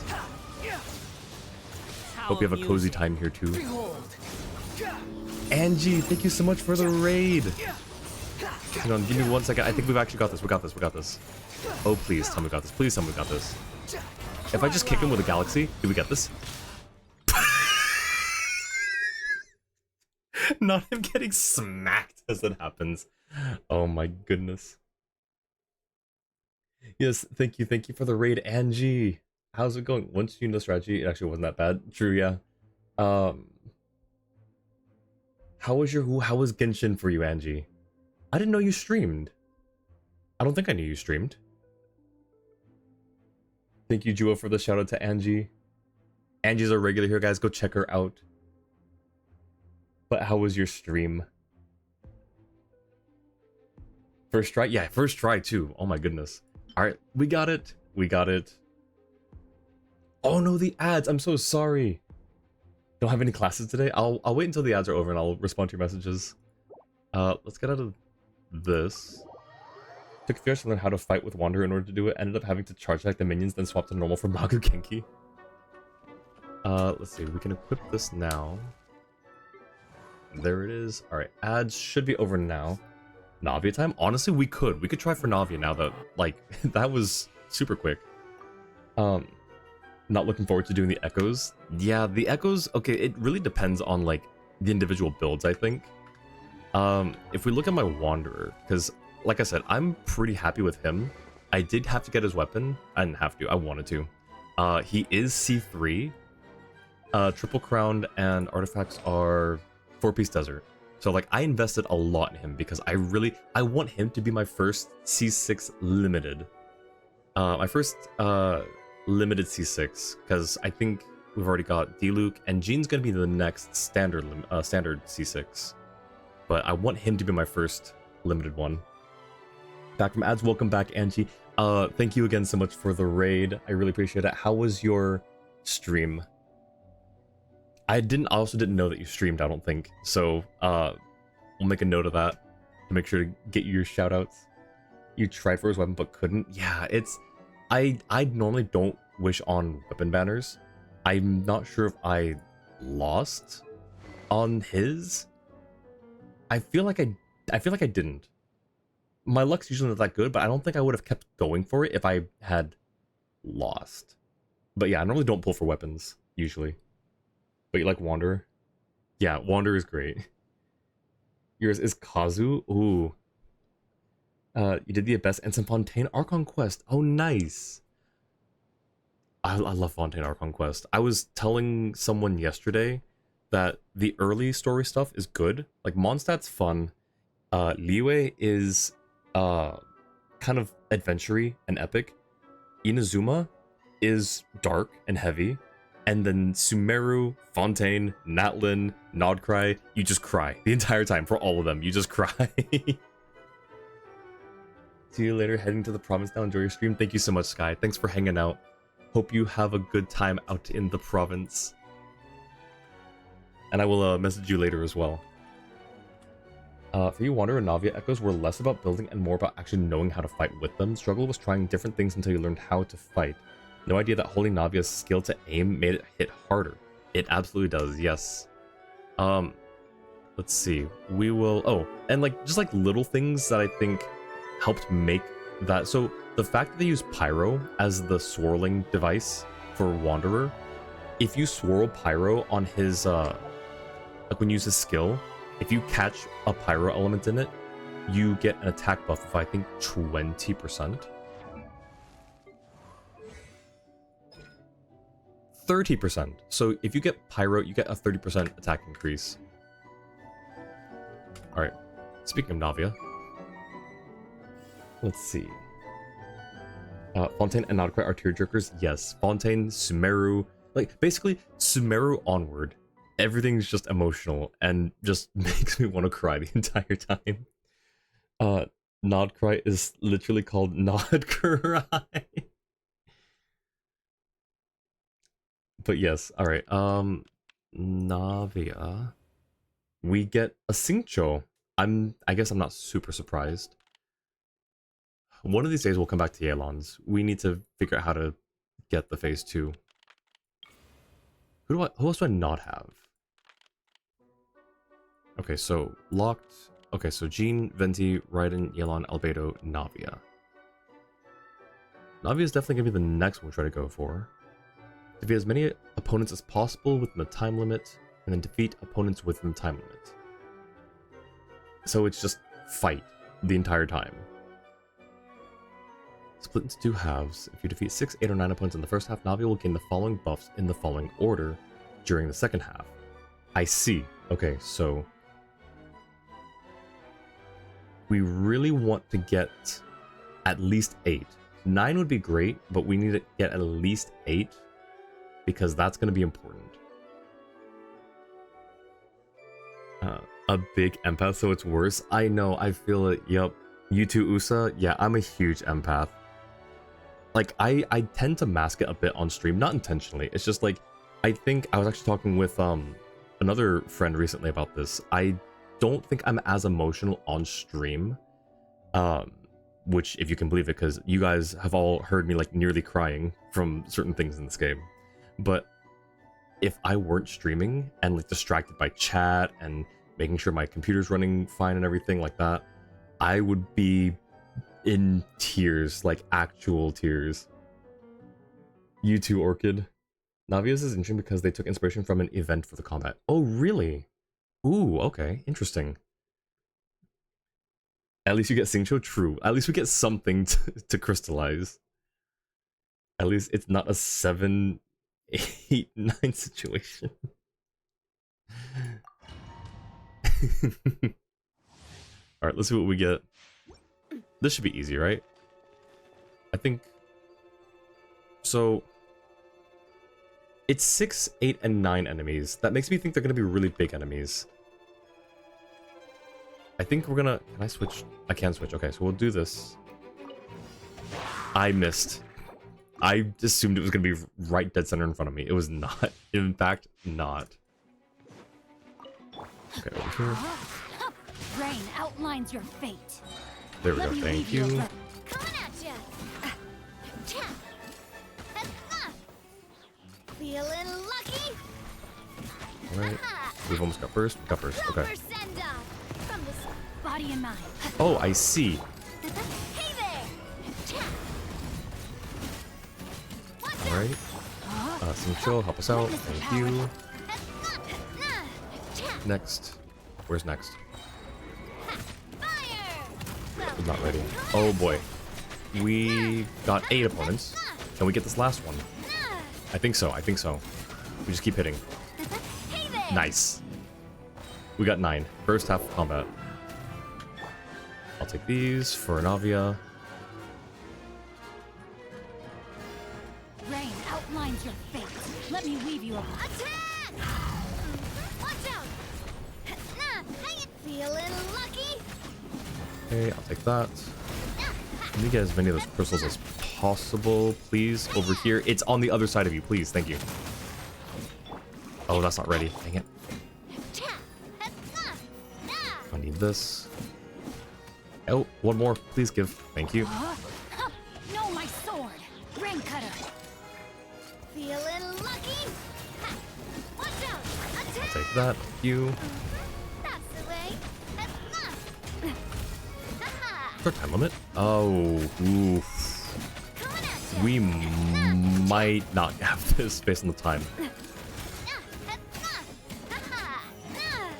Hope you have a cozy time here too. Behold. Angie, thank you so much for the raid. Hang on, give me 1 second. I think we've actually got this. We got this. We got this. Oh, please tell me we got this. Please tell me we got this. If I just kick him with a galaxy, do we get this? Not him getting smacked as it happens. Oh my goodness. Yes, thank you for the raid, Angie. How's it going? Once you know the strategy, it actually wasn't that bad. True, yeah. How was Genshin for you, Angie? I didn't know you streamed. I don't think I knew you streamed. Thank you, Jua, for the shout out to Angie. Angie's a regular here, guys. Go check her out. But how was your stream? First try? Yeah, first try too. Oh my goodness. Alright, we got it. We got it. Oh no, the ads. I'm so sorry. Don't have any classes today. I'll wait until the ads are over and I'll respond to your messages. Let's get out of this. Took a few hours to learn how to fight with Wanderer in order to do it. Ended up having to charge like the minions, then swap to normal for Mago Kenki. Let's see. We can equip this now. There it is. Alright, ads should be over now. Navia time? Honestly, we could try for Navia now that, like, that was super quick. Not looking forward to doing the echoes. Yeah, the echoes, okay, it really depends on, like, the individual builds, I think. If we look at my Wanderer, because, like I said, I'm pretty happy with him. I did have to get his weapon. I didn't have to, I wanted to. He is C3. Triple Crowned and artifacts are 4-piece desert. So like I invested a lot in him because I want him to be my first C6 limited. My first limited C6, because I think we've already got Diluc and Jean's gonna be the next standard C6. But I want him to be my first limited one. Back from ads, welcome back, Angie. Thank you again so much for the raid. I really appreciate it. How was your stream? I also didn't know that you streamed, I don't think. So, we'll make a note of that to make sure to get you your shoutouts. You tried for his weapon but couldn't? Yeah, it's... I normally don't wish on weapon banners. I'm not sure if I lost on his. I feel like I didn't. My luck's usually not that good, but I don't think I would have kept going for it if I had lost. But yeah, I normally don't pull for weapons, usually. But you like Wanderer? Yeah, Wanderer is great. Yours is Kazu? Ooh. You did the Abyss and some Fontaine Archon Quest. Oh, nice. I love Fontaine Archon Quest. I was telling someone yesterday that the early story stuff is good. Like, Mondstadt's fun. Liyue is kind of adventure-y and epic. Inazuma is dark and heavy. And then Sumeru, Fontaine, Natlin, Nodcry, you just cry the entire time for all of them. You just cry. See you later, heading to the province now. Enjoy your stream. Thank you so much, Sky. Thanks for hanging out. Hope you have a good time out in the province. And I will message you later as well. For you, Wanderer and Navia echoes were less about building and more about actually knowing how to fight with them. Struggle was trying different things until you learned how to fight. No idea that holding Navia's skill to aim made it hit harder. It absolutely does, yes. Let's see. We will... Oh, and like just like little things that I think helped make that. So the fact that they use Pyro as the swirling device for Wanderer, if you swirl Pyro on his, like when you use his skill, if you catch a Pyro element in it, you get an attack buff of, I think, 20%. 30%. So if you get Pyro, you get a 30% attack increase. Alright. Speaking of Navia. Let's see. Fontaine and Nautical are tearjerkers? Yes. Fontaine, Sumeru. Like, basically, Sumeru onward. Everything's just emotional and just makes me want to cry the entire time. Nod Cry is literally called Nod Cry. But yes, alright. Navia. We get a Xingqiu. I guess I'm not super surprised. One of these days we'll come back to Yelan's. We need to figure out how to get the phase 2. Who else do I not have? Okay, so locked. Okay, so Jean, Venti, Raiden, Yelan, Albedo, Navia. Navia is definitely gonna be the next one we try to go for. Defeat as many opponents as possible within the time limit, and then defeat opponents within the time limit. So it's just fight the entire time. Split into 2 halves. If you defeat 6, 8, or 9 opponents in the first half, Navia will gain the following buffs in the following order during the second half. I see. Okay, so we really want to get at least 8. 9 would be great, but we need to get at least 8 because that's going to be important. A big empath, so it's worse. I know, I feel it. Yup. You too, Usa? Yeah, I'm a huge empath. Like, I tend to mask it a bit on stream, not intentionally. It's just like, I think I was actually talking with another friend recently about this. I don't think I'm as emotional on stream, which, if you can believe it, because you guys have all heard me like nearly crying from certain things in this game. But if I weren't streaming and like distracted by chat and making sure my computer's running fine and everything like that, I would be in tears, like actual tears. You too, Orchid. Navia's is interesting because they took inspiration from an event for the combat. Oh, really? Ooh, okay, interesting. At least you get Xingqiu, true. At least we get something to crystallize. At least it's not a 7, 8, 9 situation. Alright, let's see what we get. This should be easy, right? I think... So... It's 6, 8, and 9 enemies. That makes me think they're gonna be really big enemies. I think we're gonna... Can I switch? I can switch. Okay, so we'll do this. I missed. I assumed it was gonna be right dead center in front of me. It was not. In fact, not. Okay, over here. Rain outlines your fate. There we go, thank you. Coming at ya. Feeling lucky. Alright. We've almost got first. We got first. Okay. From this body and mind. Oh, I see. Hey there. Alright. Xingqiu, help us out. Thank you. Next. Where's next? I'm not ready. Oh boy. We got 8 opponents. Can we get this last one? I think so. I think so. We just keep hitting. Nice. We got 9. First half of combat. I'll take these for Navia. Rain outlines your fate. Let me weave you a attack. Watch out. Feeling lucky. Okay, I'll take that. Let me get as many of those crystals as possible, please. Over here. It's on the other side of you, please. Thank you. Oh, that's not ready. Dang it. I need this. Oh, one more. Please give. Thank you. No, my sword. Rain cutter. Feeling lucky. Watch out. I'll take that. Thank you. That's the way. What's our time limit? Oh, oof. We might not have this based on the time.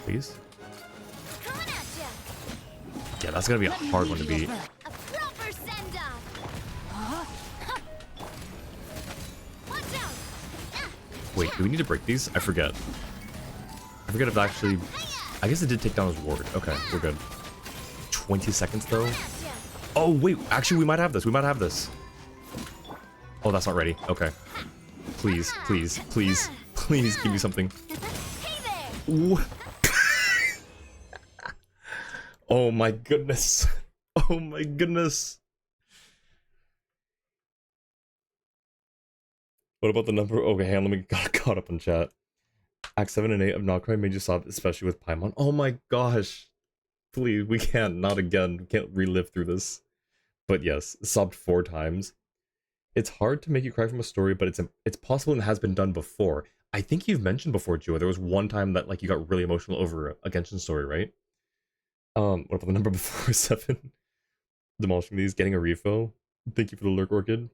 Please? Yeah, that's gonna be a hard one to beat. Wait, do we need to break these? I forget. I forget if it actually... I guess it did take down his ward. Okay, we're good. 20 seconds though? Oh, wait. Actually, we might have this. We might have this. Oh, that's not ready. Okay. Please, please, please, please give me something. Ooh. Oh my goodness. Oh my goodness. What about the number? Okay, hang on, let me get caught up on chat. Act 7 and 8 of Not Cry made you sob, especially with Paimon. Oh my gosh. Please, we can't. Not again. We can't relive through this. But yes, sobbed 4 times. It's hard to make you cry from a story, but it's possible and has been done before. I think you've mentioned before, Jua, there was one time that like you got really emotional over a Genshin story, right? What about the number before 7? Demolishing these, getting a refill. Thank you for the lurk, Orchid.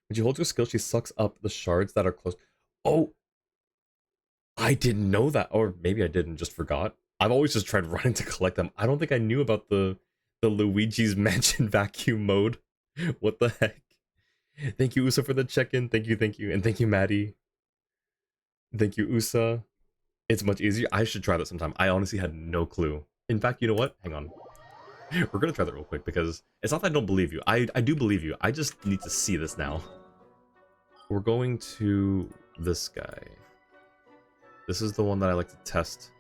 When she holds her skill, she sucks up the shards that are close. Oh! I didn't know that, or maybe I didn't, just forgot. I've always just tried running to collect them. I don't think I knew about the Luigi's Mansion vacuum mode. What the heck? Thank you, Usa, for the check-in. Thank you, and thank you, Maddie. Thank you, Usa. It's much easier. I should try that sometime. I honestly had no clue. In fact, you know what? Hang on. We're gonna try that real quick because it's not that I don't believe you. I do believe you. I just need to see this now. We're going to this guy. This is the one that I like to test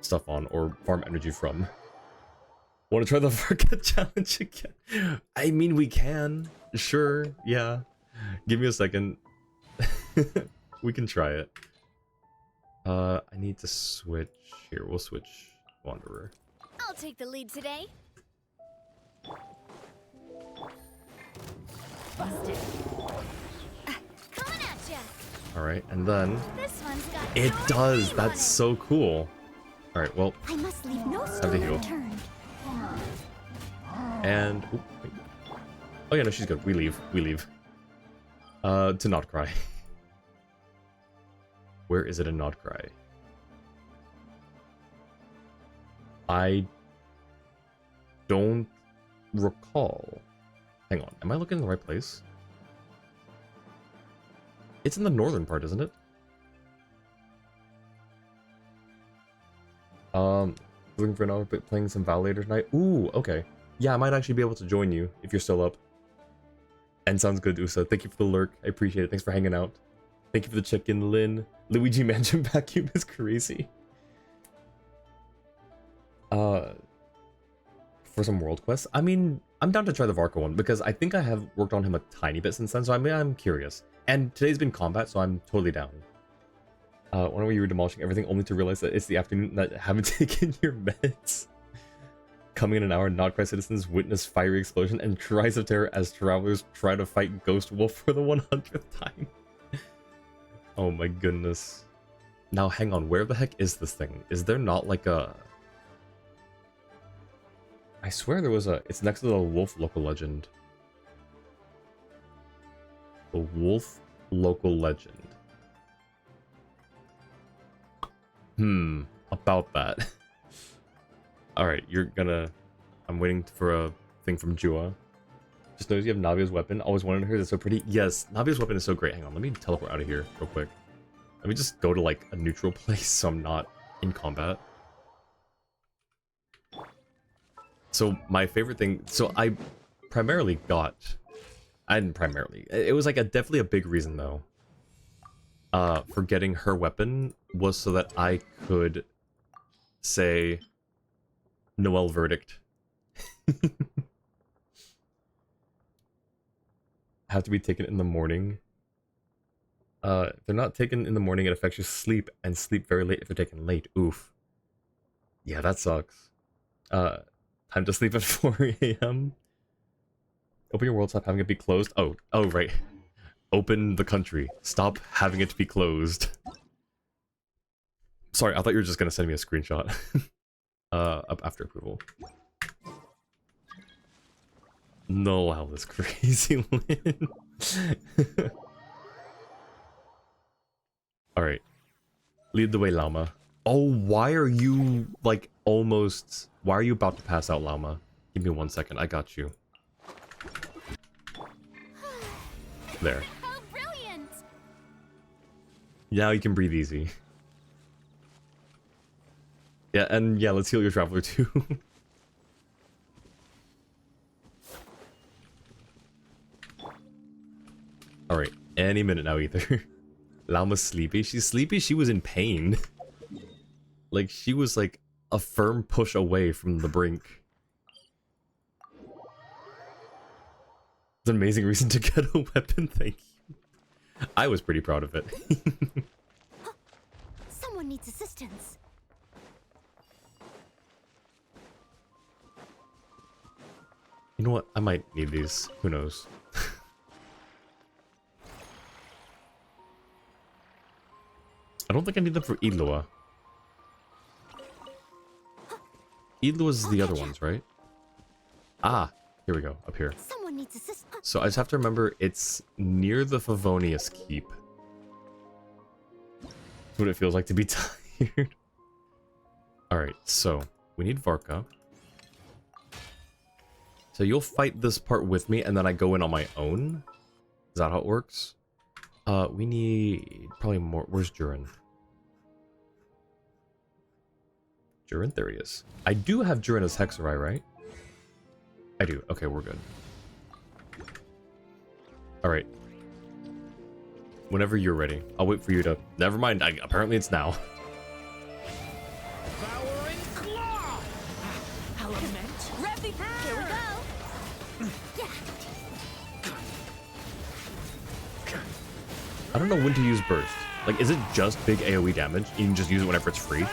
stuff on or farm energy from. Want to try the Varka challenge again? I mean, we can. Sure, yeah. Give me a second. We can try it. I need to switch. Here, we'll switch Wanderer. I'll take the lead today. Busted. Coming at ya. Alright, and then... This one's got It no does! anyone. That's so cool! Alright, well... I must leave no Have to stone heal. unturned. And... Oop, wait. Oh yeah, no, she's good. We leave. We leave. To not cry. Where is it in not cry? I don't recall. Hang on, am I looking in the right place? It's in the northern part, isn't it? Looking for an hour, but playing some Val later tonight. Ooh, okay. Yeah, I might actually be able to join you if you're still up. And sounds good, Usa. Thank you for the lurk. I appreciate it. Thanks for hanging out. Thank you for the check-in, Lynn. Luigi Mansion vacuum is crazy. For some world quests, I mean, I'm down to try the Varka one because I think I have worked on him a tiny bit since then, so I'm curious. And today's been combat, so I'm totally down. When you were demolishing everything, only to realize that it's the afternoon that haven't taken your meds. Coming in an hour, Not Cry citizens witness fiery explosion and cries of terror as travelers try to fight Ghost Wolf for the 100th time. Oh my goodness. Now hang on, where the heck is this thing? Is there not like a... I swear there was a... It's next to the Wolf local legend. The Wolf local legend. About that. Alright, you're gonna... I'm waiting for a thing from Jua. Just notice you have Navia's weapon. Always wanted her. That's so pretty. Yes, Navia's weapon is so great. Hang on, let me teleport out of here real quick. Let me just go to like a neutral place so I'm not in combat. So my favorite thing... So I primarily got... I didn't primarily. It was like definitely a big reason though. For getting her weapon was so that I could say Noel verdict. Have to be taken in the morning. If they're not taken in the morning, it affects your sleep, and sleep very late if they're taken late. Oof. Yeah, that sucks. Time to sleep at 4 a.m. Open your world, stop having it be closed. Oh, right. Open the country. Stop having it be closed. Sorry, I thought you were just gonna send me a screenshot. Up after approval. No, wow, that's crazy, Lynn. Alright. Lead the way, Llama. Oh, why are you, like, almost... Why are you about to pass out, Llama? Give me 1 second, I got you. There. How brilliant! Now you can breathe easy. Yeah, and yeah, let's heal your traveler too. Alright, any minute now either. Llama's sleepy. She's sleepy, she was in pain. Like, she was like a firm push away from the brink. It's an amazing reason to get a weapon, thank you. I was pretty proud of it. Someone needs assistance. You know what? I might need these. Who knows? I don't think I need them for Idlua. Idlua's the other ones, right? Ah, here we go. Up here. Someone needs assistance. So I just have to remember it's near the Favonius Keep. That's what it feels like to be tired. Alright, so we need Varka. So you'll fight this part with me and then I go in on my own? Is that how it works? We need probably more. Where's Jurin? Jurin? There he is. I do have Jurin as Hexerai, right? I do. Okay, we're good. Alright. Whenever you're ready. I'll wait for you to... Never mind. Apparently it's now. Devouring claw! Element. Here we go. I don't know when to use burst. Like, is it just big AoE damage? You can just use it whenever it's free?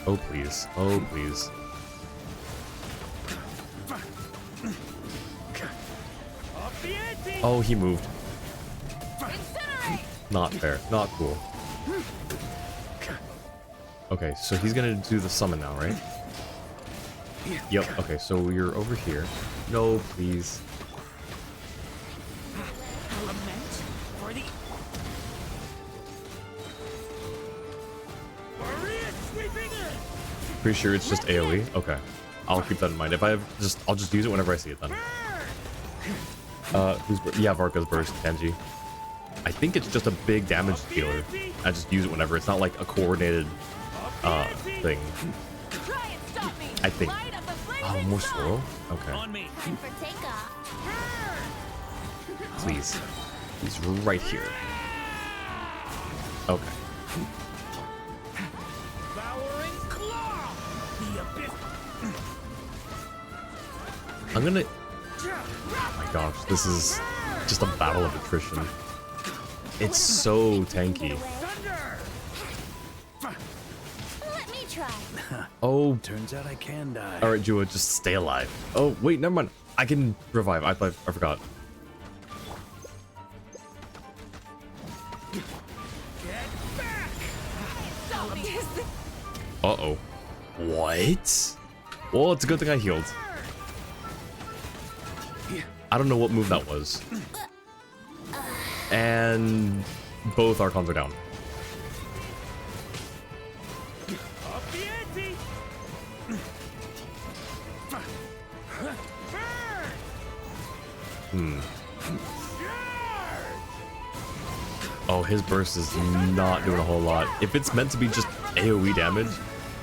Oh, please. Oh, please. Oh, he moved. Not fair. Not cool. Okay, so he's gonna do the summon now, right? Yep, okay, so you're over here. No, please. Pretty sure it's just AoE? Okay. I'll keep that in mind. If I have I'll just use it whenever I see it then. Yeah, Varka's burst, Kenji. I think it's just a big damage dealer. I just use it whenever. It's not like a coordinated thing. I think. Oh, more swirl? Okay. For takeoff. Please. He's right here. Okay. I'm gonna... Oh my gosh, this is just a battle of attrition. It's so tanky. Let me try. Oh, Turns out I can die. alright, Jua, just stay alive. Oh, wait, never mind. I can revive. I forgot. Uh-oh. What? Well, it's a good thing I healed. I don't know what move that was. And both Archons are down. Oh, his burst is not doing a whole lot. If it's meant to be just AoE damage,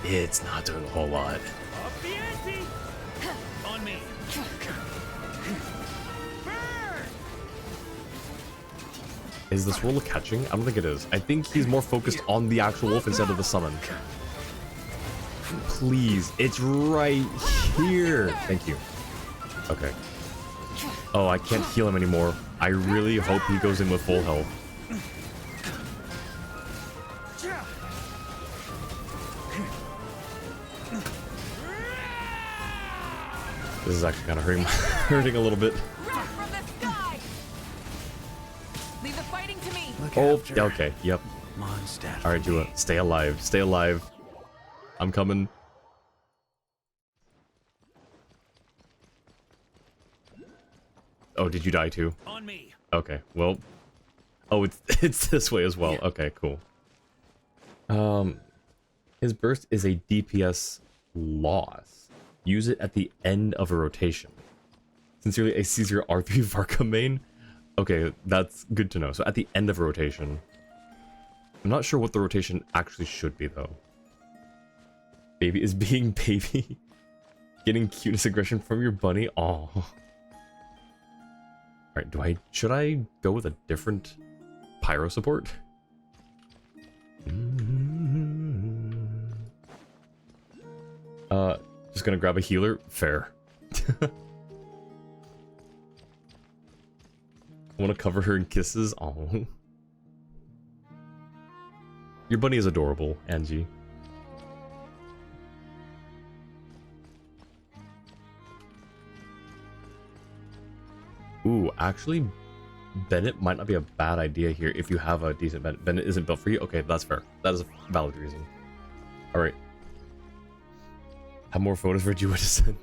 it's not doing a whole lot. Is this roll catching? I don't think it is. I think he's more focused on the actual wolf instead of the summon. Please, it's right here. Thank you. Okay. Oh, I can't heal him anymore. I really hope he goes in with full health. This is actually kind of hurting a little bit. Oh, yeah, okay, yep. Alright, Jua, stay alive, stay alive. I'm coming. Oh, did you die too? On me. Okay, well. Oh, it's this way as well. Okay, cool. His burst is a DPS loss. Use it at the end of a rotation. Sincerely, a Caesar R3 Varka main. Okay, that's good to know. So at the end of a rotation. I'm not sure what the rotation actually should be though. Baby is being baby. Getting cuteness aggression from your bunny. Aw. Alright, should I go with a different pyro support? Just gonna grab a healer? Fair. I wanna cover her in kisses? Oh. Your bunny is adorable, Angie. Ooh, actually, Bennett might not be a bad idea here if you have a decent Bennett. Bennett isn't built for you? Okay, that's fair. That is a valid reason. Alright. Have more photos for Jua to send.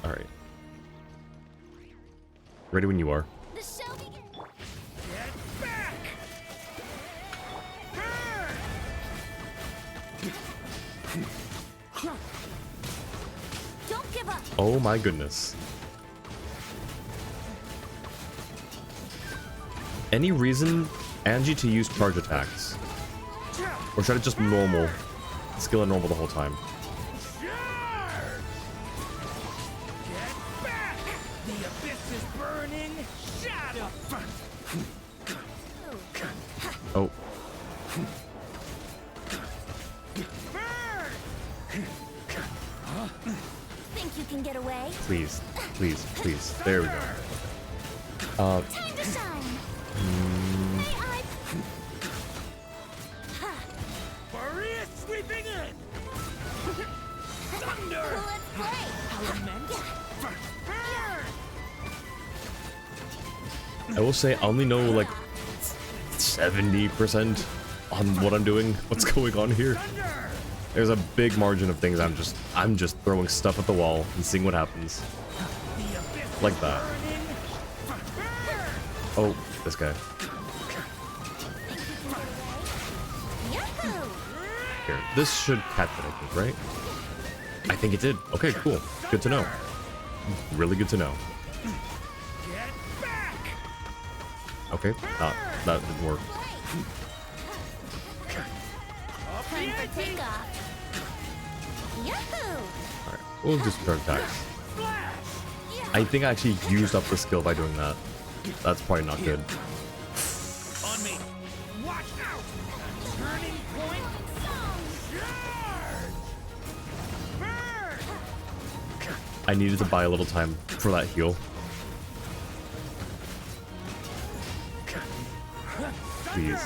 Alright. Ready when you are. The show begins. Get back! Don't give up. Oh my goodness. Any reason, Angie, to use charge attacks? Or should I just normal? Skill and normal the whole time? Get back! The abyss is burning. Shut up! Oh. Think you can get away? Please. Please. Please. There we go. Time to shine. May I? Maria sweeping in! Thunder! Let's play. Element? I will say I only know like 70% on what I'm doing, what's going on here. There's a big margin of things I'm just throwing stuff at the wall and seeing what happens. Like that. Oh, this guy. Yahoo! Here. This should catch it, I think, right? I think it did. Okay, cool. Good to know. Really good to know. Get back! Okay, that didn't work. Time for takeoff. Yahoo! Alright, we'll just charge attacks. Flash! I think I actually used up the skill by doing that. That's probably not good. On me! Watch out! Turning point! Charge! I needed to buy a little time for that heal. Please.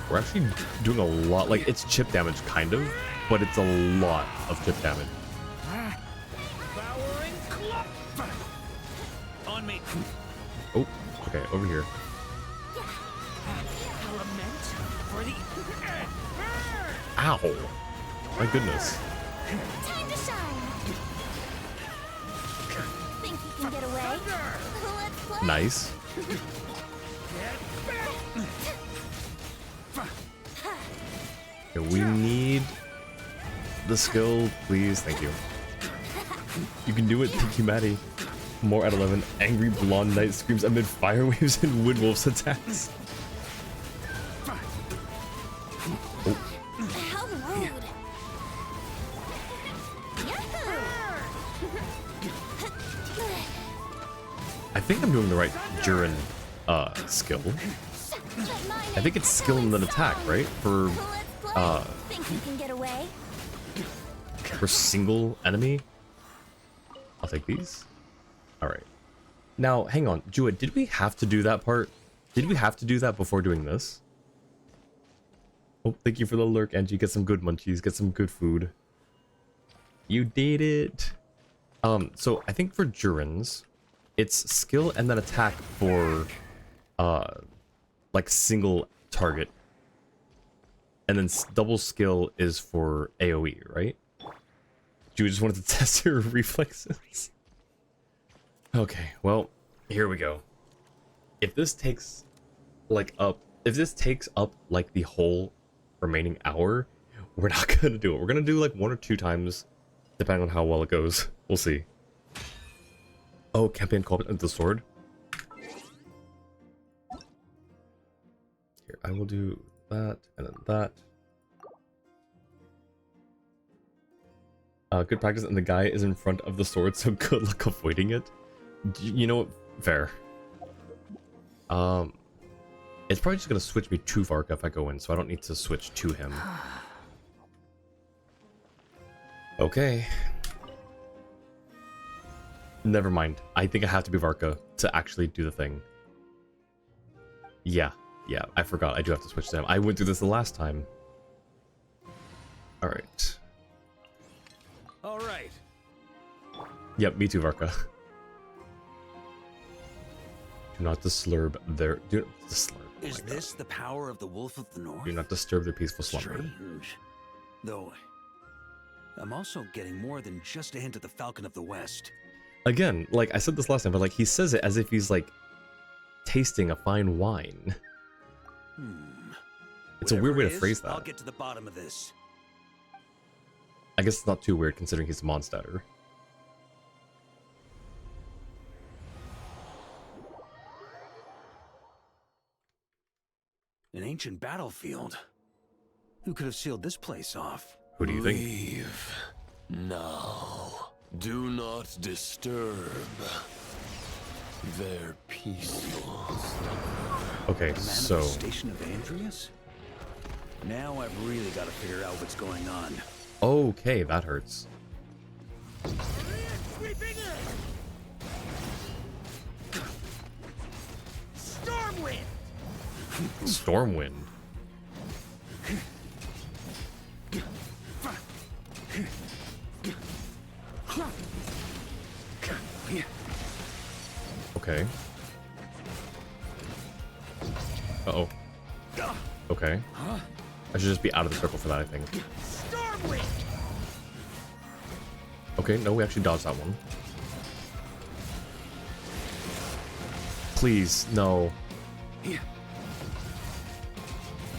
We're actually doing a lot, like it's chip damage kind of, but it's a lot of chip damage. Powering club! On me! Oh, okay, over here. Element for the... Ow! My goodness. Time to shine. Think you can get away? Let's play. Nice. Okay, we need the skill, please. Thank you. You can do it. Thank you, Maddie. More at 11. Angry blonde knight screams amid fire waves and wood wolf's attacks. Oh, How rude. Yahoo! I think I'm doing the right Durin skill. I think it's skill and then attack, right? For Think you can get away? single enemy. I'll take these. Alright. Now, hang on. Jua, did we have to do that part? Did we have to do that before doing this? Oh, thank you for the lurk, Angie. Get some good munchies. Get some good food. You did it. So I think for Durins, it's skill and then attack for, like single target. And then double skill is for AoE, right? You just wanted to test your reflexes? Okay, well, here we go. If this takes like like the whole remaining hour, we're not gonna do it. We're gonna do like 1 or 2 times, depending on how well it goes. We'll see. Oh, campaign called the sword. Here, I will do that and then that. Good practice, and the guy is in front of the sword, so good luck avoiding it. You know what? Fair. It's probably just gonna switch me to Varka if I go in, so I don't need to switch to him. Okay. Never mind. I think I have to be Varka to actually do the thing. Yeah, I forgot. I do have to switch to him. I went through this the last time. Alright. Alright. Yep, me too, Varka. Do not disturb their... Do not disturb. Oh Is this the power of the Wolf of the North? Do not disturb their peaceful slumber. Strange. Though, I'm also getting more than just a hint of the Falcon of the West. Again, like I said this last time, but like he says it as if he's like tasting a fine wine. It's a weird way to phrase that. I'll get to the bottom of this. I guess it's not too weird considering he's a Mondstatter. An ancient battlefield. Who could have sealed this place off? Who do you think? Leave now. Do not disturb their peaceful slumber. Okay, The so manifestation of Andreas? Now I've really got to figure out what's going on. okay, that hurts. Stormwind! Stormwind. Okay. Uh-oh. Okay. I should just be out of the circle for that, I think. Stormwind! Okay, no, we actually dodged that one. Please, no.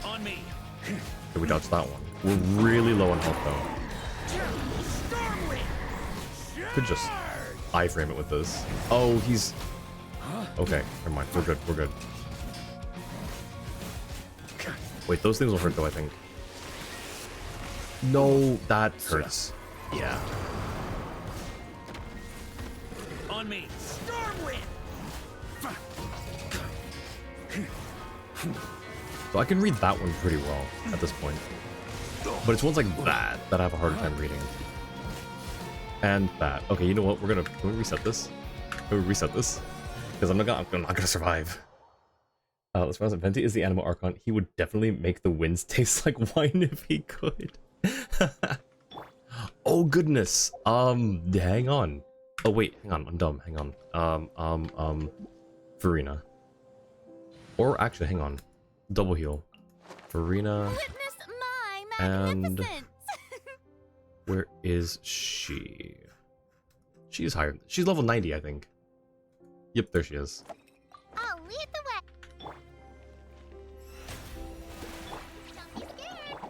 On me. Okay, we dodged that one. We're really low on health, though. Stormwind! Could just iframe it with this. Oh, he's... Okay, never mind. We're good, we're good. Wait, those things will hurt, though, I think. No, that hurts. Yeah. On me. Stormwind! So I can read that one pretty well at this point. But it's ones like that that I have a harder time reading. And that. Okay, you know what? Can we reset this? Can we reset this? Because I'm not gonna survive. Let's find out. Venti is the animal archon. He would definitely make the winds taste like wine if he could. Oh goodness. Hang on. Oh wait, hang on. I'm dumb. Hang on. Farina. Or actually, hang on. Double heal. Farina. Witness my And magnificence! where is she? She's higher. She's level 90, I think. Yep, there she is. I'll lead the way. Don't be scared.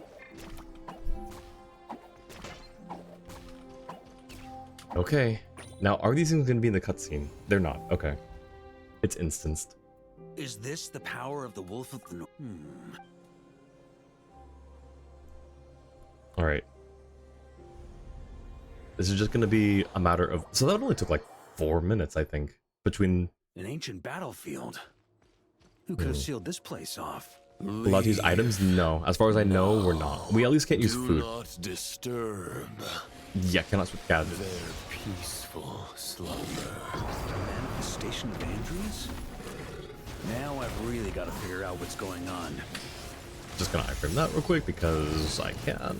Okay. Now, are these things going to be in the cutscene? They're not. Okay. It's instanced. Is this the power of the Wolf of the North? Alright. This is just going to be a matter of... So that only took like 4 minutes, I think. Between... An ancient battlefield. Who could have sealed this place off? allowed to use items? No. As far as I know, we're not. We at least can't use food. Do not disturb Yeah, cannot switch gadgets. their peaceful slumber. Manifestation of Andreas? Now I've really got to figure out what's going on. Just gonna iframe that real quick because I can.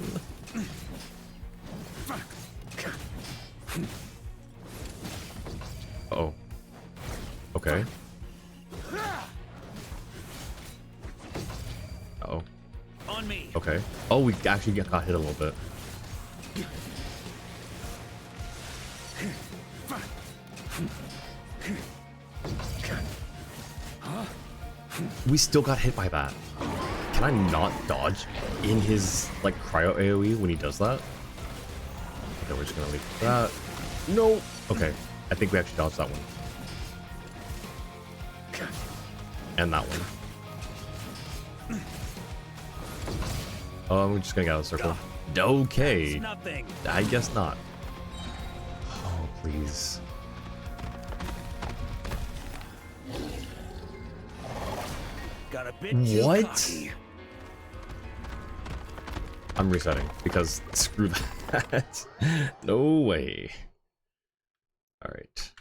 Uh-oh. Okay. On me. Okay. Okay. Oh, we actually got hit a little bit. We still got hit by that. Can I not dodge in his, like, cryo AoE when he does that? Okay, we're just gonna leave that. No! Okay, I think we actually dodged that one. And that one. Oh, we're just gonna get out of the circle. Okay. I guess not. Oh, please. Got a bit What? I'm resetting because screw that. No way. All right.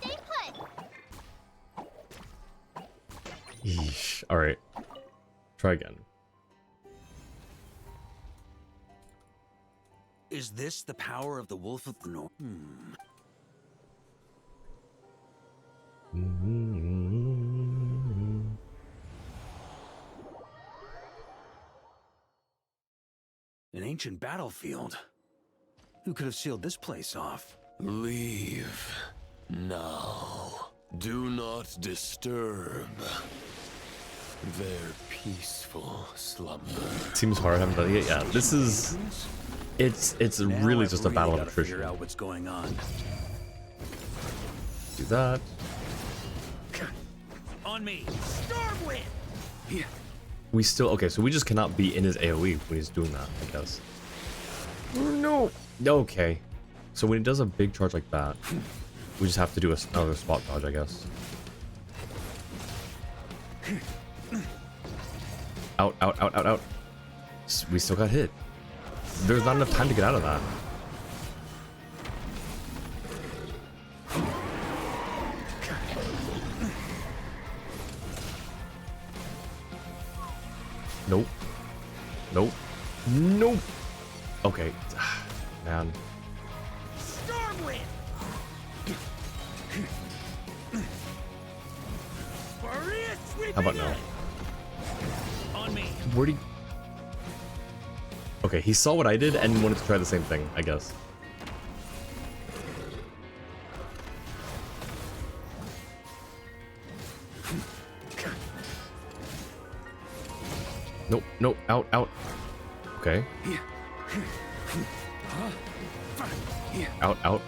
Stay put. Yeesh. All right. Try again. Is this the power of the Wolf of the North? An ancient battlefield. Who could have sealed this place off? Leave now. Do not disturb their peaceful slumber. Seems hard. I haven't done it yet. Yeah, this is. It's Now really I've just a battle of gotta figure attrition. out what's going on. Do that. On me. Stormwind. Yeah. We still okay. So we just cannot be in his AOE when he's doing that. I guess. No. Okay. So when he does a big charge like that, we just have to do another spot dodge, I guess. Out, out, out, out, out. We still got hit. There's not enough time to get out of that. Nope. Nope. Nope. Okay. Man. Stormwind. How about now? On me. Where'd he... Okay, he saw what I did and wanted to try the same thing, I guess. Nope, nope, out, out. Okay. Out, out.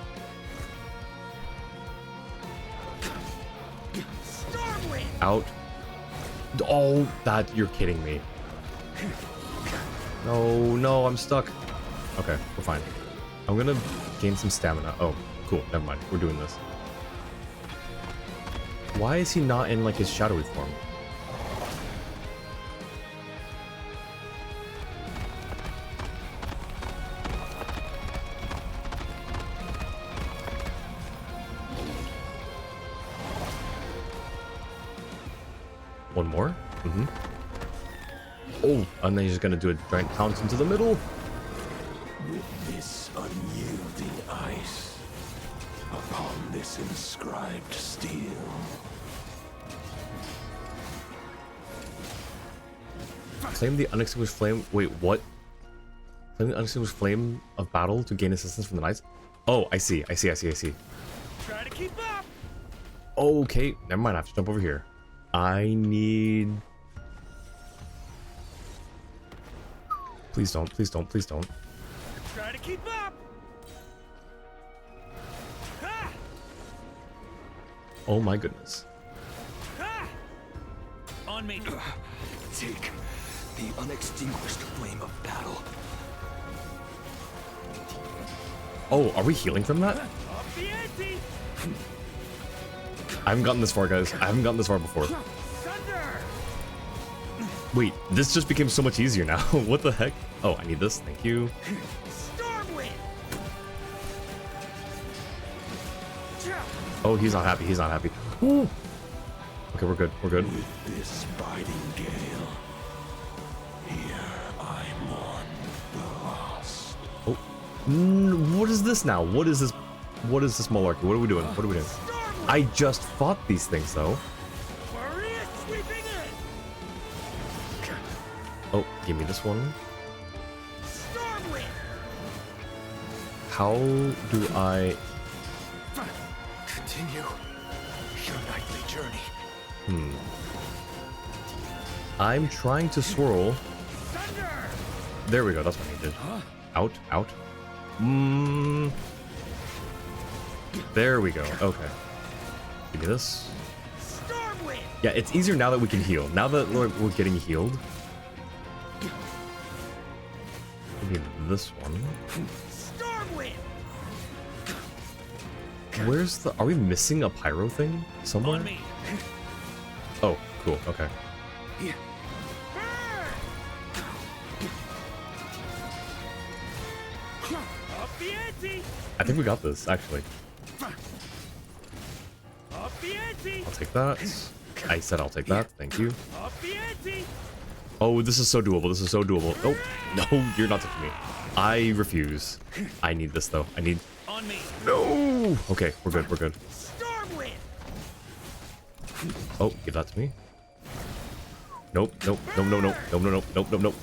Out. Oh, that, you're kidding me. No, no, I'm stuck. Okay, we're fine. I'm gonna gain some stamina. Oh, cool, never mind. We're doing this. Why is he not in, like, his shadowy form? One more? Mm-hmm. Oh, and then he's just gonna do a giant pounce into the middle. With this unyielding ice, upon this inscribed steel, Claim the unextinguished flame. Wait, what? Claim the unextinguished flame of battle to gain assistance from the knights. Oh, I see. I see. I see. I see. Try to keep up. Okay, never mind. I have to jump over here. I need. Please don't. Please don't. Please don't. Try to keep up. Ha! Oh my goodness. Ha! On me. Take the unextinguished flame of battle. Oh, are we healing from that? Off the ante. I haven't gotten this far, guys. I haven't gotten this far before. Thunder. Wait, this just became so much easier now. What the heck? Oh, I need this. Thank you. Stormwind. Oh, he's not happy. He's not happy. Ooh. Okay, we're good. We're good. with this biting gale, here I mourn the lost. Oh. What is this now? What is this? What is this malarkey? What are we doing? What are we doing? I just fought these things, though. Warrior sweeping Oh, give me this one. How do I... Continue your nightly journey. I'm trying to swirl. There we go, that's what I needed. Out, out. There we go, okay. Give me this. Yeah, it's easier now that we can heal. Now that we're getting healed. Give me this one. Where's the... Are we missing a pyro thing somewhere? Oh, cool, okay. I think we got this, actually. I'll take that. I said I'll take that, thank you. Oh, this is so doable, this is so doable. Oh, no, you're not touching me. I refuse. I need this, though. I need... No! Okay, we're good, we're good. Oh, give that to me. Nope, nope, no, no, no, no, no, no, nope, nope, nope.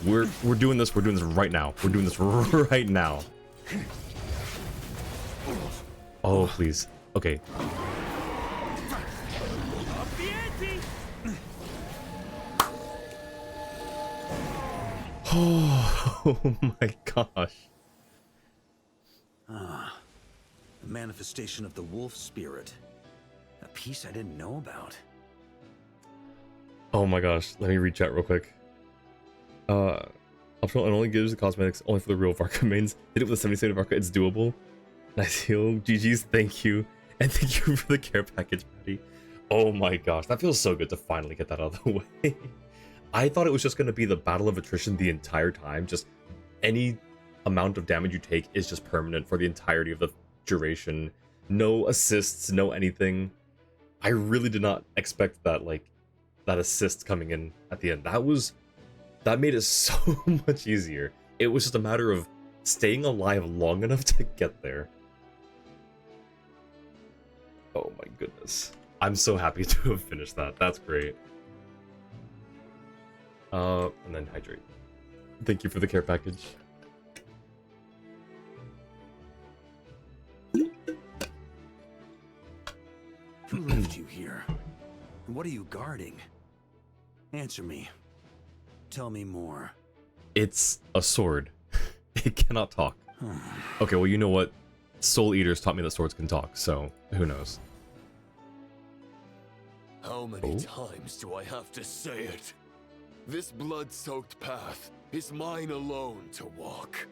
We're doing this right now. We're doing this right now. Oh, please. Okay. Oh my gosh. Ah, the manifestation of the wolf spirit. A piece I didn't know about. Oh my gosh. Let me read chat real quick. Optional and only gives the cosmetics only for the real Varka mains. Did it with the 77 Varka, it's doable. Nice heal. GG's, thank you. And thank you for the care package, Patty. Oh my gosh, that feels so good to finally get that out of the way. I thought it was just going to be the battle of attrition the entire time. Just any amount of damage you take is just permanent for the entirety of the duration. No assists, no anything. I really did not expect that, like, that assist coming in at the end. That made it so much easier. It was just a matter of staying alive long enough to get there. Oh my goodness. I'm so happy to have finished that. That's great. And then hydrate. Thank you for the care package. Who left you here? And what are you guarding? Answer me. Tell me more. It's a sword. It cannot talk. Okay, well, you know what? Soul Eaters taught me that swords can talk, so who knows? How many times do I have to say it? This blood-soaked path is mine alone to walk.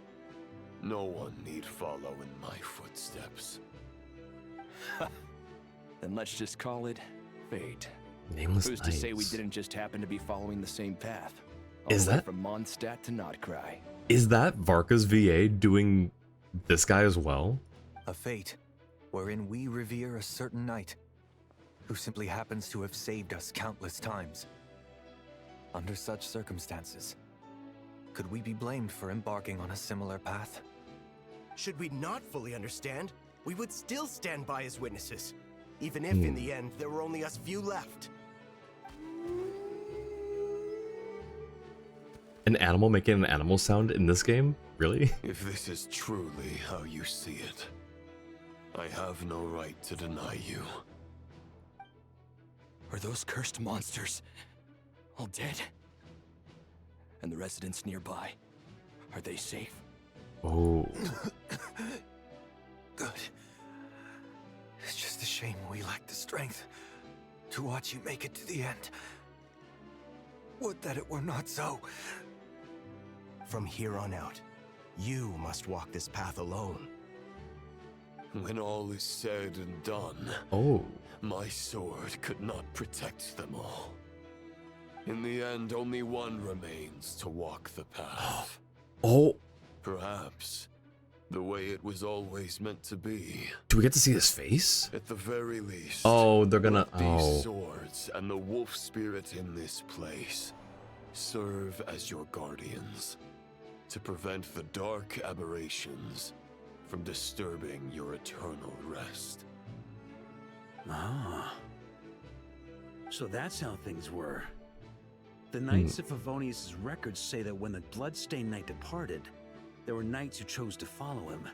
No one need follow in my footsteps. Then let's just call it fate. Nameless Who's to say we didn't just happen to be following the same path? Is that from Mondstadt to Notcry? Is that Varka's VA doing this guy as well? A fate wherein we revere a certain knight who simply happens to have saved us countless times. Under such circumstances, could we be blamed for embarking on a similar path? Should we not fully understand, we would still stand by as witnesses, even if in the end there were only us few left. An animal making an animal sound in this game? Really? If this is truly how you see it, I have no right to deny you. Are those cursed monsters all dead? And the residents nearby, are they safe? Oh. Good. It's just a shame we lack the strength to watch you make it to the end. Would that it were not so. From here on out, you must walk this path alone. When all is said and done, my sword could not protect them all. In the end, only one remains to walk the path. Perhaps the way it was always meant to be. Do we get to see his face? At the very least. They're gonna. These swords and the wolf spirit in this place serve as your guardians to prevent the dark aberrations from disturbing your eternal rest. Ah. So that's how things were. The Knights of Favonius' records say that when the Bloodstained Knight departed, there were knights who chose to follow him,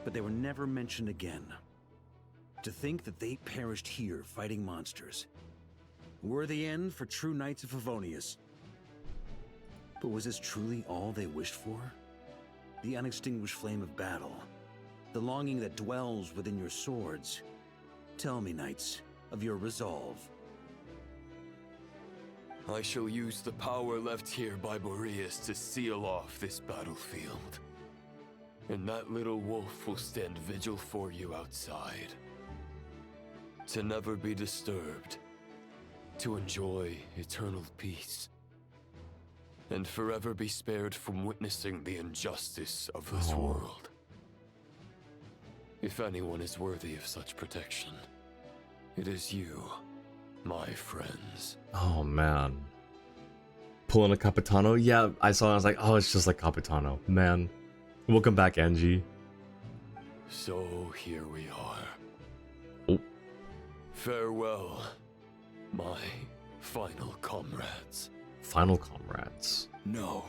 but they were never mentioned again. To think that they perished here fighting monsters. Were the end for true Knights of Favonius. But was this truly all they wished for? The unextinguished flame of battle, the longing that dwells within your swords. Tell me, knights, of your resolve. I shall use the power left here by Boreas to seal off this battlefield. And that little wolf will stand vigil for you outside. To never be disturbed. To enjoy eternal peace. And forever be spared from witnessing the injustice of this world. If anyone is worthy of such protection, it is you, my friends. Oh man. Pulling a Capitano? Yeah, I saw it, I was like, oh, it's just like Capitano. Man. Welcome back, Angie. So here we are. Oh. Farewell, my final comrades. Final comrades. No.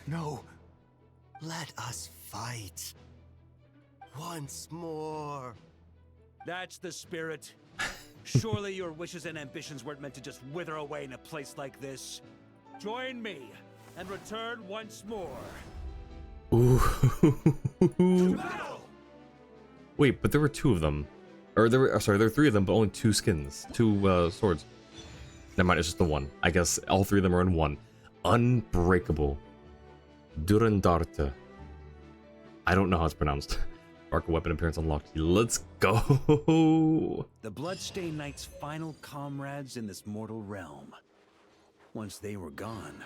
No. Let us fight. Once more. That's the spirit. Surely your wishes and ambitions weren't meant to just wither away in a place like this. Join me and return once more. Ooh. Wait, but there were two of them. Or there were, sorry, there were three of them, but only two skins. Two swords. Never mind, it's just the one. I guess all three of them are in one. Unbreakable. Durandarte. I don't know how it's pronounced. Varka weapon appearance unlocked. Let's go. The Bloodstained Knight's final comrades in this mortal realm. Once they were gone,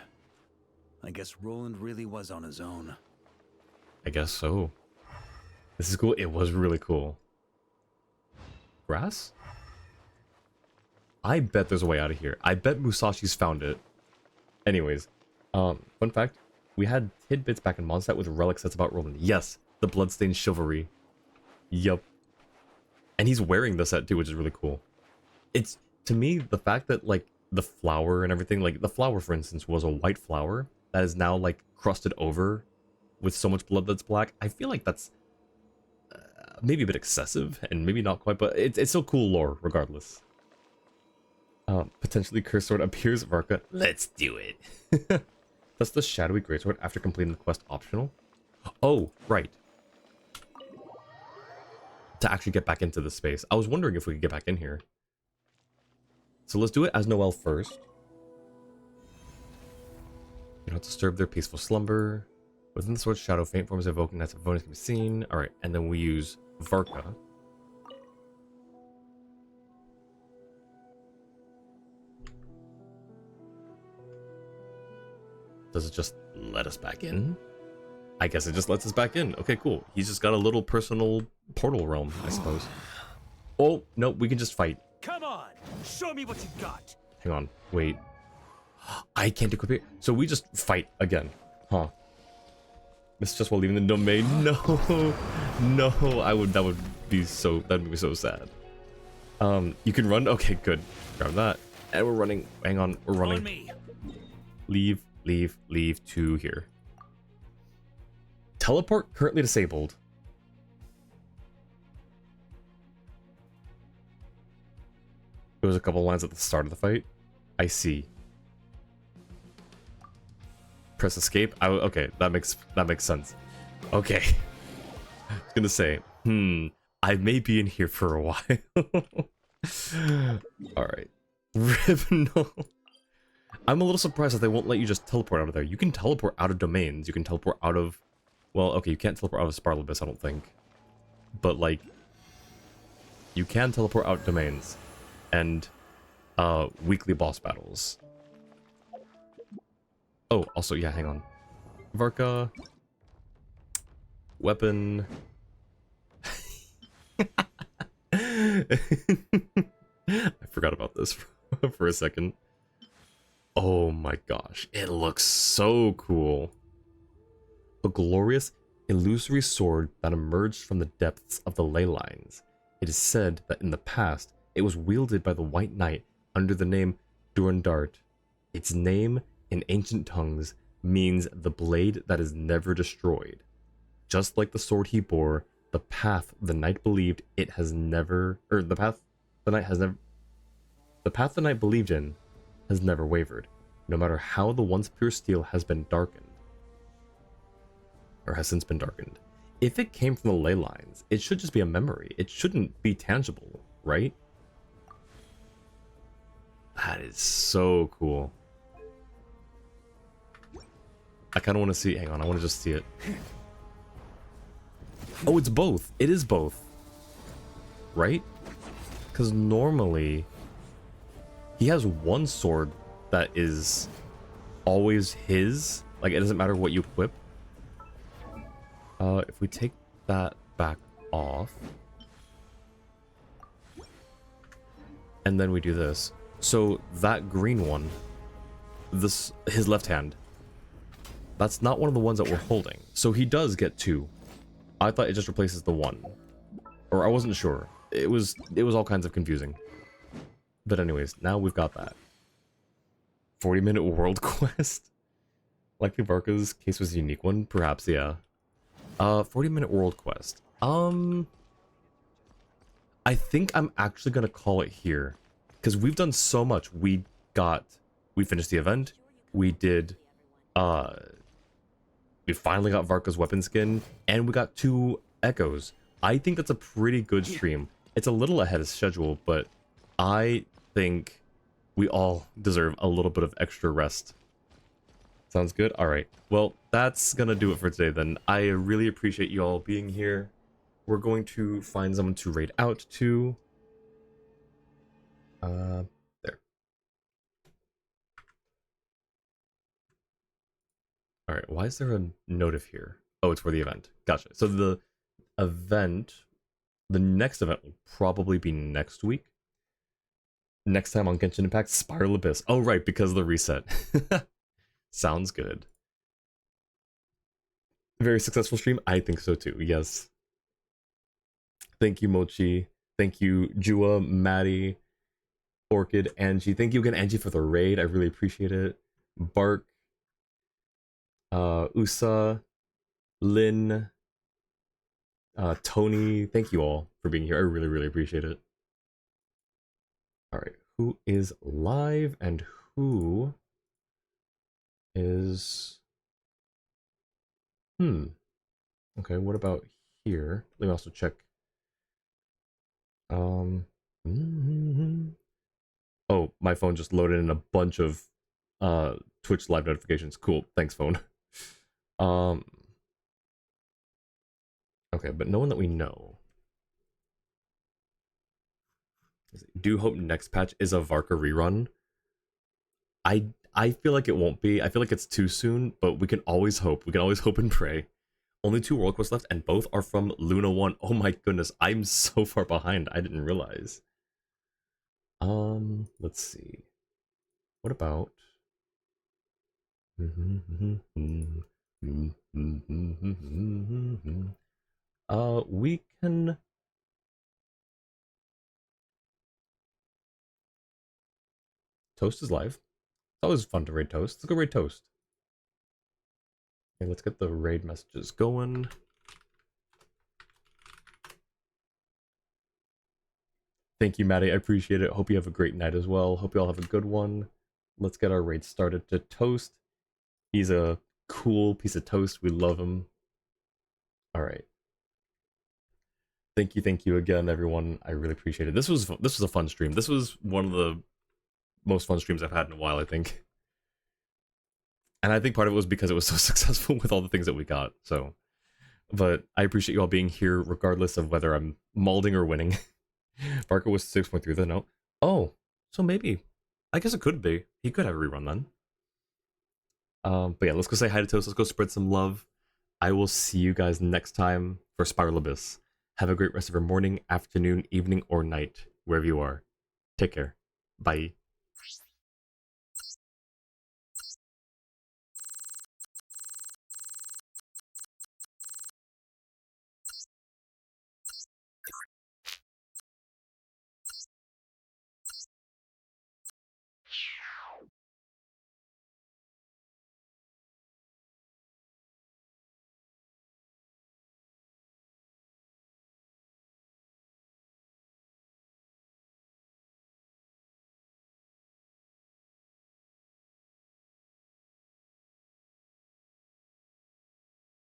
I guess Roland really was on his own. I guess so. This is cool. It was really cool. Grass? I bet there's a way out of here. I bet Musashi's found it. Anyways, fun fact. We had tidbits back in Mondstadt with relic sets about Roland. Yes, the Bloodstained Chivalry. Yup. And he's wearing the set too, which is really cool. It's, to me, the fact that, like, the flower and everything, like, the flower, for instance, was a white flower that is now, like, crusted over with so much blood that's black. I feel like that's maybe a bit excessive, and maybe not quite, but it's still cool lore, regardless. Potentially cursed sword appears, Varka. Let's do it. That's the shadowy greatsword after completing the quest optional. Oh, right. To actually get back into the space. I was wondering if we could get back in here. So let's do it as Noelle first. You don't disturb their peaceful slumber. Within the sword's shadow, faint forms of evoking knights of Favonius can be seen. Alright, and then we use Varka. Does it just let us back in? I guess it just lets us back in. Okay, cool. He's just got a little personal portal realm, I suppose. Oh, no, we can just fight. Come on, show me what you got. Hang on, wait. I can't equip it. So we just fight again, huh? It's just while leaving the domain. No, no, that would be so sad. You can run. Okay, good. Grab that, and we're running. Hang on, we're running. On me. Leave to here. Teleport currently disabled. There was a couple lines at the start of the fight. I see. Press escape. Okay, that makes sense. Okay. I was gonna say, I may be in here for a while. Alright. No. I'm a little surprised that they won't let you just teleport out of there. You can teleport out of domains. You can teleport out of... Well, okay, you can't teleport out of Spiral Abyss, I don't think. But, like... You can teleport out domains. And, weekly boss battles. Oh, also, yeah, hang on. Varka. Weapon. I forgot about this for a second. Oh my gosh, it looks so cool. A glorious, illusory sword that emerged from the depths of the ley lines. It is said that in the past, it was wielded by the White Knight under the name Durandart. Its name in ancient tongues means the blade that is never destroyed. Just like the sword he bore, the path the knight believed it has never, or the path the knight has never, the path the knight believed in has never wavered, no matter how the once pure steel has been darkened, or has since been darkened. If it came from the ley lines, it should just be a memory. It shouldn't be tangible, right? That is so cool. I kind of want to see, hang on, I want to just see it. Oh, it's both. It is both. Right? Because normally, he has one sword that is always his. Like, it doesn't matter what you equip. If we take that back off, and then we do this. So that green one, this his left hand, that's not one of the ones that we're holding. So he does get two. I thought it just replaces the one, or I wasn't sure. It was all kinds of confusing. But anyways, now we've got that 40-minute world quest. Likely Varka's case was a unique one, perhaps. Yeah. 40-minute world quest. I think I'm actually gonna call it here, because we've done so much. We finished the event. We did, we finally got Varka's weapon skin, and we got 2 echoes. I think that's a pretty good stream. It's a little ahead of schedule, but I think we all deserve a little bit of extra rest. Sounds good? Alright. Well, that's gonna do it for today then. I really appreciate you all being here. We're going to find someone to raid out to. There. Alright, why is there a notif here? Oh, it's for the event. Gotcha. So the next event will probably be next week. Next time on Genshin Impact, Spiral Abyss. Oh, right, because of the reset. Sounds good. Very successful stream? I think so too, yes. Thank you, Mochi. Thank you, Jua, Maddie, Orchid, Angie. Thank you again, Angie, for the raid. I really appreciate it. Bark, Usa, Lynn, Tony. Thank you all for being here. I really, really appreciate it. Alright, who is live and who is... Okay, what about here? Let me also check. Oh, my phone just loaded in a bunch of Twitch live notifications. Cool, thanks phone. Okay, but no one that we know. Do hope next patch is a Varka rerun. I feel like it won't be. I feel like it's too soon, but we can always hope. We can always hope and pray. Only 2 world quests left, and both are from Luna 1. Oh my goodness, I'm so far behind. I didn't realize. Let's see. What about... we can... Toast is live. It's always fun to raid Toast. Let's go raid Toast. Okay, let's get the raid messages going. Thank you, Maddie. I appreciate it. Hope you have a great night as well. Hope you all have a good one. Let's get our raid started to Toast. He's a cool piece of toast. We love him. All right. Thank you again, everyone. I really appreciate it. This was a fun stream. This was one of the most fun streams I've had in a while, I think. And I think part of it was because it was so successful with all the things that we got. So, but I appreciate you all being here, regardless of whether I'm malding or winning. Varka was 6.3 the note. Oh, so maybe. I guess it could be. He could have a rerun then. But yeah, let's go say hi to Toast. Let's go spread some love. I will see you guys next time for Spiral Abyss. Have a great rest of your morning, afternoon, evening, or night, wherever you are. Take care. Bye.